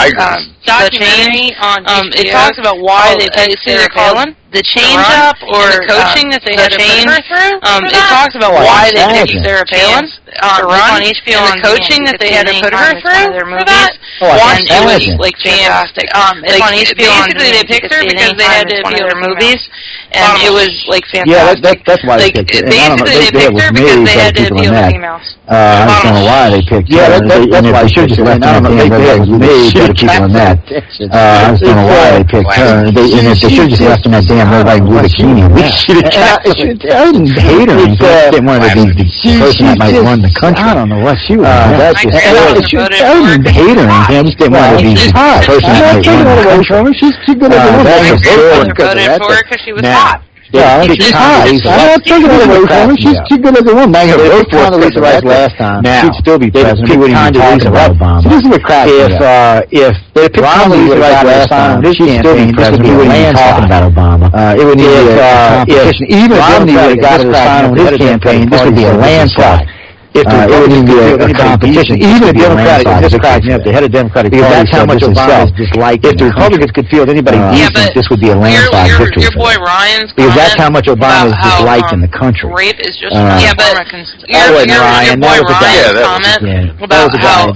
documentary on HBO. It talks about why they picked Sarah Palin. The change-up or the coaching that they had to put her through. It talks about why they picked Sarah Palin to run on HBO and the coaching that they had to put her through for that. One, it was like fantastic. Like basically they picked her because they had to be their movies, and it was like fantastic. Yeah, that's why they picked her. Basically they picked her because they had to deal with females. I just don't know why they picked her. Yeah, that's why they should have just left that damn red made better people than that. I just don't know why they picked her. And if they should have just left in that damn red light blue bikini, we should have kept her. I didn't hate her. I didn't want her to be the person that might run the country. I don't know what she was. I didn't hate her. I just didn't want her to be the person that might run the country. She's too good of a woman. Voted for her because she was hot. Yeah, she's hot. I'm not taking it away from her. She's too good as a woman. They picked Condoleezza Rice last time. She'd still be president. He wouldn't even talk about Obama. This is what cracks me up. If they picked Condoleezza Rice last time, she'd still be president. He wouldn't even talk about Obama. It would be a competition. Even if Romney would have got her to sign on his campaign, this would be a landslide. It wouldn't be a competition. Even a Democratic, this cracks me up. The head of Democratic Party, that's how much Obama is disliked. If the Republicans could field anybody decent, this would be a landslide victory. Your boy Ryan's because that's how much Obama is disliked in the country. Rape is just yeah, but your boy Ryan's comment about how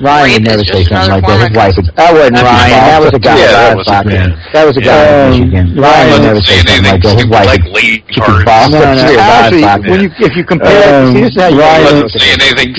Ryan would never say something like that. His wife would. That wasn't Ryan. That was a guy in Michigan. That was a guy in Michigan. Ryan would never say something like that. His wife would kick his balls. Actually, if you compare, see, this is how Ryan. You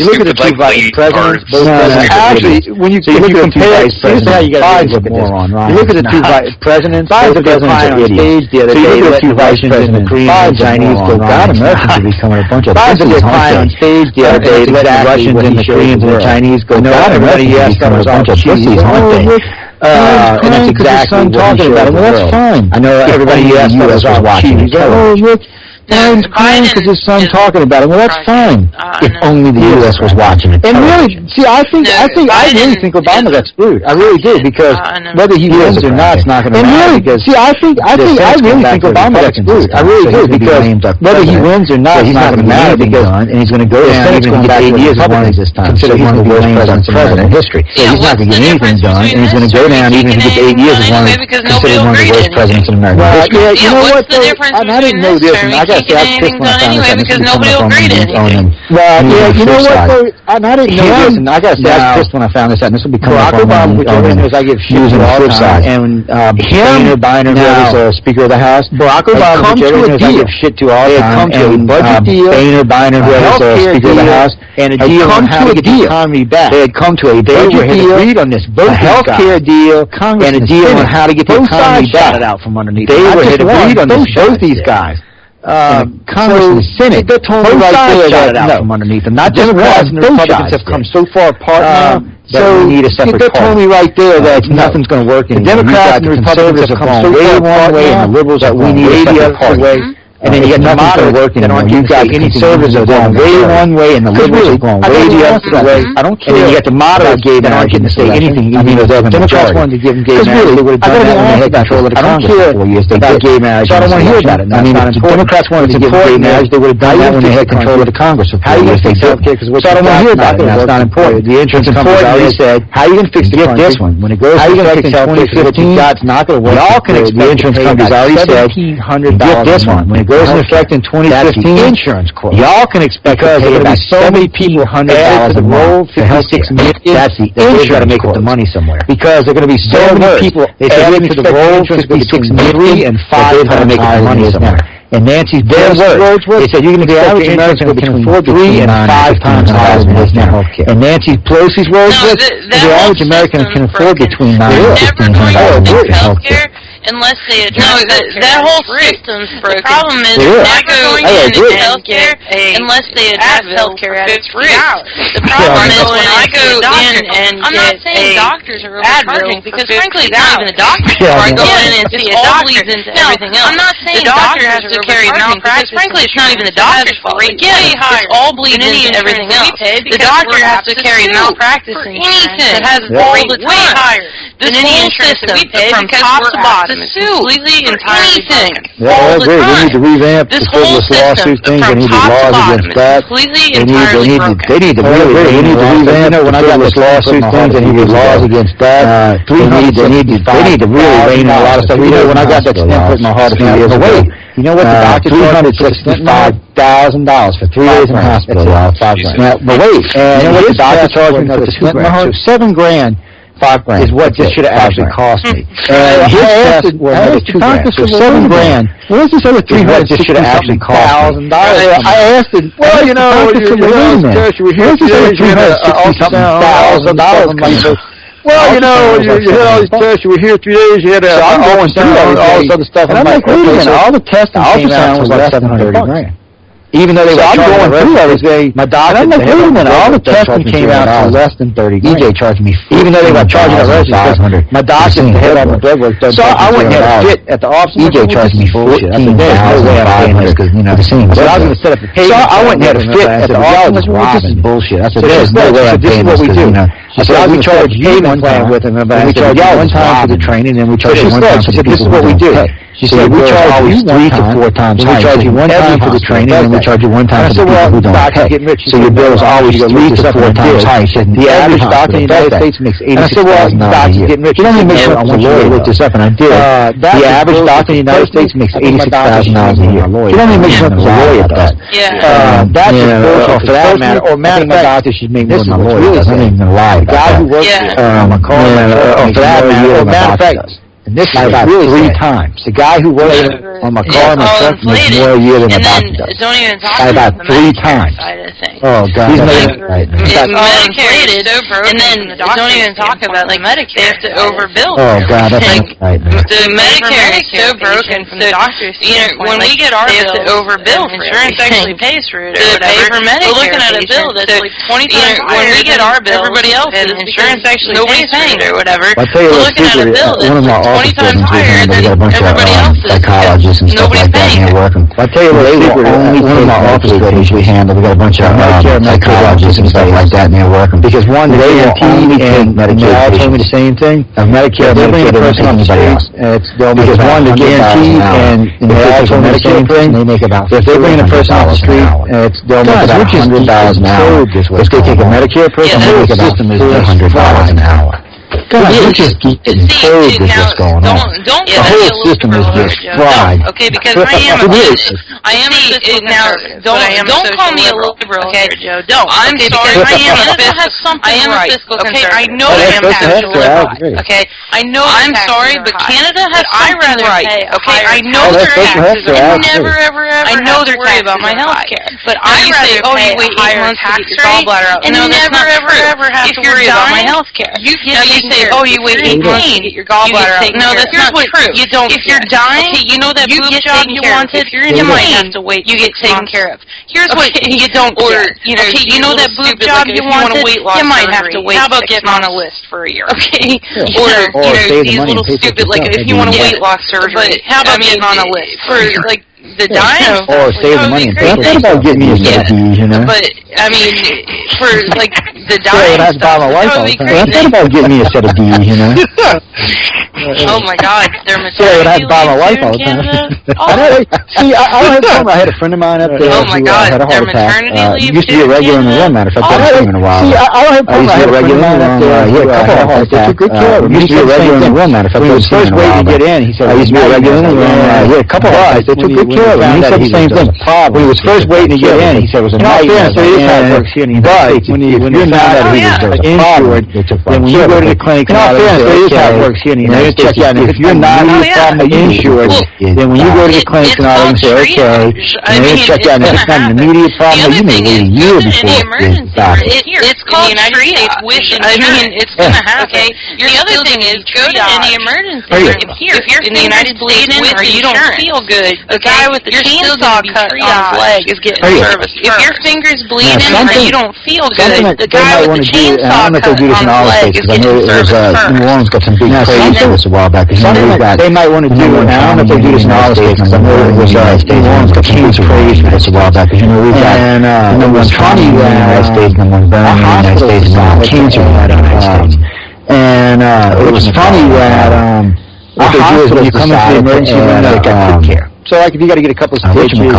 look at the two vice presidents. Actually, when you compare, here's how you got to look at this. You look at the two vice presidents. Both presidents are idiots. So you look at the two vice presidents. Koreans and Chinese go, God, Americans are becoming a bunch of pussies on stage the other day. Let the Russians and the Koreans and the Chinese go, God, Americans are becoming a bunch of pussies, aren't they? And that's exactly what he showed the world. I know everybody in the U.S. was watching. Oh, look. Ryan's crying because his son talking about it. Well, that's fine. If only the U.S. was watching it. And really, see, I really think Obama got screwed. I really do, because whether he wins or not, it's not going to matter. Because see, I really think Obama got screwed. I really do, because whether he wins or not, he's not going to matter. Because and he's going to go down even if he gets 8 years Republicans this time. Consider he's the worst president in history. So he's not going to get anything done, and he's going to go down even if he gets 8 years as one considered one of the worst presidents in American history. You know what? I didn't know this, and I got. I was pissed when I found this out. Because nobody will agree to anything. Well, yeah, you know what, though? I didn't know this, and I got to say, I was pissed when I found this out, and this will be coming up on the I give shit to all the time. And Boehner, whoever's Speaker of the House, Barack Obama, which everyone I give shit to all the time, and Boehner, whoever's Speaker of the House, and a deal on how to get the economy back. They had come to a budget deal, agreed on this, both a health care deal, and a deal on how to get the economy back out from underneath. They had agreed on this, both these guys. Congress and the Senate, they're totally right there that out from underneath them. Not Democrats and Republicans have come so far apart now. So we need a separate they're totally right there that nothing's going to work anymore. The Democrats and the Republicans have come so far one way, and the liberals are we need a separate way. And then you get nothing's going to work anymore. You've got the conservatives are going way one way, and the liberals are going way the other way. I don't care. And then you get the moderates gay men aren't getting to say anything. I mean, the Democrats wanted to give them gay marriage. They would have done that when they had control of the Congress for 4 years. They did gay marriage. So I don't want to hear about it. I mean, the Democrats wanted to give them gay marriage. They would have done that when they had control of the Congress for 4 years. They did. So I don't want to hear about it. That's not important. The insurance companies already said, how are you going to fix the country? This one. When it goes to effect in 2015, it's not going to work. Y'all can expect the insurance companies already said, get this one. When it goes in effect in 2015, insurance quote. Y'all can expect because there are so many people $100 a month to $56 million. That's the insurance. Got to make up the money somewhere because there are going to be so many people. They said we're going to roll $56 million and $5 to make up the money somewhere. And Nancy's bare words. They said you're going to be average American between 3 and 5 times higher than this now. And Nancy Pelosi's words were the average American can afford between $9 and $1,500 in health care. unless they address that whole system's broken. The problem is never going in and healthcare unless they address healthcare at its roots. The problem is when I go in and I'm not saying doctors are overcharging because frankly it's not even the doctor. I go in and see a doctor. Into everything else. I'm not saying the doctor has to carry malpractice because frankly it's not even the doctor's fault. Again, it all bleeds into everything else. The doctor has to carry malpractice insurance that has all the way higher. This whole system from top to bottom is completely entirely broken. Yeah, I agree. We need to revamp the frivolous lawsuit things. They need to be laws against that. They need to revamp the frivolous lawsuit things. They need to be laws against that. They need to really rein in a lot of stuff. You know, when I got that stent put in my heart a few years ago, you know what the doctor $365,000 for 3 days in the hospital, y'all. $5,000. But wait, you know what the doctor charged me for the stent in my heart? $7,000. $5,000 is what this should have actually cost me. And his test was another $2,000. So $7,000. Where's this other $300? This should have actually cost me. I asked him. Well, you know, where's this other $360,000? Well, you know, you had all these tests. You were here 3 days. You had so I'm going through all this other stuff. And I'm like, wait a minute. All the testing came out was like $730,000. Even though they were going through everything, my doctor. I'm like, wait a minute. All the testing came out to less than $30,000. EJ charged me, even though they were charging $500. My doctor had all the blood work done. So I went and had a fit at the office. EJ charged me $14,000 because you know the same. So I was going to set up the payment. So I went and had a fit at the office. This is bullshit. I said, there's no way I'm paying this because you know. I said, we charge you one time with him, and we charge you one time for the training, and we charge you one time for the people. This is what we do. She said, we charge you 3 to 4 times. We charge you one time for the training, and we charge you one time for the people who don't pay. So your bill is always 3 to 4 times high. She said, the average doctor in the United States makes $86,000 a year. You don't even make sure I want you to look this up, and I did. The average doctor in the United States makes $86,000 a year. You don't even make sure I'm a lawyer at that. That's bullshit for that matter. Or matter of fact, doctor should make more than a lawyer. I'm not even going to lie. The guy who works on a car, for that matter, or matter of fact, and this is about 3 times. The guy who works on my car and my truck makes more a year than a doctor does. Don't even talk about 3 times. Oh, God. He's Medicare is so broken, and then don't even talk about, like, Medicare. They have to overbill. Oh, God, that's right. The Medicare is so broken from the doctor's standpoint. When we get our bill, they have to overbill. Insurance actually pays for it or whatever. Pay for Medicare. We're looking at a bill that's like 20 times higher. When we get our bill, everybody else is insurance actually pays for it or whatever. We're looking at a bill that's 20 times higher than everybody else's. Psychologists and stuff like that here working. I tell you what, one of my office buildings we handle, we got a bunch of psychologists and stuff like that in there working. Because one, they will only take Medicare. They all told me the same thing. Medicare, they'll bring a person on the street. Because one, they're guaranteed, and they all told me the same thing. They make about if they bring a person on the street, they'll make about $100 an hour. If they take a Medicare person, they make about $100 an hour. God, we're just getting told with what's going on. The whole system is just fried. Okay, because I am a fiscal now. Don't call me a liberal, okay, Joe. Don't. I'm sorry. I am a fiscal concern. Okay, I know I am actually. Okay, I know. I'm sorry, but Canada has something right. Okay, I know their taxes. I never, ever. I know they're worried about my health care, but I say, oh, you wait 8 months to get your gallbladder out. No, that's not true. Ever have to worry about my health care. You say, oh, you wait 8 months to get your gallbladder out. No, that's not true. You don't. If you're dying, okay, you know that boob job you wanted. If you're in might have to wait. You get taken care of. Here's what you don't. Or you know that boob job you wanted. You might have to wait. How about getting on a list for a year? Okay. Or these little stupid like if you want a weight loss surgery. But how about getting on a list for like. The dying or save the money. That's about getting me a set of D's, you know. But I mean, for like the dying stuff, that would be crazy. That's about getting me a set of D's, you know. Oh my God, they're maternity leave buy my wife all the time. I had a friend of mine up there who had a heart attack. Used to be a regular in the room, matter of fact. I haven't seen him in a while. I had a regular in the room. He had a couple of heart attacks. Took good care of him. Used to be a regular in the room, matter of fact. When he was first waiting to get in, he said, I used to be a regular in the room. He had a couple of hearts. They took good took care of him. He said the same thing. When he was first waiting to get in, he said it was a nightmare. But when you're not insured, then when you go to the clinic, in all fairness, it is how it works here in the United States. If you're not insured, then when you go to the clinic, and all, they say, okay, and they check out, and it's not an immediate problem, you may wait a year before it's called triage. It's going to happen. Okay. The other thing is, go to any emergency room. If you're in the United States or you don't feel good, the guy with the chainsaw cut on his leg is getting service. If your finger's bleeding or you don't feel good, the guy with the chainsaw cut on his leg is getting service first. New Orleans got some big crazy this a while back. They might want to do it. I don't know if they do this in all the states, because I know it was New Orleans got some big crazy this a while back. Because we've got number 20 in the United States, number 1 in the United States, and cancer in the United States. And it was funny that what they do is when you come into the emergency room, they got quick care. So, like, if you got to get a couple of stitches or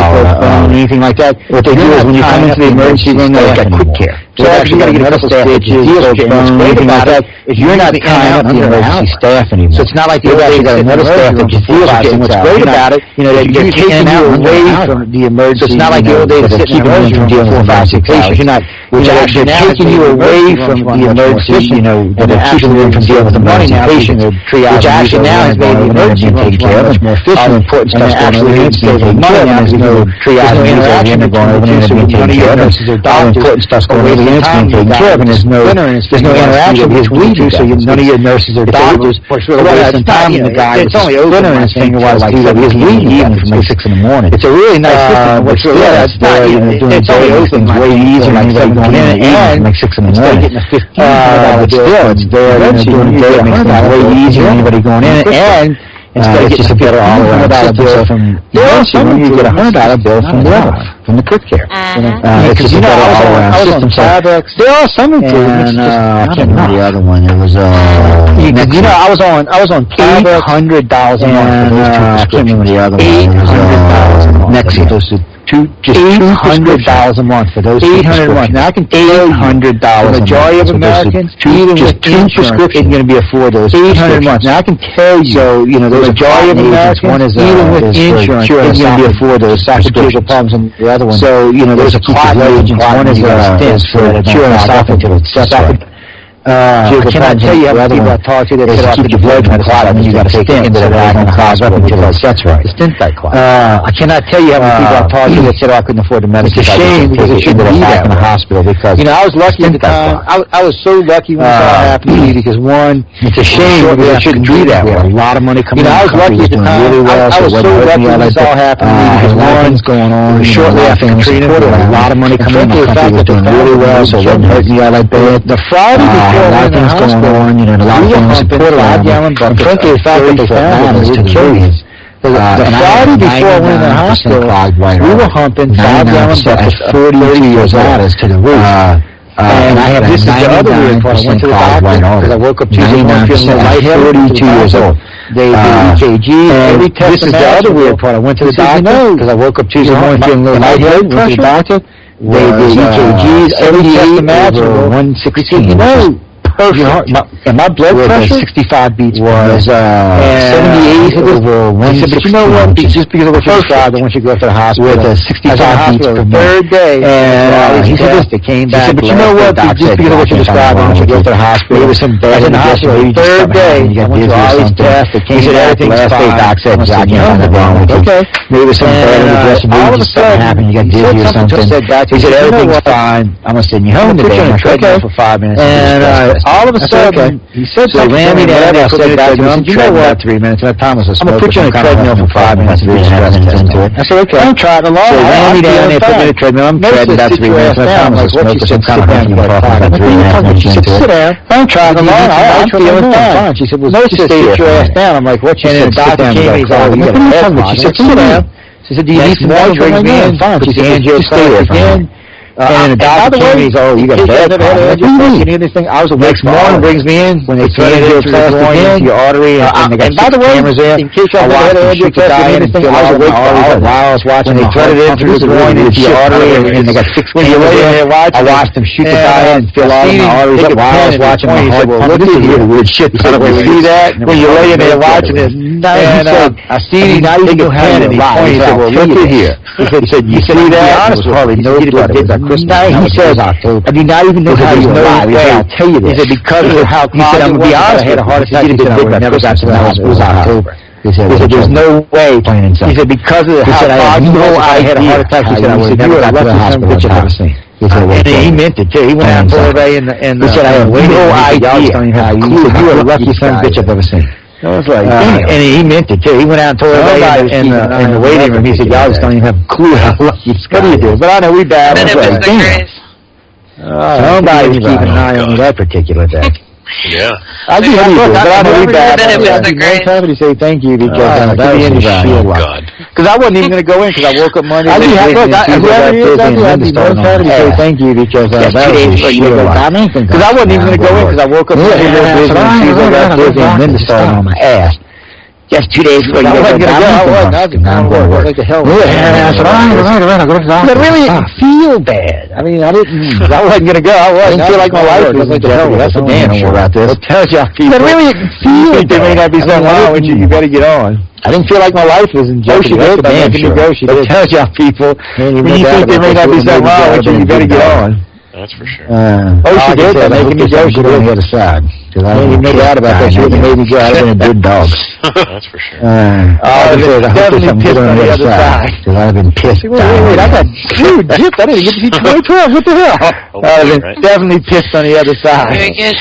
anything like that, what they do is when you come into the emergency room, they got quick care. So, if you got to get a couple of stitches, anything like that, if you're not tying up the emergency staff anymore. So, it's not like you've actually got another staff that just deals with it. What's great about it, they're taking you away from the emergency. So, it's not like the old days of sitting in the emergency room dealing with 4, 5, 6 patients. You're not, which actually they're taking you away from the emergency, they're keeping you from dealing with emergency patients, which actually now has made the emergency room much more efficient. All the important stuff going on. There's no triage interaction going over there, none of your nurses or doctors. Important stuff's going over there, being taken care of, and there's no interaction between you, so none of your nurses or doctors are wasting time with the guy with a splinter in his finger while he's bleeding even from like 6 in the morning. It's a really nice system. What's really it's only open way easier like 7 going in and like 6 in the morning. Getting a $1,500 bill, it's there during the day. It makes things way easier than anybody going in, and instead of getting a better all-around bill from the emergency room, you get a $100 bill from the other, from the quick care. It's just a better all-around system. There are some improvements. I can't remember the other one. It was I was on $800 a month for those two. I can't remember the other one. $800 Nexium. Just $800 a month for those $800 a month. Now I can tell $800 the majority of Americans, even with insurance, isn't going to be afford those $800 a month. Now I can tell you, the majority of Americans, even with insurance, isn't going to be afford those subscription problems and the other one. So there's a clot agent. One is stents for curing esophageal. I cannot tell you how many people I talked to that said, keep your blood from clotting, and you got to take it into the back and clot up until that's right. The stent got clot. I cannot tell you how many people I talked to that said, I couldn't afford the medicine. It's a shame because it shouldn't be that in the hospital because, I was lucky at the time. I was so lucky when this all happened to me because one, it's a shame because it shouldn't be that way. A lot of money coming in. I was lucky at the time. I was so lucky when this all happened to me because one's going on. Shortly after Katrina, a lot of money coming in. The company was doing really well, so it wasn't hurting me all that bad. The Friday before a lot of things going on, a lot of things supported on. And frankly, the fact that they found it was curious. The Friday before I went in the hospital, we were humping 5-gallon buckets 42 years old to the roof. And I had this is the other weird part. I went to the doctor because I woke up Tuesday morning feeling lightheaded. 42 years old. They did EKG, every test. This is the other weird part. I went to the doctor because I woke up Tuesday morning feeling a little lightheaded. Went to the doctor. They did EKGs, every test imaginable. 116. Perfect. And my blood pressure 65 beats was 78 over 116. He said, but you know what? Just because of what you described, I want you to go to the hospital. With 65 beats per minute. Third day, and he said, they came back. He said, but you know what? Just because of what you described, I want you to go to the hospital. There was some bad in the hospital. Third day, I went through all these tests. They came back. Last day, doc said, I can't find nothing wrong with you. Okay. Maybe there was some bad indigestion. Maybe just something happened. You got dizzy or something. He said, everything's fine. I'm going to send you home today. I'm going to treadmill for 5 minutes. And all of a sudden, he said, so ran me down there, said back to him, you know what, 3 minutes, and I promised I was going to put you on a treadmill for 5 minutes and do a stress test into it. I said, okay. I'm trying along. So ran me down there, put me on a treadmill, I'm treading about 3 minutes, and I promised I was going to some kind of honey for 5 minutes into it. Sit down. I'm trying along, I'm feeling fine. She said, well, just stay sit your ass down. I'm like, what you said? The doctor came in, he's like, you got a head. She said, sit down. She said, do you need some more? I'm fine. She said, just stay there again. And the doctor came in, he's, oh, you got a bad anything. I was awake. Next morning brings me in when they threaded angioplasty into your artery, and they got cameras there. In case I watched them shoot the guy in and fill all my arteries while I was watching. They threaded it through the groin into your artery, and they got 6 cameras there. I watched them shoot the guy in and fill all my arteries up while I was watching my heart. Well, look at here, the weird shit. He said, you see that? When you're laying there watching it, and I see not even go hand in the point. He said, well, look at here. He said, you see that? It was hardly no blood. He said, I do not even know how you know that. I'll tell you this. He said, because of how closet it was, I'm going to be honest, I had a heart attack. He said, I would never got to the hospital. It was October. He said, there's no way. He said, because of how closet it was, I had a heart attack. He said, I would never got to the hospital. He said, and he meant it too. He went out and told everybody in the... He said, I have no idea. He said, you are the luckiest son of a bitch I've ever seen. I was like, and he meant it too. He went out and told everybody in the waiting room. He said, y'all just don't even have a clue how lucky this guy is. But I know we bad. I was like, damn. Somebody's keeping an eye on me that particular day. Yeah. I do have but I know we bad. I have to say thank you because that was in God. Because I wasn't even going to go in because I woke up Monday. I do have to say thank you because that was because I wasn't even going to go in because I woke up Monday and then started on my ass. Just 2 days ago, you wasn't going to go. I was like the hell. Yeah, I said, all right, I'll go to the doctor. But really, I feel bad. I mean, I wasn't going to go. I didn't feel like my life was in jeopardy. That's a damn sure about this. It tells you people. But really, it feels bad. There may not be something wrong with you. You better get on. I didn't feel like my life was in jeopardy. That's a damn sure. It tells you people. When you think there may not be something wrong with you, you better get on. That's for sure. She did. By making me go, she did on the other side. Because I made no doubt about that. She wouldn't have made me go. I'd have been a good dog. That's for sure. I definitely pissed on the other side. Because I'd have been pissed. Wait, I got dude, Jip, I didn't get to see 2012. What the hell? I'd have been definitely pissed on the other side. Very good.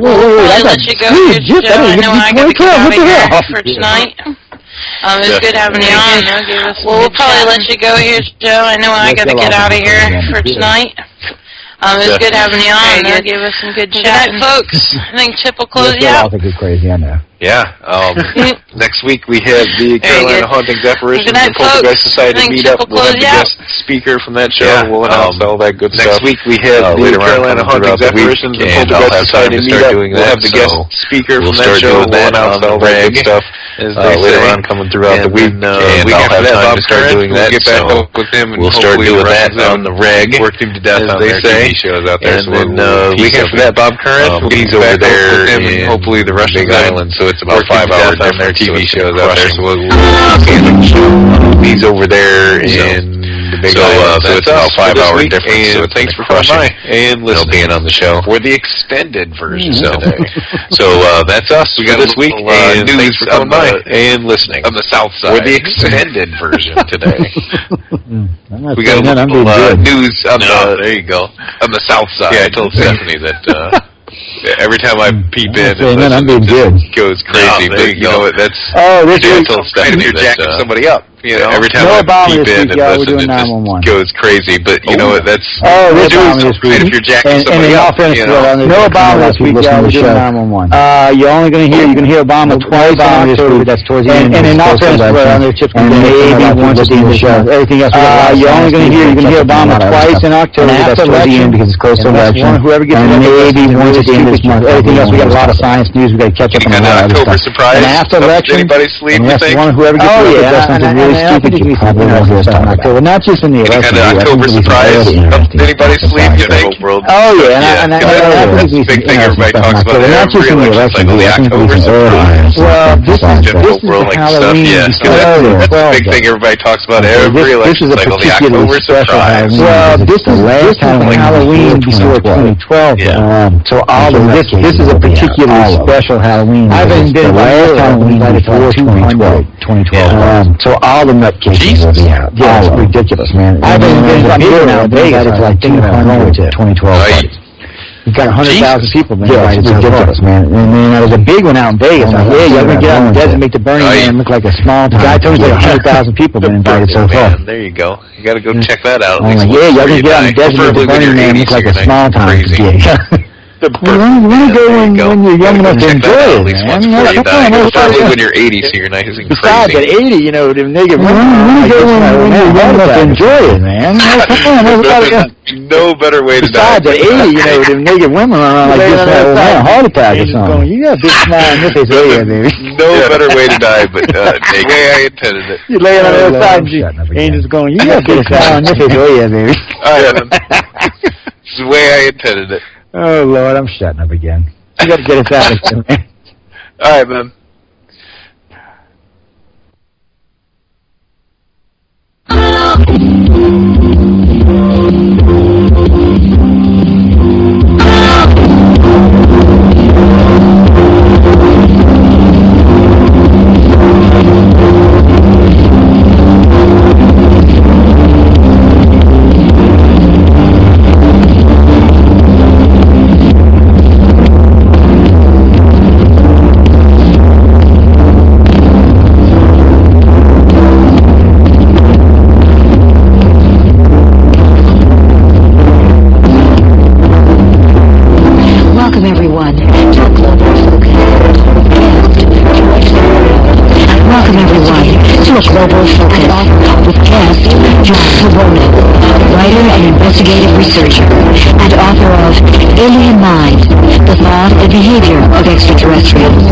Wait, I got dude, Jip, I didn't get to see 2012. What the hell? For tonight. It was good having you on. Well, we'll probably let you go here, Joe. I know I got to get out of here for tonight. It was good having you on. They'll give us some good chat, folks. I think Chip will close you out. I think it's crazy, I know. Yeah. Next week we have the Carolina Haunting Apparitions and Poltergeist Society meetup. We'll have the guest speaker from that show. Yeah. We'll announce all that good stuff. Next week we have the Carolina Haunting Apparitions and Poltergeist Society meetup. We'll have the guest speaker from that show. We'll announce all that good stuff later on coming throughout the week. And I'll have time to start doing that. So we'll start doing that on the reg. Worked him to death on their TV shows out there. And then week after that, Bob Current. He's over there in hopefully the Russian Island. So it's about 5 hours on their TV shows out there, so he's over there in the Big Island, so it's about 5 hour difference. So thanks for coming by and listening on the show for the extended version today. So that's us. We got this week, and thanks for coming by and listening on the South Side for the extended version today. We got a little news on the there you go on the South Side. Yeah, I told Stephanie that. Every time I peep in, it goes crazy. But you know what? That's this week you're jacking somebody up. You know, every time I peep in and listen, it just goes crazy. But you know what? That's this week. If you're jacking somebody up, you know. No Obama this week, y'all. We're doing 911. You're only going to hear Obama twice on October. That's towards the end. And in all fairness, on their chips and maybe once at the end of the show. Everything else, you're only going to hear Obama twice in October. That's towards the end because it's close to election. Whoever gets maybe once at the end of this month. Everything else, we got a lot of science news. We got to catch up on a lot of other stuff. And after election, anybody sleep? Whoever gets does something really stupid, you probably know this time October. Not just in the election. October surprise. Anybody sleep? You think? Oh yeah, and that's a big thing everybody talks about. Not just in the election. The October surprise. Well, this is Halloween. That's a big thing everybody talks about every election. This is a particularly special Halloween. Well, this is Halloween before 2012. So all of this is a particularly special Halloween. I've been last Halloween before 2012. So all the nutcases will be out. Yeah, it's ridiculous, man. I've been here nowadays. It's like 200 2012 parties. You've got 100,000 people invited. Yeah, it's ridiculous, man. And then there was a big one out in Vegas. You're going to get out in the desert and make the Burning Man look like a small town. The guy told me like 100,000 people have been invited so far. There you go. You got to go check that out. You're going to get out in the desert and make the Burning Man look like a small town. You want to go when you're young enough to enjoy it, man. Probably when you're 80, so you're nice and crazy. Besides, at 80, you know, the nigga women. You want to go when you're young enough to enjoy it, man. No better way to die. Besides, at 80, you know, the nigga women are like this man, a heart attack or something. You got a big smile on your face, baby. No better way to die, but the way I intended it. You laying on the other side and just going, you got a big smile on your face, baby. All right, this is the way I intended it. Oh, Lord, I'm shutting up again. You got to get us out of here, man. All right, man. Investigative researcher and author of Alien Mind, The Thought and Behavior of Extraterrestrials.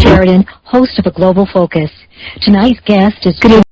Sheridan, host of A Global Focus. Tonight's guest is...